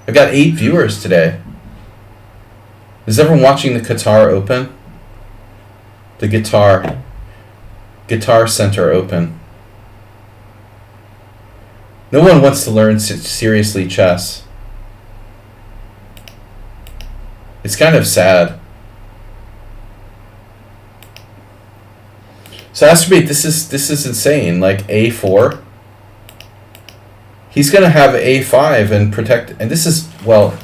I've got 8 viewers today. Is everyone watching the Qatar Open? The Guitar Center Open. No one wants to learn seriously chess. It's kind of sad. So Astrobate, this is insane. Like, a4. He's gonna have a5 and protect, and this is, well,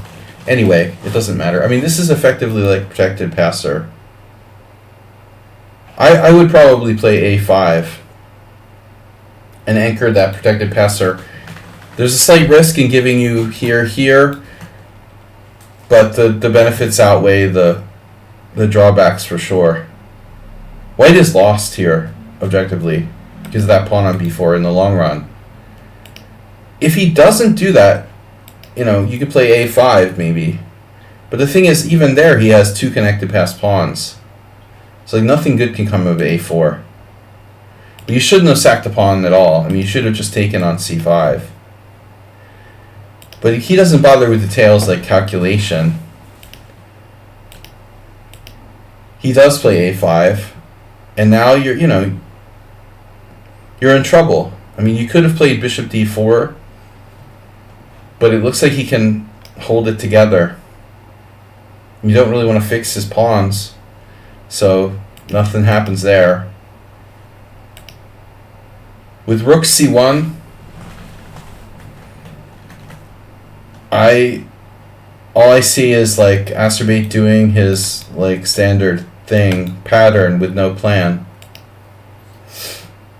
anyway, it doesn't matter. I mean, this is effectively, like, protected passer. I would probably play a5 and anchor that protected passer. There's a slight risk in giving you here, but the benefits outweigh the drawbacks for sure. White is lost here, objectively, because of that pawn on b4 in the long run. If he doesn't do that, you could play a5 maybe. But the thing is, even there, he has two connected passed pawns. So nothing good can come of a4. But you shouldn't have sacked the pawn at all. I mean, you should have just taken on c5. But he doesn't bother with details like calculation. He does play a5. And now you're in trouble. I mean, you could have played bishop d4. But it looks like he can hold it together. You don't really want to fix his pawns, so nothing happens there. With rook c1, all I see is like Acerbate doing his like standard pattern with no plan.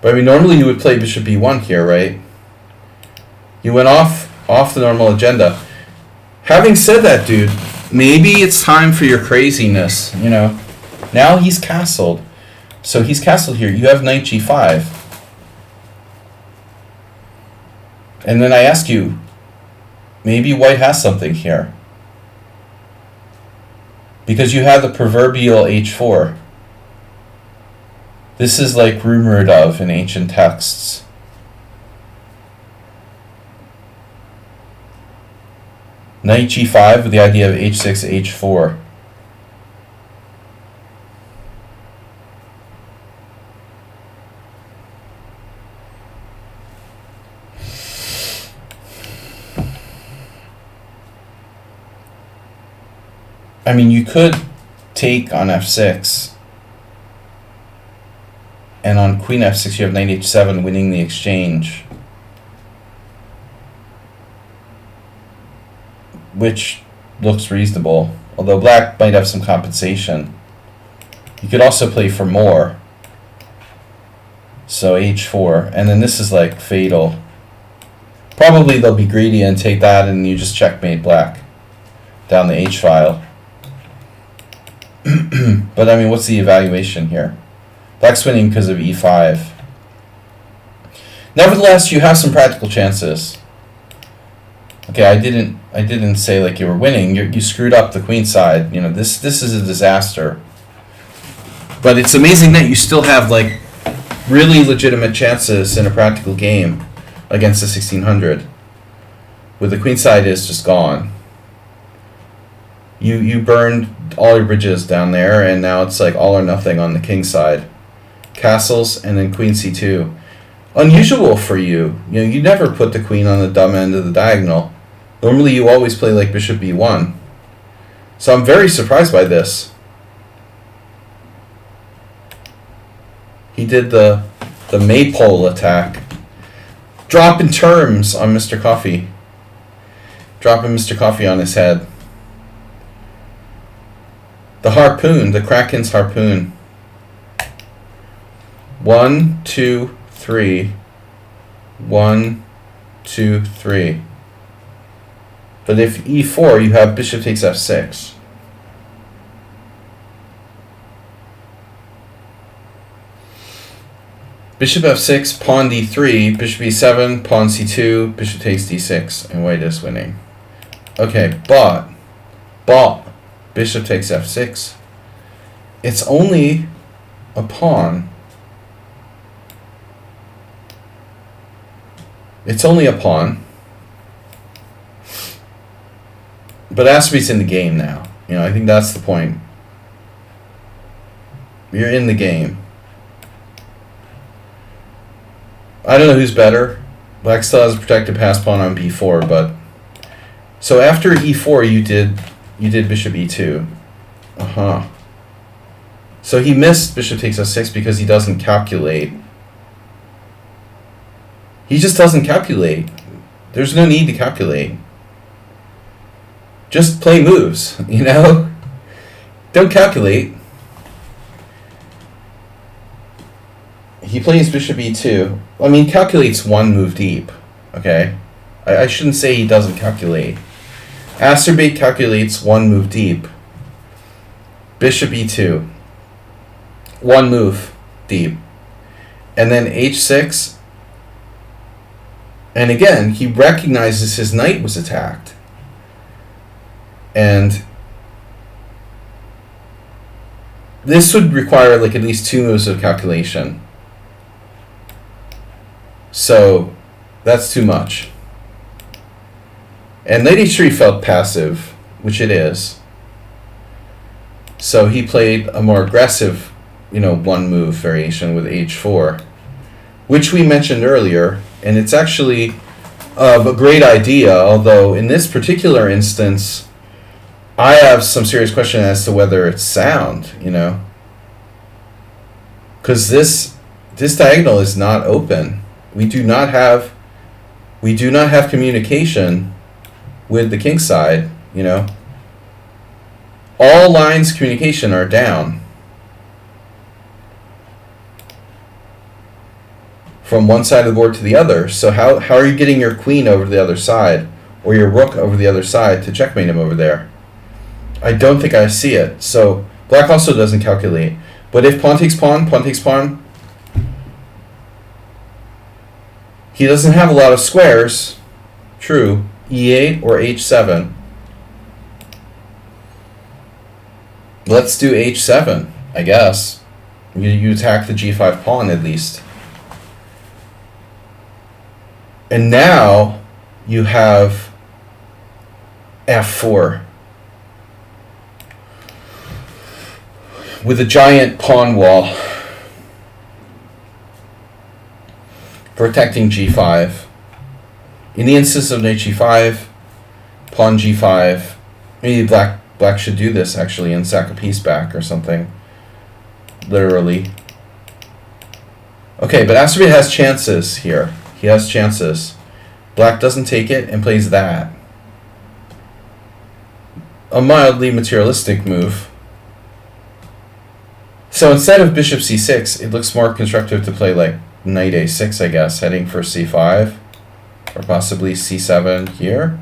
But I mean, normally you would play bishop b1 here, right? You went off the normal agenda. Having said that, dude, maybe it's time for your craziness, Now he's castled. So he's castled here. You have knight g5. And then I ask you, maybe white has something here. Because you have the proverbial h4. This is like rumored of in ancient texts. Knight g5 with the idea of h6, h4. I mean, you could take on f6. And on queen f6 you have knight h7 winning the exchange. Which looks reasonable, although black might have some compensation. You could also play for more. So h4, and then this is like fatal. Probably they'll be greedy and take that, and you just checkmate black down the h file. But I mean, what's the evaluation here? Black's winning because of e5. Nevertheless, you have some practical chances. Okay, I didn't say like you were winning. You screwed up the queen side. This is a disaster. But it's amazing that you still have like really legitimate chances in a practical game against the 1600. Where the queen side is just gone. You burned all your bridges down there, and now it's like all or nothing on the king side. Castles and then queen c2. Unusual for you. You never put the queen on the dumb end of the diagonal. Normally you always play like bishop b1. So I'm very surprised by this. He did the maypole attack. Dropping terms on Mr. Coffee. Dropping Mr. Coffee on his head. The harpoon, the Kraken's harpoon. 1, 2, 3. 1, 2, 3. But if e4, you have bishop takes f6. Bishop f6, pawn d3, bishop e7, pawn c2, bishop takes d6, and white is winning. Okay, but bishop takes f6. It's only a pawn. It's only a pawn. But Acerbate's in the game now. I think that's the point. You're in the game. I don't know who's better. Black still has a protected pass pawn on b4, but so after e4 you did bishop e2. So he missed bishop takes f6 because he doesn't calculate. He just doesn't calculate. There's no need to calculate. Just play moves, Don't calculate. he plays bishop e2. I mean, calculates one move deep. Okay, I shouldn't say he doesn't calculate. Acerbate calculates one move deep. Bishop e2. One move deep. And then h6. And again, he recognizes his knight was attacked. And this would require like at least 2 moves of calculation. So that's too much. And knight h3 felt passive, which it is. So he played a more aggressive, one move variation with h4, which we mentioned earlier, and it's actually a great idea, although in this particular instance, I have some serious question as to whether it's sound, because this diagonal is not open. We do not have communication with the king side, All lines of communication are down from one side of the board to the other. So how are you getting your queen over to the other side or your rook over the other side to checkmate him over there? I don't think I see it. So black also doesn't calculate. But if pawn takes pawn, he doesn't have a lot of squares. True. e8 or h7. Let's do h7, I guess. You attack the g5 pawn at least. And now you have f4 with a giant pawn wall protecting g5. In the instance of knight g5, pawn g5, maybe black should do this actually and sack a piece back or something. Literally. Okay, but Acerbate has chances here. He has chances. Black doesn't take it and plays that. A mildly materialistic move. So instead of bishop c6, it looks more constructive to play like knight a6, I guess, heading for c5. Or possibly c7 here.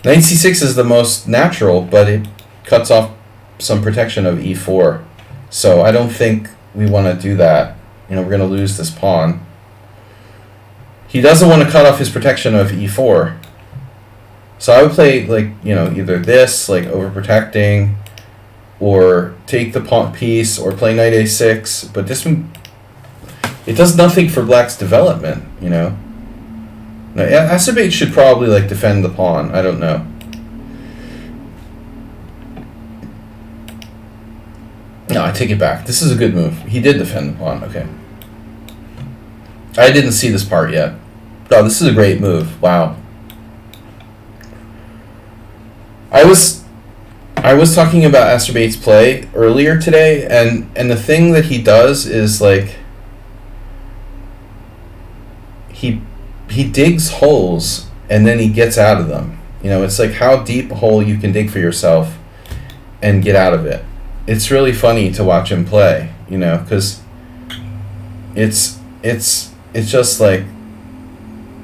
Knight c6 is the most natural, but it cuts off some protection of e4. So I don't think we want to do that. We're going to lose this pawn. He doesn't want to cut off his protection of e4. So I would play like, either this, like overprotecting, or take the pawn piece, or play knight a6. But this one, it does nothing for black's development, Now, Acerbate should probably like defend the pawn. I don't know. No, I take it back. This is a good move. He did defend the pawn. Okay. I didn't see this part yet. Oh, this is a great move. Wow. I was talking about Acerbate's play earlier today, and the thing that he does is like he digs holes and then he gets out of them. It's like how deep a hole you can dig for yourself and get out of it. It's really funny to watch him play, because it's just like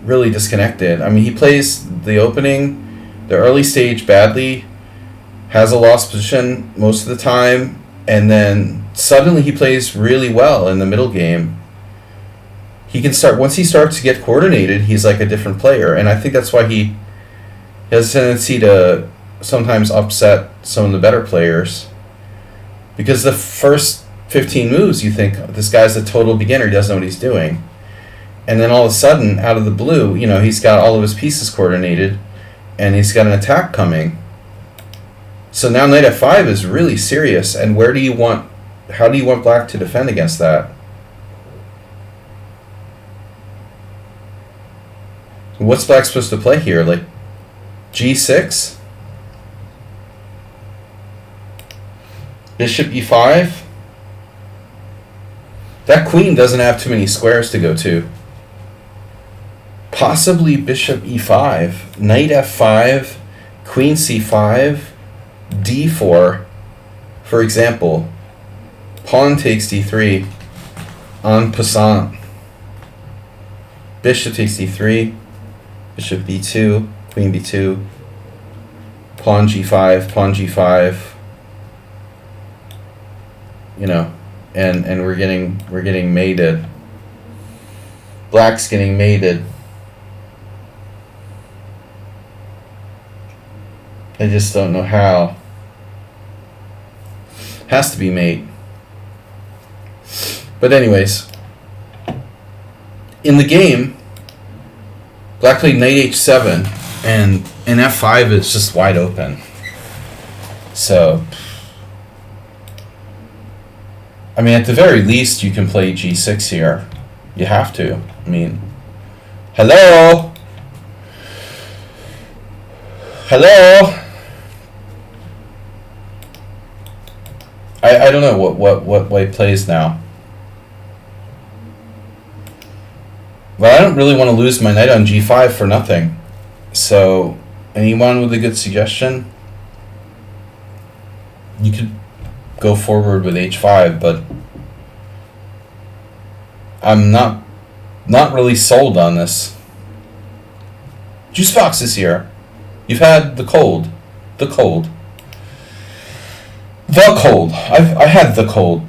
really disconnected. I mean, he plays the early stage badly, has a lost position most of the time, and then suddenly he plays really well in the middle game. He can start, once he starts to get coordinated, he's like a different player, and I think that's why he has a tendency to sometimes upset some of the better players, because the first 15 moves you think, this guy's a total beginner, he doesn't know what he's doing. And then all of a sudden, out of the blue, he's got all of his pieces coordinated, and he's got an attack coming. So now knight f5 is really serious, and how do you want black to defend against that? What's black supposed to play here? Like g6? Bishop e5? That queen doesn't have too many squares to go to. Possibly bishop e5, knight f5, queen c5, d4, for example. Pawn takes d3. en passant. Bishop takes d3, bishop b2, queen b2, pawn g5, pawn g5. You know, and we're getting mated. Black's getting mated. I just don't know how. Has to be mate. But anyways, in the game, Black played knight h7, and f5 is just wide open. So, I mean, at the very least, you can play g6 here. You have to. I mean, hello? Hello? I don't know what white plays now. But I don't really want to lose my knight on g5 for nothing. So, anyone with a good suggestion? You could go forward with h5, but I'm not really sold on this. Juice Fox is here. You've had the cold. The cold. The cold. I had the cold.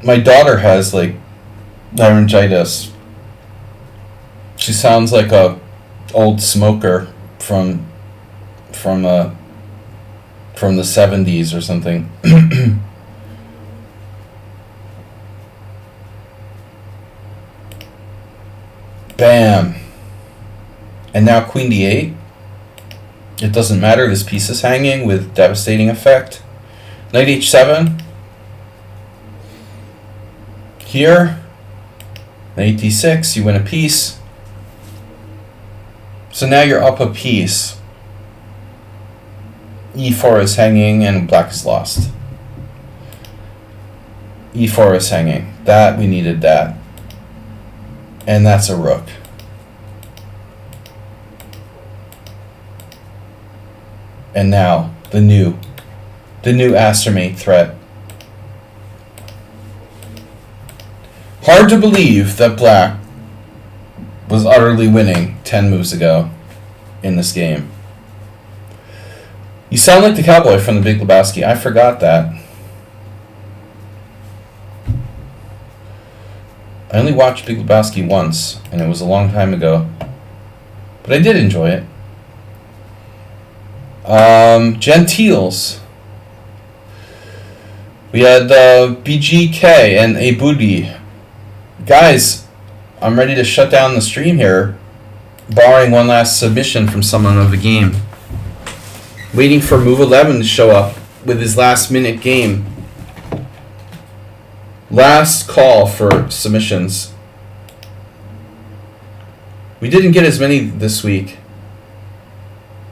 My daughter has like laryngitis. She sounds like a old smoker from the 70s or something. Bam. And now queen d8. It doesn't matter, this piece is hanging with devastating effect. Knight h7. Here. Knight d6, you win a piece. So now you're up a piece. e4 is hanging and black is lost. e4 is hanging. That, we needed that. And that's a rook. And now, the new Astermate threat. Hard to believe that black was utterly winning 10 moves ago in this game. You sound like the cowboy from The Big Lebowski. I forgot that. I only watched Big Lebowski once, and it was a long time ago. But I did enjoy it. Gentiles. We had BGK and A Booty. Guys, I'm ready to shut down the stream here, barring one last submission from someone of the game. Waiting for Move 11 to show up with his last minute game. Last call for submissions. We didn't get as many this week.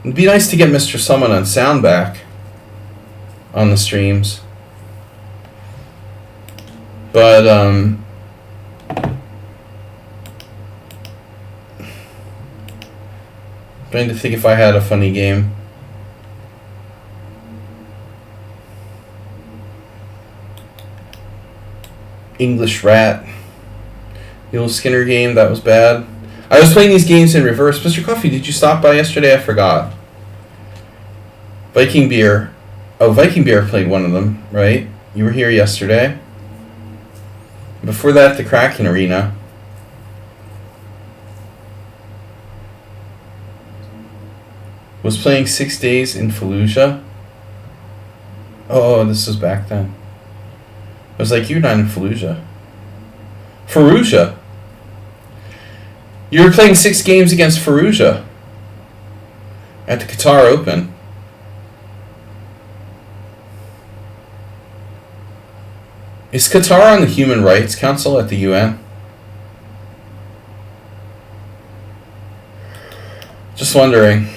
It'd be nice to get Mr. Someone on sound back on the streams. But, trying to think if I had a funny game. English Rat. The old Skinner game, that was bad. I was playing these games in reverse. Mr. Coffee, did you stop by yesterday? I forgot. Viking Beer. Oh, Viking Beer played one of them, right? You were here yesterday. Before that, the Kraken Arena. Was playing 6 days in Fallujah. Oh, this was back then. I was like, you're not in Fallujah. Fallujah. You were playing 6 games against Fallujah at the Qatar Open. Is Qatar on the Human Rights Council at the UN? Just wondering.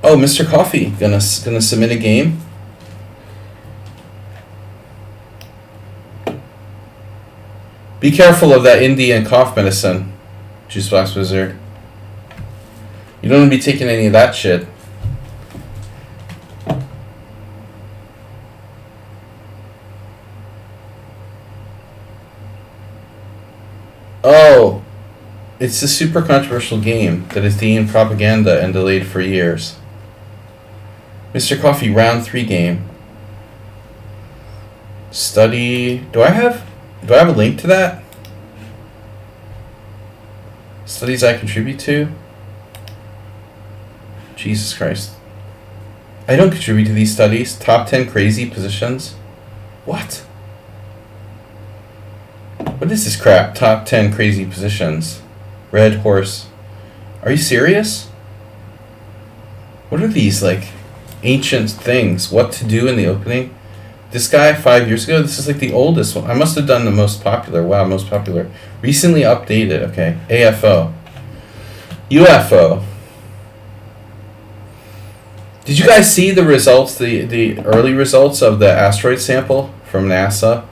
Oh, Mr. Coffee, gonna submit a game. Be careful of that Indian cough medicine, Juice Box Wizard. You don't want to be taking any of that shit. Oh, it's a super controversial game that is deemed propaganda and delayed for years. Mr. Coffee, round 3 game. Study. Do I have a link to that? Studies I contribute to? Jesus Christ. I don't contribute to these studies. Top 10 crazy positions? What? What is this crap? Top 10 crazy positions. Red horse. Are you serious? What are these, like, ancient things? What to do in the opening? This guy 5 years ago? This is like the oldest one. I must have done the most popular. Wow, most popular. Recently updated. Okay. AFO. UFO. Did you guys see the results, the early results of the asteroid sample from NASA?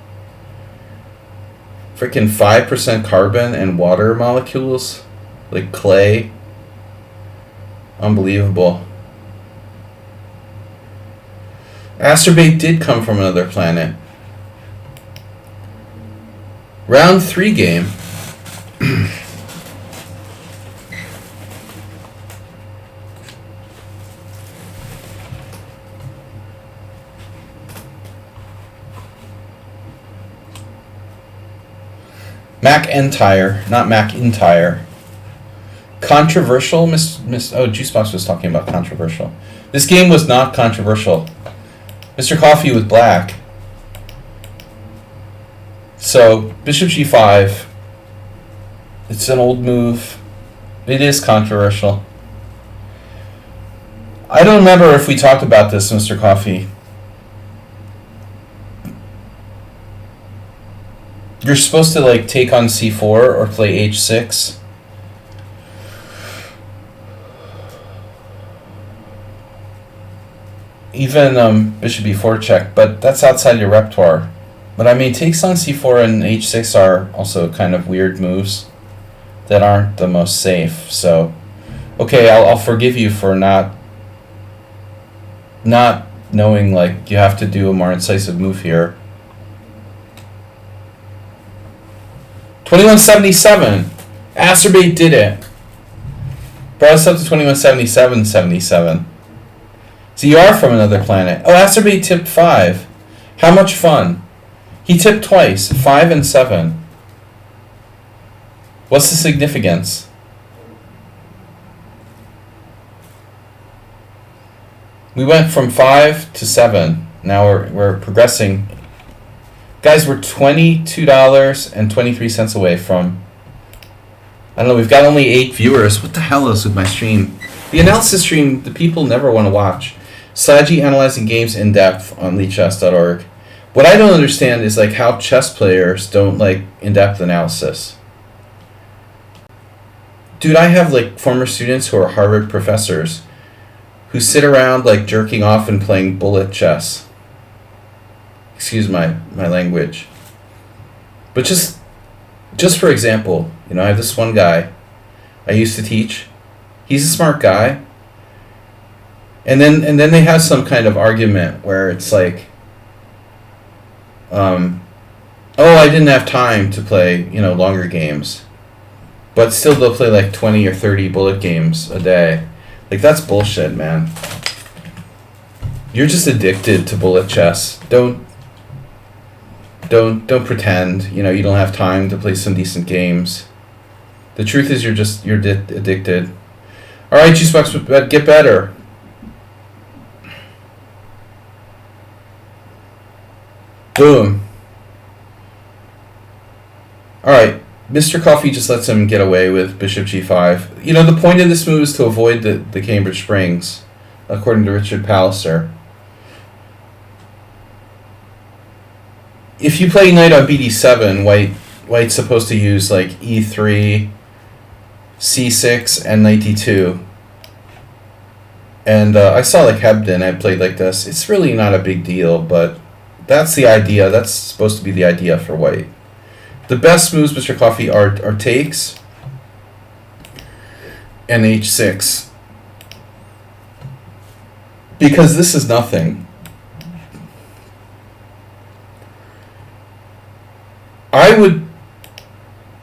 Freaking 5% carbon and water molecules, like clay. Unbelievable. Asteroid did come from another planet. Round 3 game. McIntyre, not McIntyre. Controversial, Miss. Oh, Juicebox was talking about controversial. This game was not controversial. Mr. Coffee with black. So Bishop G5. It's an old move. It is controversial. I don't remember if we talked about this, Mr. Coffee. You're supposed to like take on c4 or play h6. Even bishop e4 check, but that's outside your repertoire. But I mean, takes on c4 and h6 are also kind of weird moves that aren't the most safe. So, okay, I'll forgive you for not knowing like you have to do a more incisive move here. 2177. Asterbate did it. Brought us up to 2177.77. So you are from another planet. Oh, Asterbate tipped 5. How much fun. He tipped twice, 5 and 7. What's the significance? We went from 5 to 7. Now we're progressing. Guys, we're $22.23 away from... I don't know, we've got only 8 viewers. What the hell is with my stream? The analysis stream, the people never want to watch. Sladgie analyzing games in depth on lichess.org. What I don't understand is like how chess players don't like in-depth analysis. Dude, I have like former students who are Harvard professors who sit around like jerking off and playing bullet chess. Excuse my language. But just for example, you know, I have this one guy I used to teach. He's a smart guy. And then they have some kind of argument where it's like, oh, I didn't have time to play, you know, longer games. But still they'll play like 20 or 30 bullet games a day. Like, that's bullshit, man. You're just addicted to bullet chess. Don't pretend, you know, you don't have time to play some decent games. The truth is you're addicted. All right, Juicebox, get better. Boom. All right, Mr. Coffee just lets him get away with Bishop G5. You know, the point of this move is to avoid the Cambridge Springs, according to Richard Palliser. If you play knight on bd7, white's supposed to use like e3, c6, and knight d2. And I saw like Hebden had played like this. It's really not a big deal, but that's the idea. That's supposed to be the idea for white. The best moves, Mr. Coffee, are takes and h6. Because this is nothing.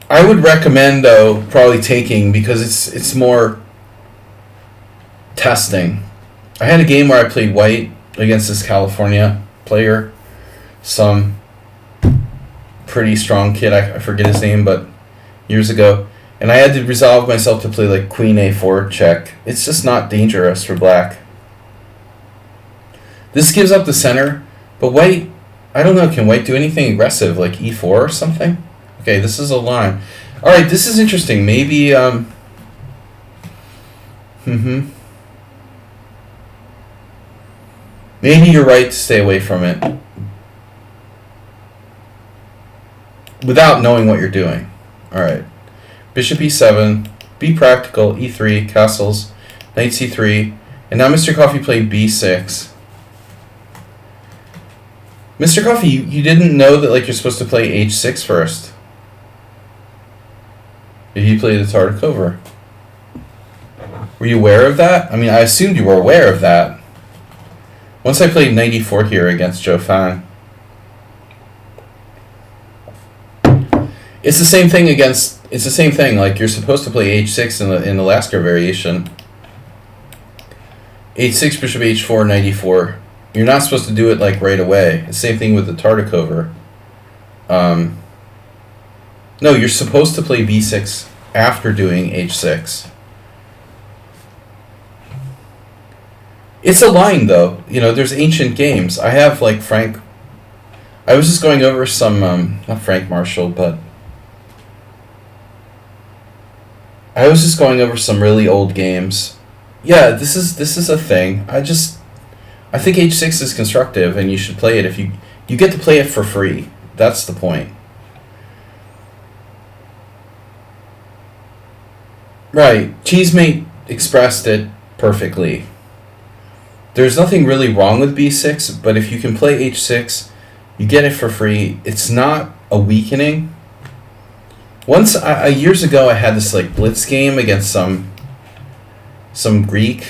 I would recommend though probably taking, because it's more testing. I had a game where I played white against this California player, some pretty strong kid. I forget his name, but years ago, and I had to resolve myself to play like Queen A4 check. It's just not dangerous for black. This gives up the center, but white, I don't know, can white do anything aggressive like E4 or something? Okay, this is a line. Alright, this is interesting. Maybe, maybe you're right to stay away from it without knowing what you're doing. Alright. Bishop E7, be practical, E3, castles, knight C3, and now Mr. Coffee played B6. Mr. Coffee, you didn't know that like you're supposed to play H6 first. If you played the Tartakova. Were you aware of that? I mean, I assumed you were aware of that. Once I played knight E4 here against Zhou Fang. It's the same thing against. It's the same thing. Like you're supposed to play H6 in the Lasker variation. H6, Bishop H4, Knight E4. You're not supposed to do it like right away. The same thing with the Tartakova. No, you're supposed to play B6 after doing H6. It's a line though. You know, there's ancient games. I have like Frank. I was just going over some not Frank Marshall, but I was just going over some really old games. Yeah, this is a thing. I think H6 is constructive and you should play it if you get to play it for free. That's the point. Right. Cheesemate expressed it perfectly. There's nothing really wrong with B6, but if you can play H6, you get it for free. It's not a weakening. Once years ago, I had this like blitz game against some Greek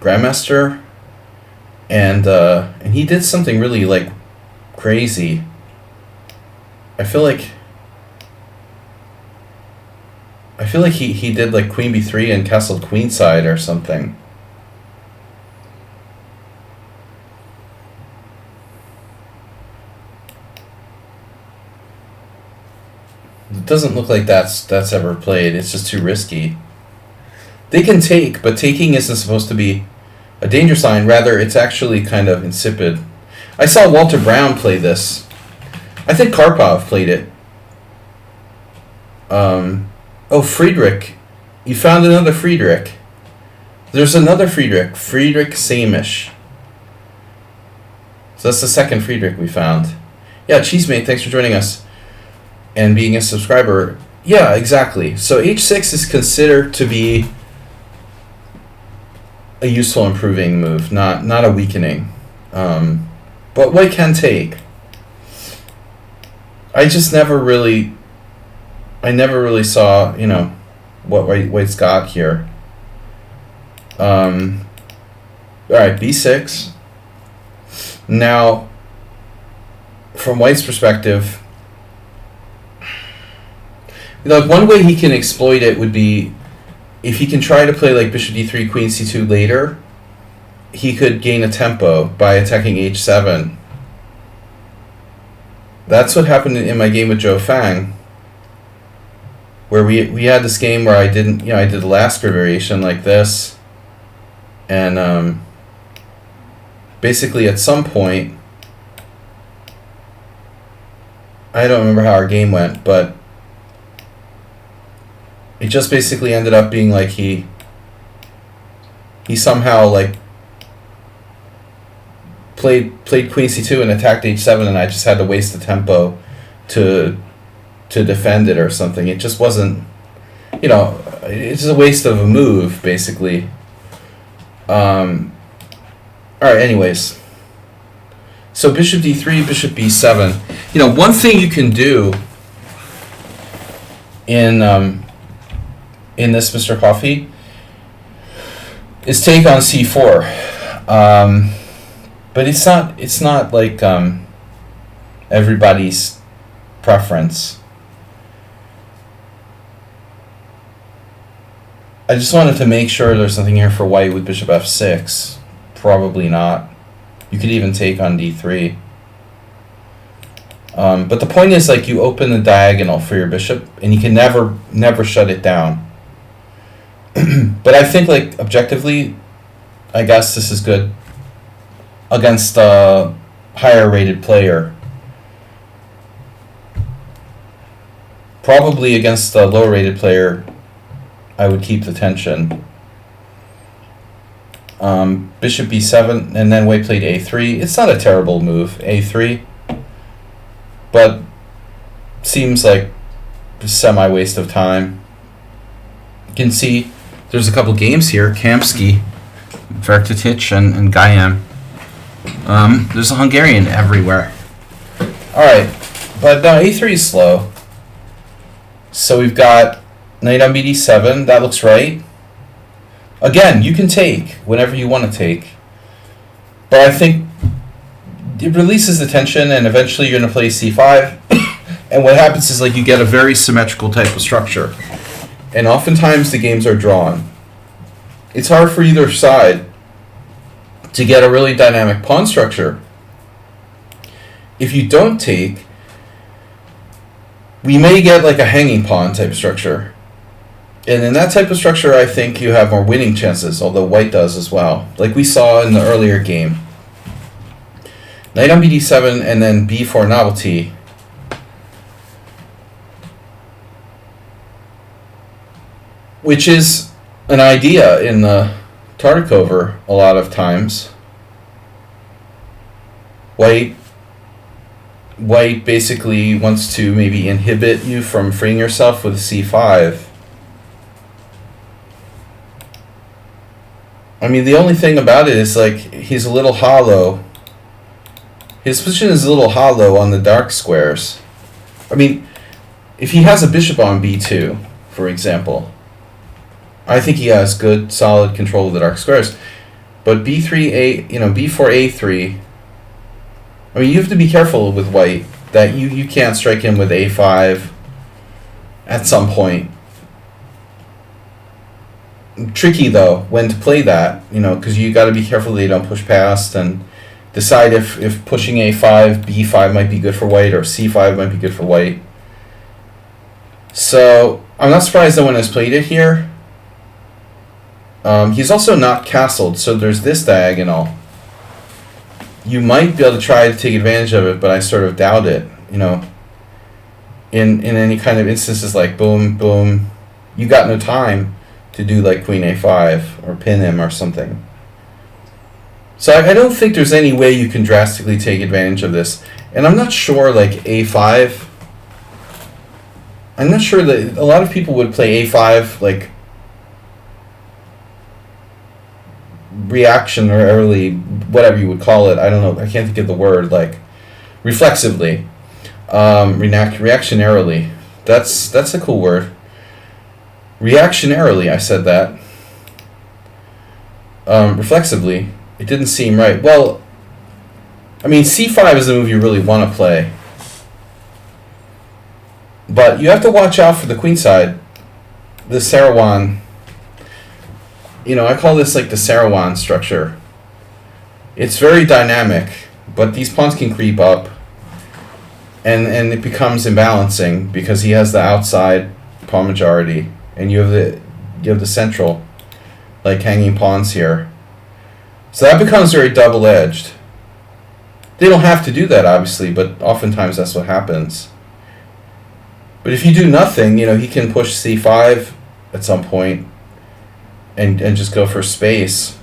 grandmaster, and he did something really like crazy. I feel like he did like Queen B3 and castled queenside or something. It doesn't look like that's ever played. It's just too risky. They can take, but taking isn't supposed to be a danger sign. Rather, it's actually kind of insipid. I saw Walter Brown play this. I think Karpov played it. Oh, Friedrich. You found another Friedrich. There's another Friedrich. Friedrich Samish. So that's the second Friedrich we found. Yeah, Cheesemate, thanks for joining us and being a subscriber. Yeah, exactly. So H6 is considered to be a useful improving move, not a weakening. But white can take. I never really saw, you know, what white's got here. Alright, B6. Now, from white's perspective, like one way he can exploit it would be if he can try to play like Bishop D3, Queen C2 later, he could gain a tempo by attacking H7. That's what happened in my game with Zhou Fang, where we had this game where I did the Lasker variation like this, and basically at some point, I don't remember how our game went, but it just basically ended up being like he somehow like played Queen C2 and attacked H7, and I just had to waste the tempo to defend it or something. It just wasn't, you know, it's just a waste of a move basically. Alright, anyways. So Bishop D3, Bishop B7. You know, one thing you can do in this Mr. Coffee is take on C4. But it's not like everybody's preference. I just wanted to make sure there's something here for white with bishop f6. Probably not. You could even take on d3. But the point is, like, you open the diagonal for your bishop, and you can never shut it down. But I think, like, objectively, I guess this is good against a higher rated player. Probably against a lower rated player, I would keep the tension. Bishop b7, and then white played a3. It's not a terrible move, a3. But seems like a semi-waste of time. You can see there's a couple games here. Kamsky, Vertatic, and Gayam. There's a Hungarian everywhere. Alright, but no, a3 is slow. So we've got knight on bd7. That looks right. Again, you can take whenever you want to take. But I think it releases the tension, and eventually you're going to play c5. And what happens is, like, you get a very symmetrical type of structure. And oftentimes the games are drawn. It's hard for either side to get a really dynamic pawn structure. If you don't take, we may get like a hanging pawn type of structure. And in that type of structure, I think you have more winning chances, although white does as well, like we saw in the earlier game. Knight on bd7 and then b4 novelty. Which is an idea in the Tartakover a lot of times. White basically wants to maybe inhibit you from freeing yourself with c5. I mean, the only thing about it is, like, he's a little hollow. His position is a little hollow on the dark squares. I mean, if he has a bishop on b2, for example, I think he has good, solid control of the dark squares. But b4 a3. I mean, you have to be careful with white that you can't strike him with a5 at some point. Tricky though when to play that, because you got to be careful that you don't push past and decide if pushing a5, b5 might be good for white, or c5 might be good for white. So I'm not surprised no one has played it here. He's also not castled, so there's this diagonal. You might be able to try to take advantage of it, but I sort of doubt it. In any kind of instances like boom, boom, you got no time to do like queen a5 or pin him or something. So I don't think there's any way you can drastically take advantage of this. And I'm not sure, like, a5. I'm not sure that a lot of people would play a5, like, reactionarily, whatever you would call it. I don't know. I can't think of the word. Like, reflexively. Reactionarily. That's a cool word. Reactionarily, I said that. Reflexively. It didn't seem right. Well, I mean, c5 is the move you really want to play. But you have to watch out for the queen side. The Sarawan. I call this like the Sarawan structure. It's very dynamic, but these pawns can creep up. And it becomes imbalancing because he has the outside pawn majority. And you have the central, like, hanging pawns here. So that becomes very double-edged. They don't have to do that, obviously, but oftentimes that's what happens. But if you do nothing, he can push c5 at some point and just go for space.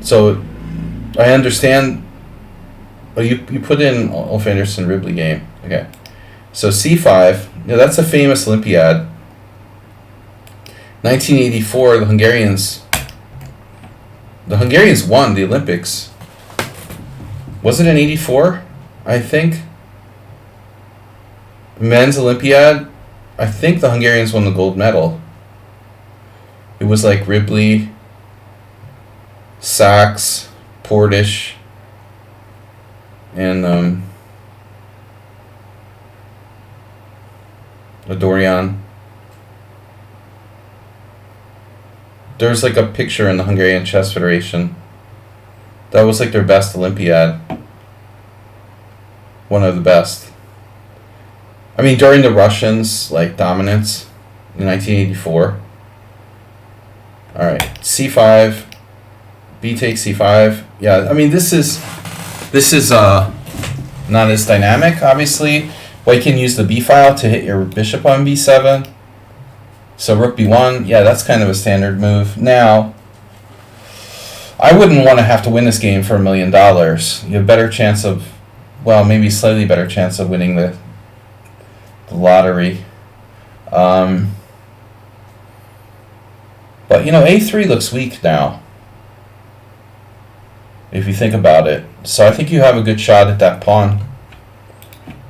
So I understand. Oh, you put in Ulf Anderson Ribley game. Okay. So c5, that's a famous Olympiad. 1984, the Hungarians won the Olympics. Was it in 84? I think. Men's Olympiad. I think the Hungarians won the gold medal. It was like Ribley, Sachs, Portish, and Adorian. There's like a picture in the Hungarian Chess Federation. That was like their best Olympiad. One of the best. I mean, during the Russians, like, dominance in 1984. Alright, c5, b takes c5. Yeah, I mean, this is not as dynamic, obviously. White can use the b file to hit your bishop on b7. So rook b1, yeah, that's kind of a standard move. Now, I wouldn't want to have to win this game for $1 million. You have a better chance of, well, maybe slightly better chance of winning the lottery. But, you know, a3 looks weak now, if you think about it. So I think you have a good shot at that pawn.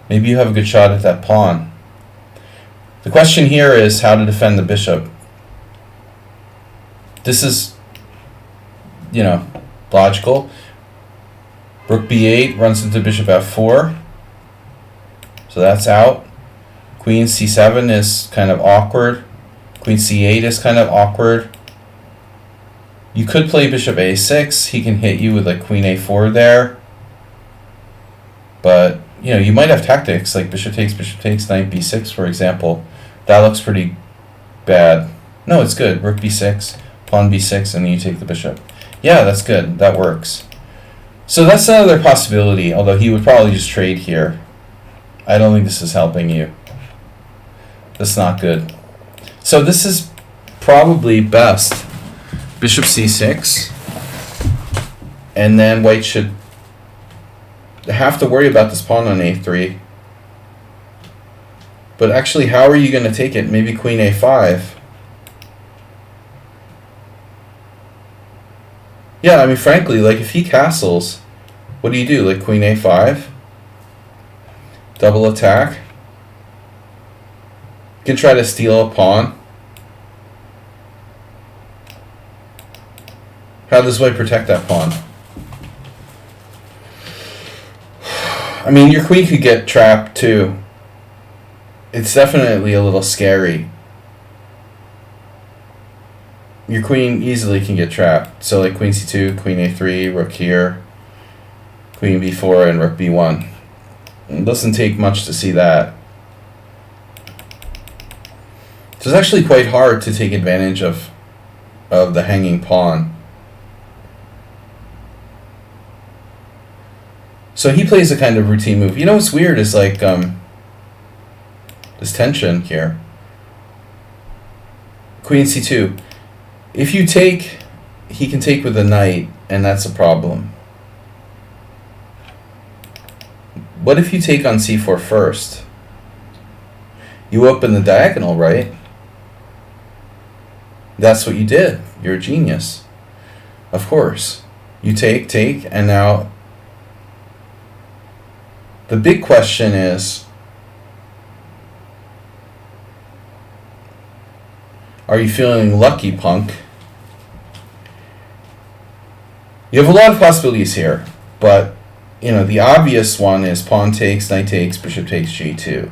Maybe you have a good shot at that pawn. The question here is how to defend the bishop. This is, you know, logical. Rook b8 runs into bishop f4. So that's out. Queen c7 is kind of awkward. Queen c8 is kind of awkward. You could play bishop a6. He can hit you with like queen a4 there. But, you know, you might have tactics like bishop takes, knight b6, for example. That looks pretty bad. No, it's good. Rook b6, pawn b6, and then you take the bishop. Yeah, that's good. That works. So that's another possibility, although he would probably just trade here. I don't think this is helping you. That's not good. So this is probably best. Bishop c6. And then white should have to worry about this pawn on a3. But actually, how are you going to take it? Maybe queen a5. Yeah, I mean, frankly, like, if he castles, what do you do? Like, queen a5? Double attack? You can try to steal a pawn. How does white protect that pawn? I mean, your queen could get trapped, too. It's definitely a little scary. Your queen easily can get trapped. So like queen c2, queen a3, rook here, queen b4, and rook b1. It doesn't take much to see that. So it's actually quite hard to take advantage of the hanging pawn. So he plays a kind of routine move. You know what's weird is like this tension here. Queen c2. If you take, he can take with a knight, and that's a problem. What if you take on c4 first? You open the diagonal, right? That's what you did. You're a genius. Of course. You take, and now the big question is, are you feeling lucky, punk? You have a lot of possibilities here, but, you know, the obvious one is pawn takes, knight takes, bishop takes, g2.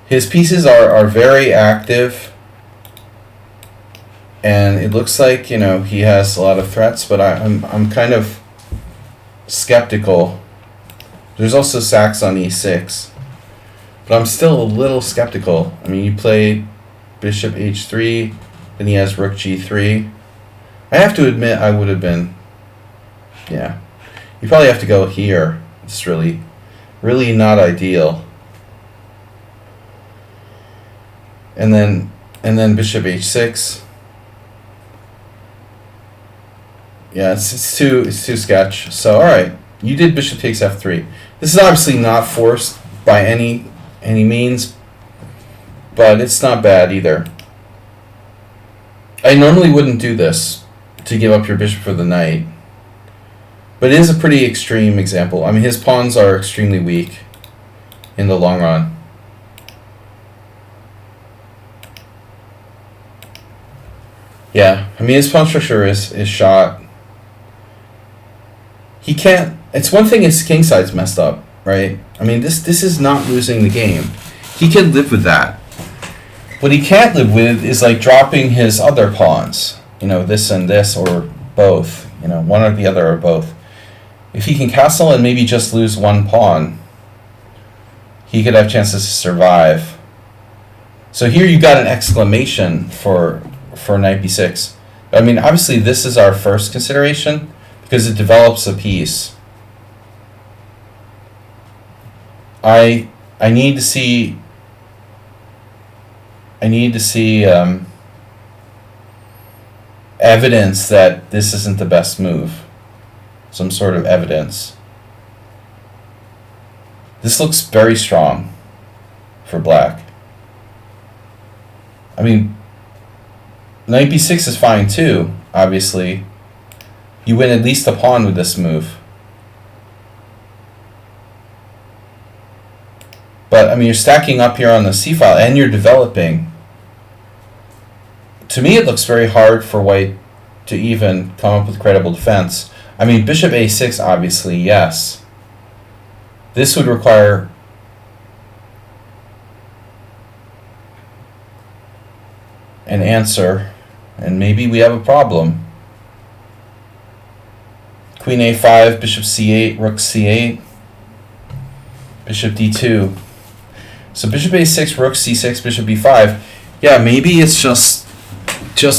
His pieces are very active, and it looks like, you know, he has a lot of threats, but I'm kind of skeptical. There's also sacks on e6. But I'm still a little skeptical. I mean, you play bishop h3, then he has rook g3. I have to admit I would have been, yeah. You probably have to go here. It's really not ideal. And then bishop h6. Yeah, it's too sketch. So all right, you did bishop takes f3. This is obviously not forced by any means, but it's not bad either. I normally wouldn't do this to give up your bishop for the knight, but it is a pretty extreme example. I mean, his pawns are extremely weak in the long run. Yeah, I mean, his pawn structure is shot. He can't. It's one thing his king side's messed up, right? I mean, this is not losing the game. He can live with that. What he can't live with is like dropping his other pawns. You know, this and this, or both. You know, one or the other, or both. If he can castle and maybe just lose one pawn, he could have chances to survive. So here you got an exclamation for knight b6. I mean, obviously this is our first consideration because it develops a piece. I need to see evidence that this isn't the best move. Some sort of evidence. This looks very strong for black. I mean, knight b6 is fine too, obviously. You win at least a pawn with this move. But, I mean, you're stacking up here on the c-file, and you're developing. To me, it looks very hard for white to even come up with credible defense. I mean, bishop a6, obviously, yes. This would require an answer, and maybe we have a problem. Queen a5, bishop c8, rook c8, bishop d2. So bishop a6, rook c6, bishop b5. Yeah, maybe it's just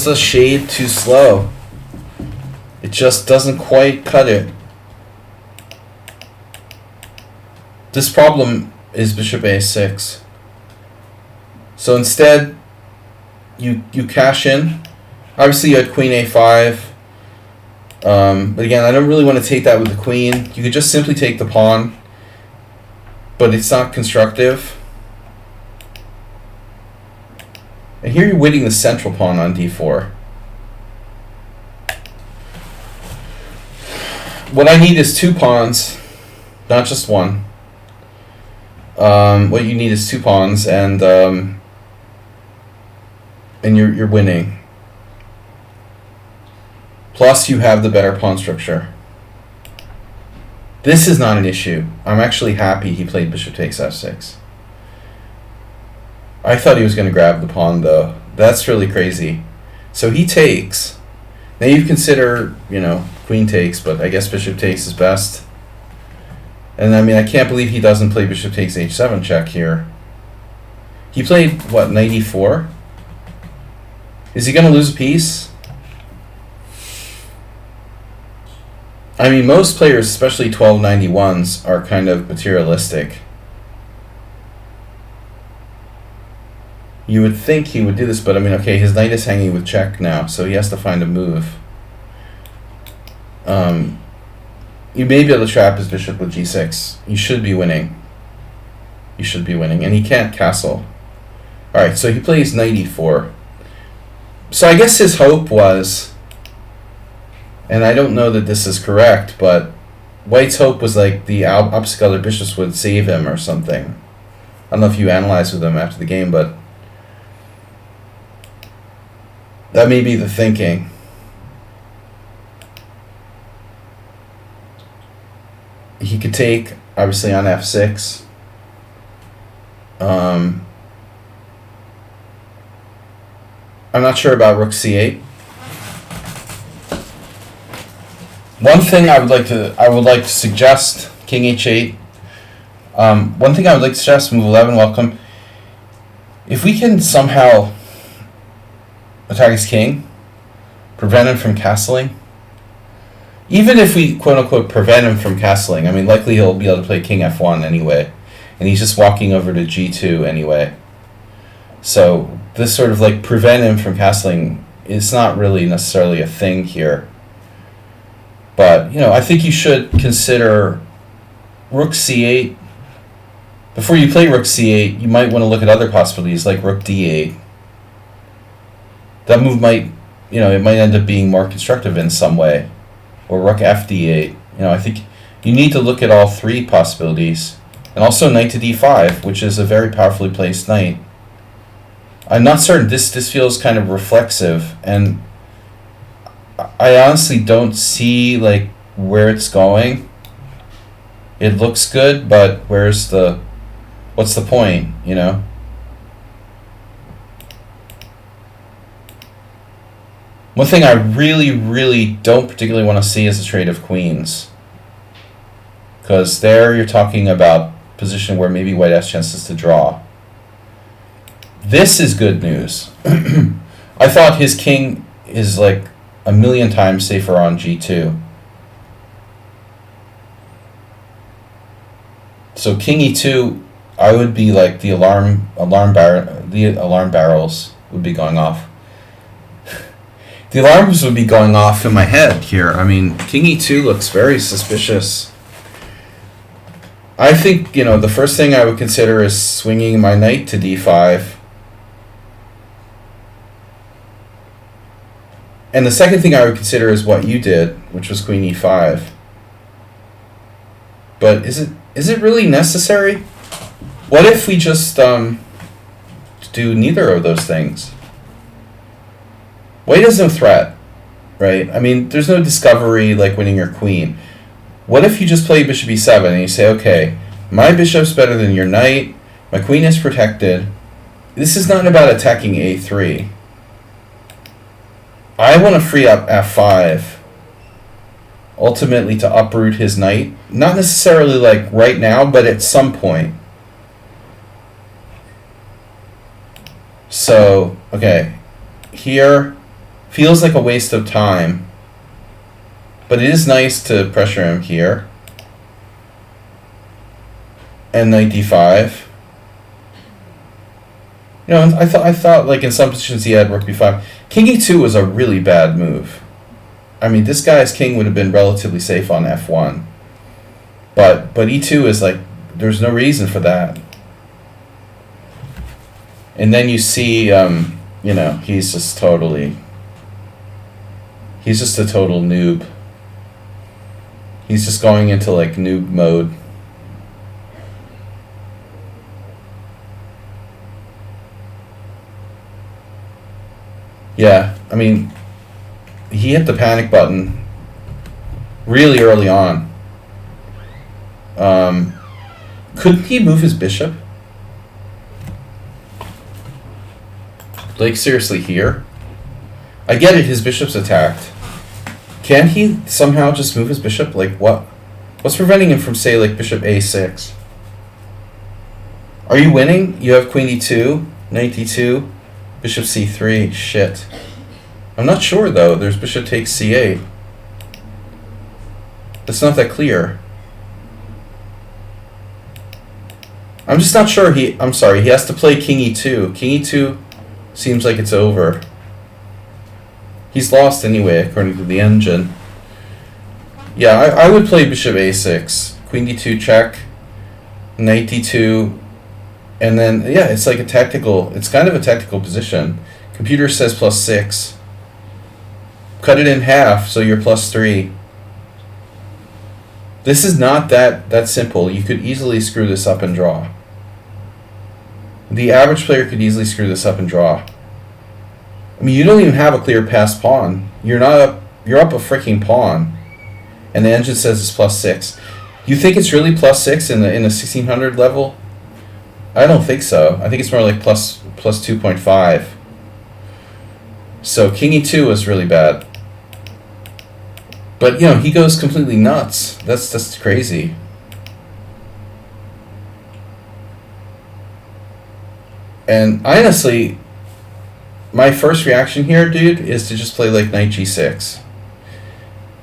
a shade too slow. It just doesn't quite cut it. This problem is bishop a6. So instead, you cash in. Obviously, you had queen a5. But again, I don't really want to take that with the queen. You could just simply take the pawn, but it's not constructive. And here you're winning the central pawn on d4. What I need is two pawns, not just one. What you need is two pawns, and you're winning. Plus, you have the better pawn structure. This is not an issue. I'm actually happy he played bishop takes f6. I thought he was going to grab the pawn, though. That's really crazy. So he takes. Now you consider, queen takes, but I guess bishop takes is best. And I mean, I can't believe he doesn't play bishop takes h7 check here. He played, what, knight e4? Is he going to lose a piece? I mean, most players, especially 1291s, are kind of materialistic. You would think he would do this, but I mean, okay, his knight is hanging with check now, so he has to find a move. You may be able to trap his bishop with g6. You should be winning. You should be winning, and he can't castle. Alright, so he plays knight e4. So I guess his hope was, and I don't know that this is correct, but white's hope was like the opposite color bishops would save him or something. I don't know if you analyzed with him after the game, but that may be the thinking. He could take, obviously, on f6. I'm not sure about rook c8. One thing I would like to suggest, king h8. One thing I would like to suggest, move 11, welcome. If we can somehow attack his king, prevent him from castling. Even if we, quote-unquote, prevent him from castling, I mean, likely he'll be able to play king f1 anyway. And he's just walking over to g2 anyway. So this sort of like prevent him from castling is not really necessarily a thing here. But, I think you should consider rook c8. Before you play rook c8, you might want to look at other possibilities like rook d8. That move might, it might end up being more constructive in some way. Or rook fd8. I think you need to look at all three possibilities. And also knight to d5, which is a very powerfully placed knight. I'm not certain. This feels kind of reflexive, and I honestly don't see like where it's going. It looks good, but what's the point, One thing I really, really don't particularly want to see is a trade of queens. Because there you're talking about position where maybe white has chances to draw. This is good news. I thought his king is like a million times safer on g2. So king e2, I would be like the alarm barrels would be going off. The alarms would be going off in my head here. I mean, king e2 looks very suspicious. I think, the first thing I would consider is swinging my knight to d5. And the second thing I would consider is what you did, which was queen e5. But is it really necessary? What if we just do neither of those things? White has no threat, right? I mean, there's no discovery like winning your queen. What if you just play bishop e7 and you say, okay, my bishop's better than your knight, my queen is protected. This is not about attacking a3. I want to free up f5, ultimately to uproot his knight. Not necessarily like right now, but at some point. So, okay, here feels like a waste of time, but it is nice to pressure him here. And knight d5. I thought like in some positions he had rook b5. King e2 was a really bad move. I mean, this guy's king would have been relatively safe on f1. But e2 is like, there's no reason for that. And then you see, he's just a total noob. He's just going into like noob mode. Yeah, I mean, he hit the panic button really early on. Couldn't he move his bishop? Like, seriously, here? I get it, his bishop's attacked. Can he somehow just move his bishop? Like, what? What's preventing him from, say, like, bishop a6? Are you winning? You have queen e2, knight d2, bishop c3. Shit. I'm not sure, though. There's bishop takes c8. It's not that clear. I'm just not sure. I'm sorry, he has to play king e2. King e2 seems like it's over. He's lost anyway, according to the engine. Yeah, I would play bishop a6. Queen d2 check. Knight d2. And then, yeah, it's like it's kind of a tactical position. Computer says +6. Cut it in half, so you're +3. This is not that simple. You could easily screw this up and draw. The average player could easily screw this up and draw. I mean, you don't even have a clear passed pawn. You're up a freaking pawn. And the engine says it's +6. You think it's really +6 in the 1600 level? I don't think so. I think it's more like plus 2.5. So king e2 was really bad. But he goes completely nuts. That's crazy. And honestly, my first reaction here, dude, is to just play like knight g6.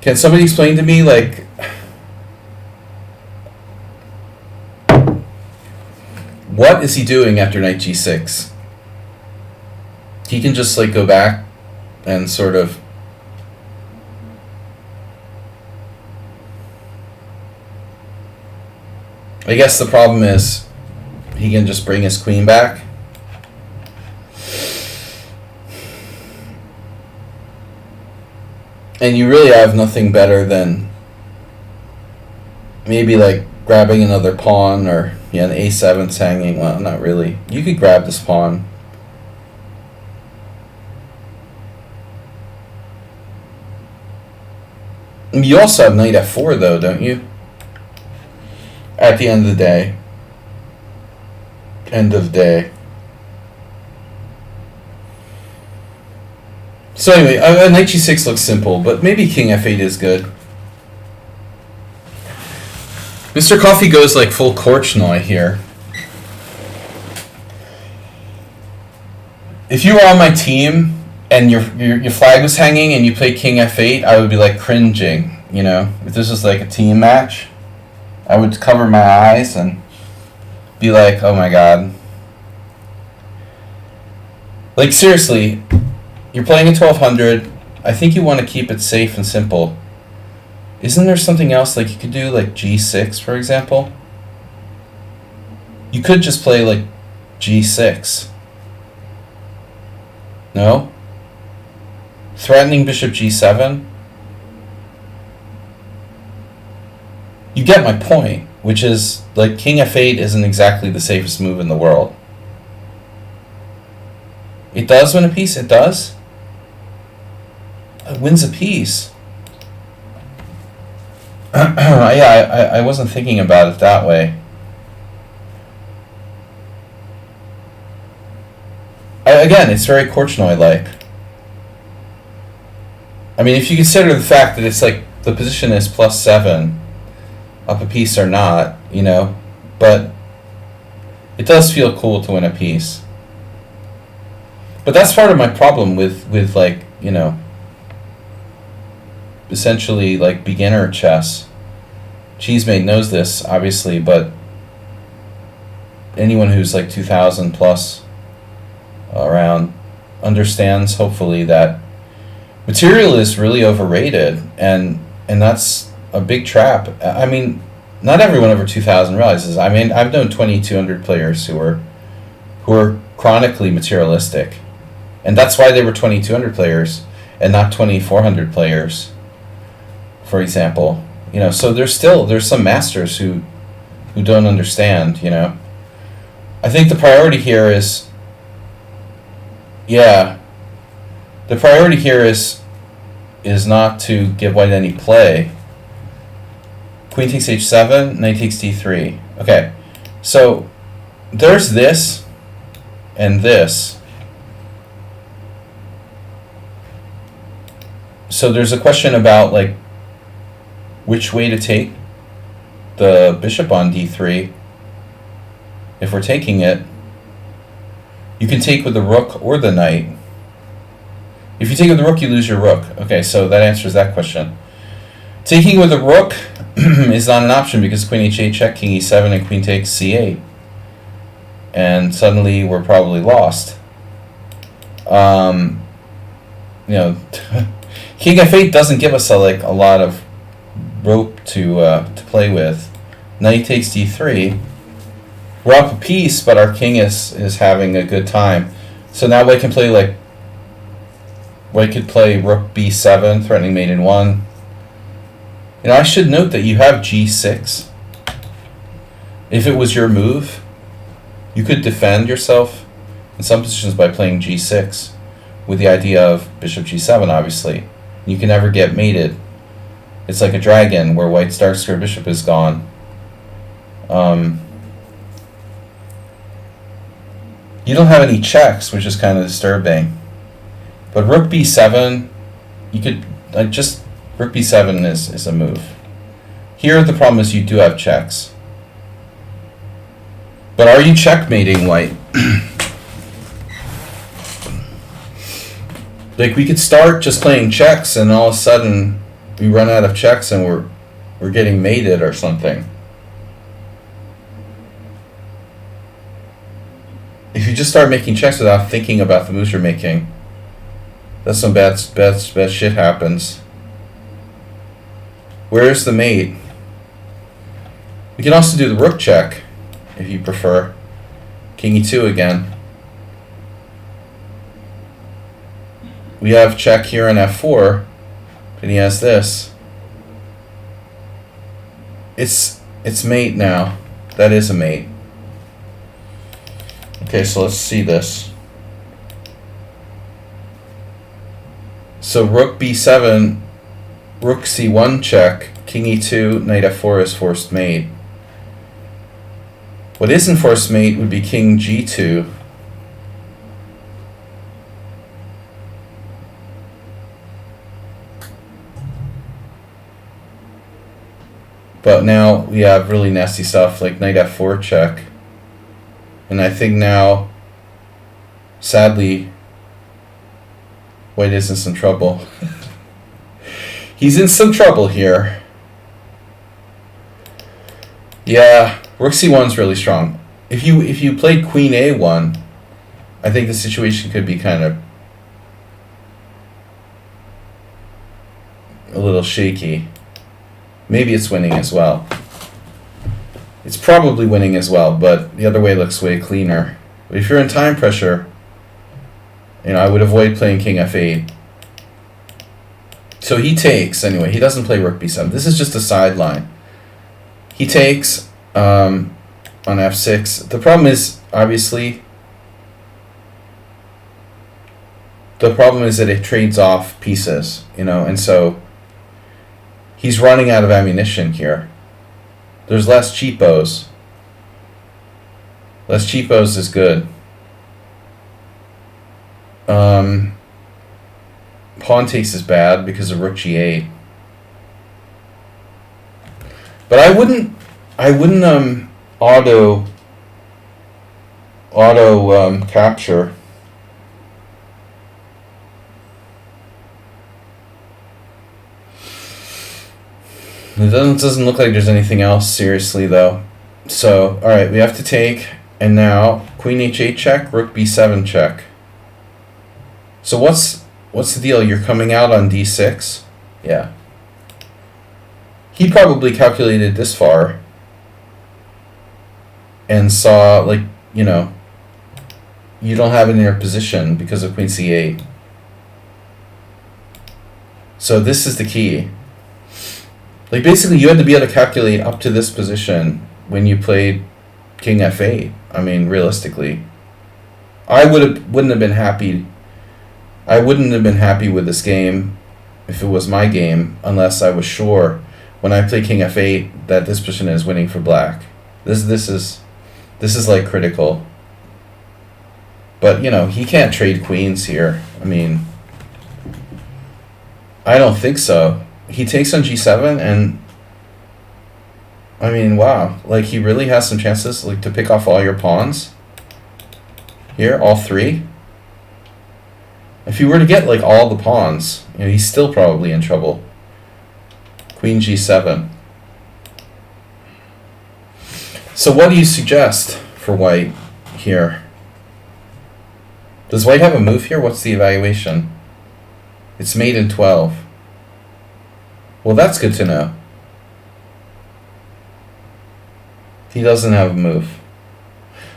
Can somebody explain to me, like, what is he doing after knight g6? He can just like go back and sort of I guess the problem is he can just bring his queen back. And you really have nothing better than maybe like grabbing another pawn, or an a7's hanging. Well, not really. You could grab this pawn. You also have knight f4 though, don't you? At the end of the day. So anyway, knight g6 looks simple, but maybe king f8 is good. Mr. Coffee goes like full Korchnoi here. If you were on my team and your flag was hanging and you played king f8, I would be like cringing, you know? If this was like a team match, I would cover my eyes and be like, oh my god. Like seriously, you're playing a 1200, I think you want to keep it safe and simple. Isn't there something else, like you could do like g6 for example? You could just play like g6. No? Threatening bishop g7? You get my point, which is like king f8 isn't exactly the safest move in the world. It does win a piece? It does? It wins a piece. Yeah, I wasn't thinking about it that way. Again, it's very Korchnoi-like. I mean, if you consider the fact that it's like the position is +7, up a piece or not, you know, but it does feel cool to win a piece. But that's part of my problem with like, you know, essentially like beginner chess. Cheesemate knows this, obviously, but anyone who's like 2000 plus around understands, hopefully, that material is really overrated, and that's a big trap. I mean, not everyone over 2000 realizes. I mean, I've known 2200 players who are chronically materialistic, and that's why they were 2200 players and not 2400 players, for example. You know, so there's some masters who don't understand, you know. I think the priority here is the priority here is not to give white any play. Queen takes h7, knight takes d3. Okay, so there's this and this. So there's a question about like which way to take the bishop on d3. If we're taking it, you can take with the rook or the knight. If you take with the rook, you lose your rook. Okay, so that answers that question. Taking with the rook is not an option because queen h8 check, king e7, and queen takes c8. And suddenly we're probably lost. You know, king f8 doesn't give us a lot of rope to play with. Knight takes d3. We're up a piece, but our king is having a good time. So now white can play like white could play rook b7, threatening mate in 1. You know, I should note that you have g6. If it was your move, you could defend yourself in some positions by playing g6 with the idea of bishop g7, obviously. You can never get mated. It's like a dragon where white's dark square bishop is gone. You don't have any checks, which is kind of disturbing. But rook b7, you could just rook b7 is a move. Here the problem is you do have checks. But are you checkmating white? Like we could start just playing checks and all of a sudden we run out of checks and we're getting mated or something. If you just start making checks without thinking about the moves you're making, that's some bad shit happens. Where's the mate? We can also do the rook check, if you prefer. King e2 again. We have check here on f4, and he has this. It's mate now. That is a mate. Okay, so let's see this. So rook b7, rook c1 check, king e2, knight f4 is forced mate. What isn't forced mate would be king, 'G2. 'G2 But now we have really nasty stuff like knight f4 check. And I think now, sadly, white is in some trouble. He's in some trouble here. Yeah, rook c1's really strong. If you played queen a1, I think the situation could be kind of a little shaky. Maybe it's winning as well. It's probably winning as well, but the other way looks way cleaner. But if you're in time pressure, I would avoid playing king f8. So he takes, anyway. He doesn't play rook b7. This is just a sideline. He takes on f6. The problem is, obviously, that it trades off pieces, and so he's running out of ammunition here. There's less cheapos. Less cheapos is good. Pawn takes is bad because of rook g8. But I wouldn't auto capture. It doesn't look like there's anything else seriously though. So, alright, we have to take, and now queen h8 check, rook b7 check. So what's the deal? You're coming out on d6? Yeah. He probably calculated this far and saw, like, you don't have it in your position because of queen c8. So this is the key. Like, basically, you had to be able to calculate up to this position when you played king f8. I mean, realistically. I wouldn't have been happy. I wouldn't have been happy with this game if it was my game unless I was sure when I play king f8 that this position is winning for black. This is like critical. But, he can't trade queens here. I mean, I don't think so. He takes on g7, and I mean, wow, like, he really has some chances, like, to pick off all your pawns here, all three. If he were to get, like, all the pawns, he's still probably in trouble. Queen g7. So what do you suggest for white here? Does white have a move here? What's the evaluation? It's mate in 12. Well, that's good to know. He doesn't have a move.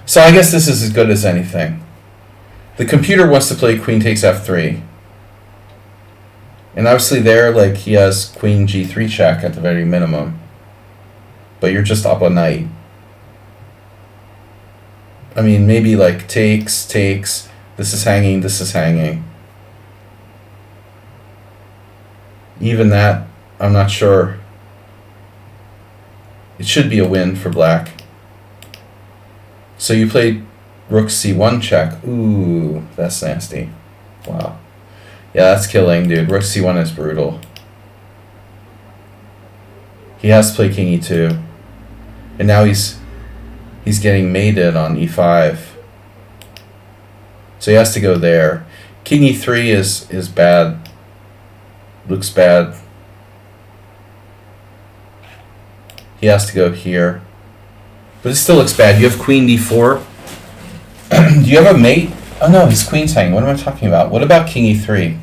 So I guess this is as good as anything. The computer wants to play queen takes f3. And obviously there, like, he has queen g3 check at the very minimum. But you're just up a knight. I mean, maybe, like, takes, this is hanging. Even that, I'm not sure. It should be a win for black. So you played rook c1 check. Ooh, that's nasty. Wow. Yeah, that's killing, dude. Rook c1 is brutal. He has to play king e2. And now he's getting mated on e5. So he has to go there. King e3 is bad. Looks bad. He has to go here. But it still looks bad. You have queen d4. Do you have a mate? Oh no, his queen's hanging. What am I talking about? What about king e3?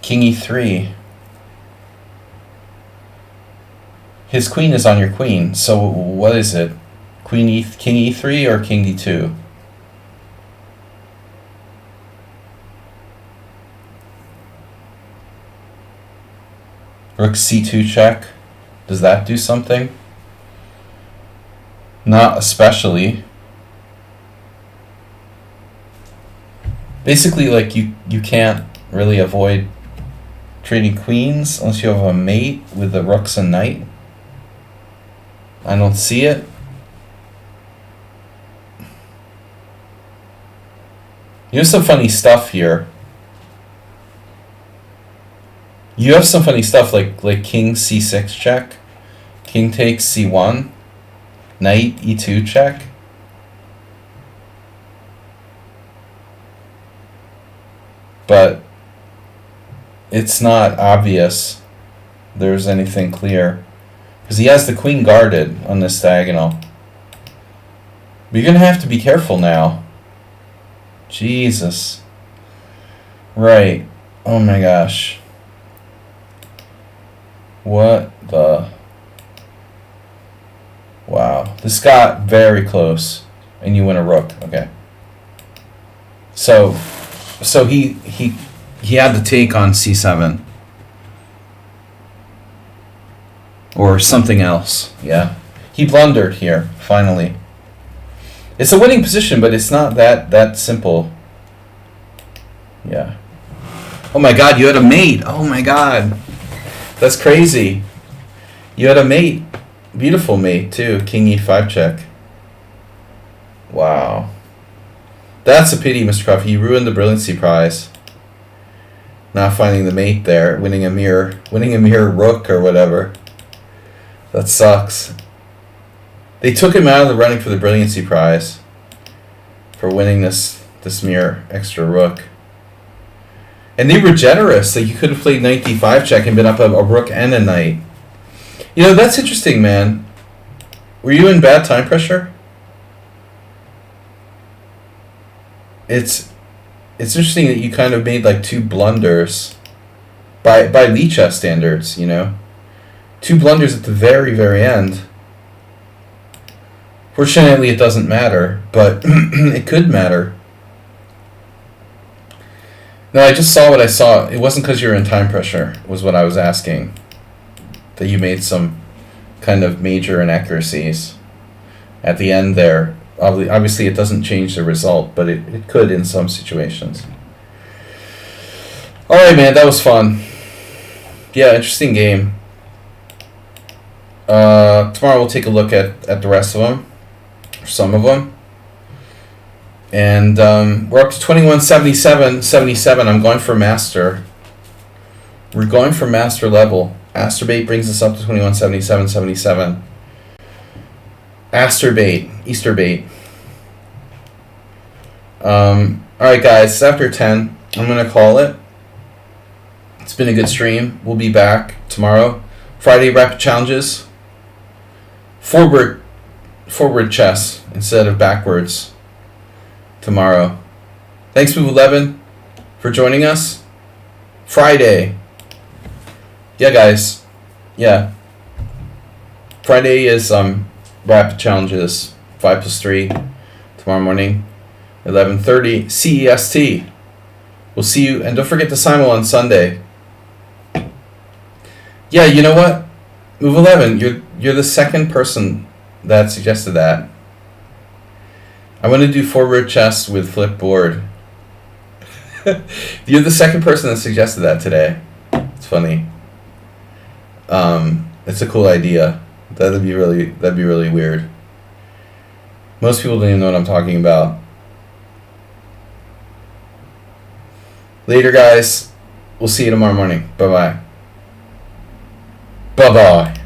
King e3. His queen is on your queen. So what is it? King e3 or king d2? Rook c2 check. Does that do something? Not especially. Basically, like, you can't really avoid trading queens unless you have a mate with the rooks and knight. I don't see it. Some funny stuff here. You have some funny stuff like king c6 check, king takes c1, knight e2 check. But it's not obvious there's anything clear. Because he has the queen guarded on this diagonal. But you're going to have to be careful now. Jesus. Right. Oh my gosh. What the... Wow. This got very close. And you win a rook. Okay. So he had the take on c7. Or something else. Yeah. He blundered here, finally. It's a winning position, but it's not that simple. Yeah. Oh my god, you had a mate. Oh my god. That's crazy. You had a mate. Beautiful mate, too. King e5 check. Wow. That's a pity, Mr. Coffee. You ruined the Brilliancy Prize. Not finding the mate there. Winning a mere rook or whatever. That sucks. They took him out of the running for the Brilliancy Prize for winning this mere extra rook. And they were generous. Like, you could have played knight d5 check and been up a rook and a knight. You know, that's interesting, man. Were you in bad time pressure? It's interesting that you kind of made like two blunders by lichess standards, you know? Two blunders at the very, very end. Fortunately, it doesn't matter, but it could matter. No, I just saw what I saw. It wasn't because you were in time pressure, was what I was asking. That you made some kind of major inaccuracies at the end there. Obviously, it doesn't change the result, but it could in some situations. All right, man, that was fun. Yeah, interesting game. Tomorrow we'll take a look at the rest of them, or some of them. And we're up to 2177. I'm going for master. We're going for master level. Asterbait brings us up to 2177. Asterbait, Easterbait. Alright guys, it's after 10. I'm going to call it. It's been a good stream. We'll be back tomorrow. Friday rapid challenges. Forward chess instead of backwards tomorrow. Thanks, Move 11, for joining us. Friday. Yeah, guys. Yeah. Friday is rapid challenges 5+3 tomorrow morning, 11:30 CEST. We'll see you, and don't forget the simul on Sunday. Yeah, you know what? Move 11, you're the second person that suggested that. I want to do forward chess with flip board. You're the second person that suggested that today. It's funny. It's a cool idea. That'd be really weird. Most people don't even know what I'm talking about. Later, guys. We'll see you tomorrow morning. Bye-bye. Bye-bye.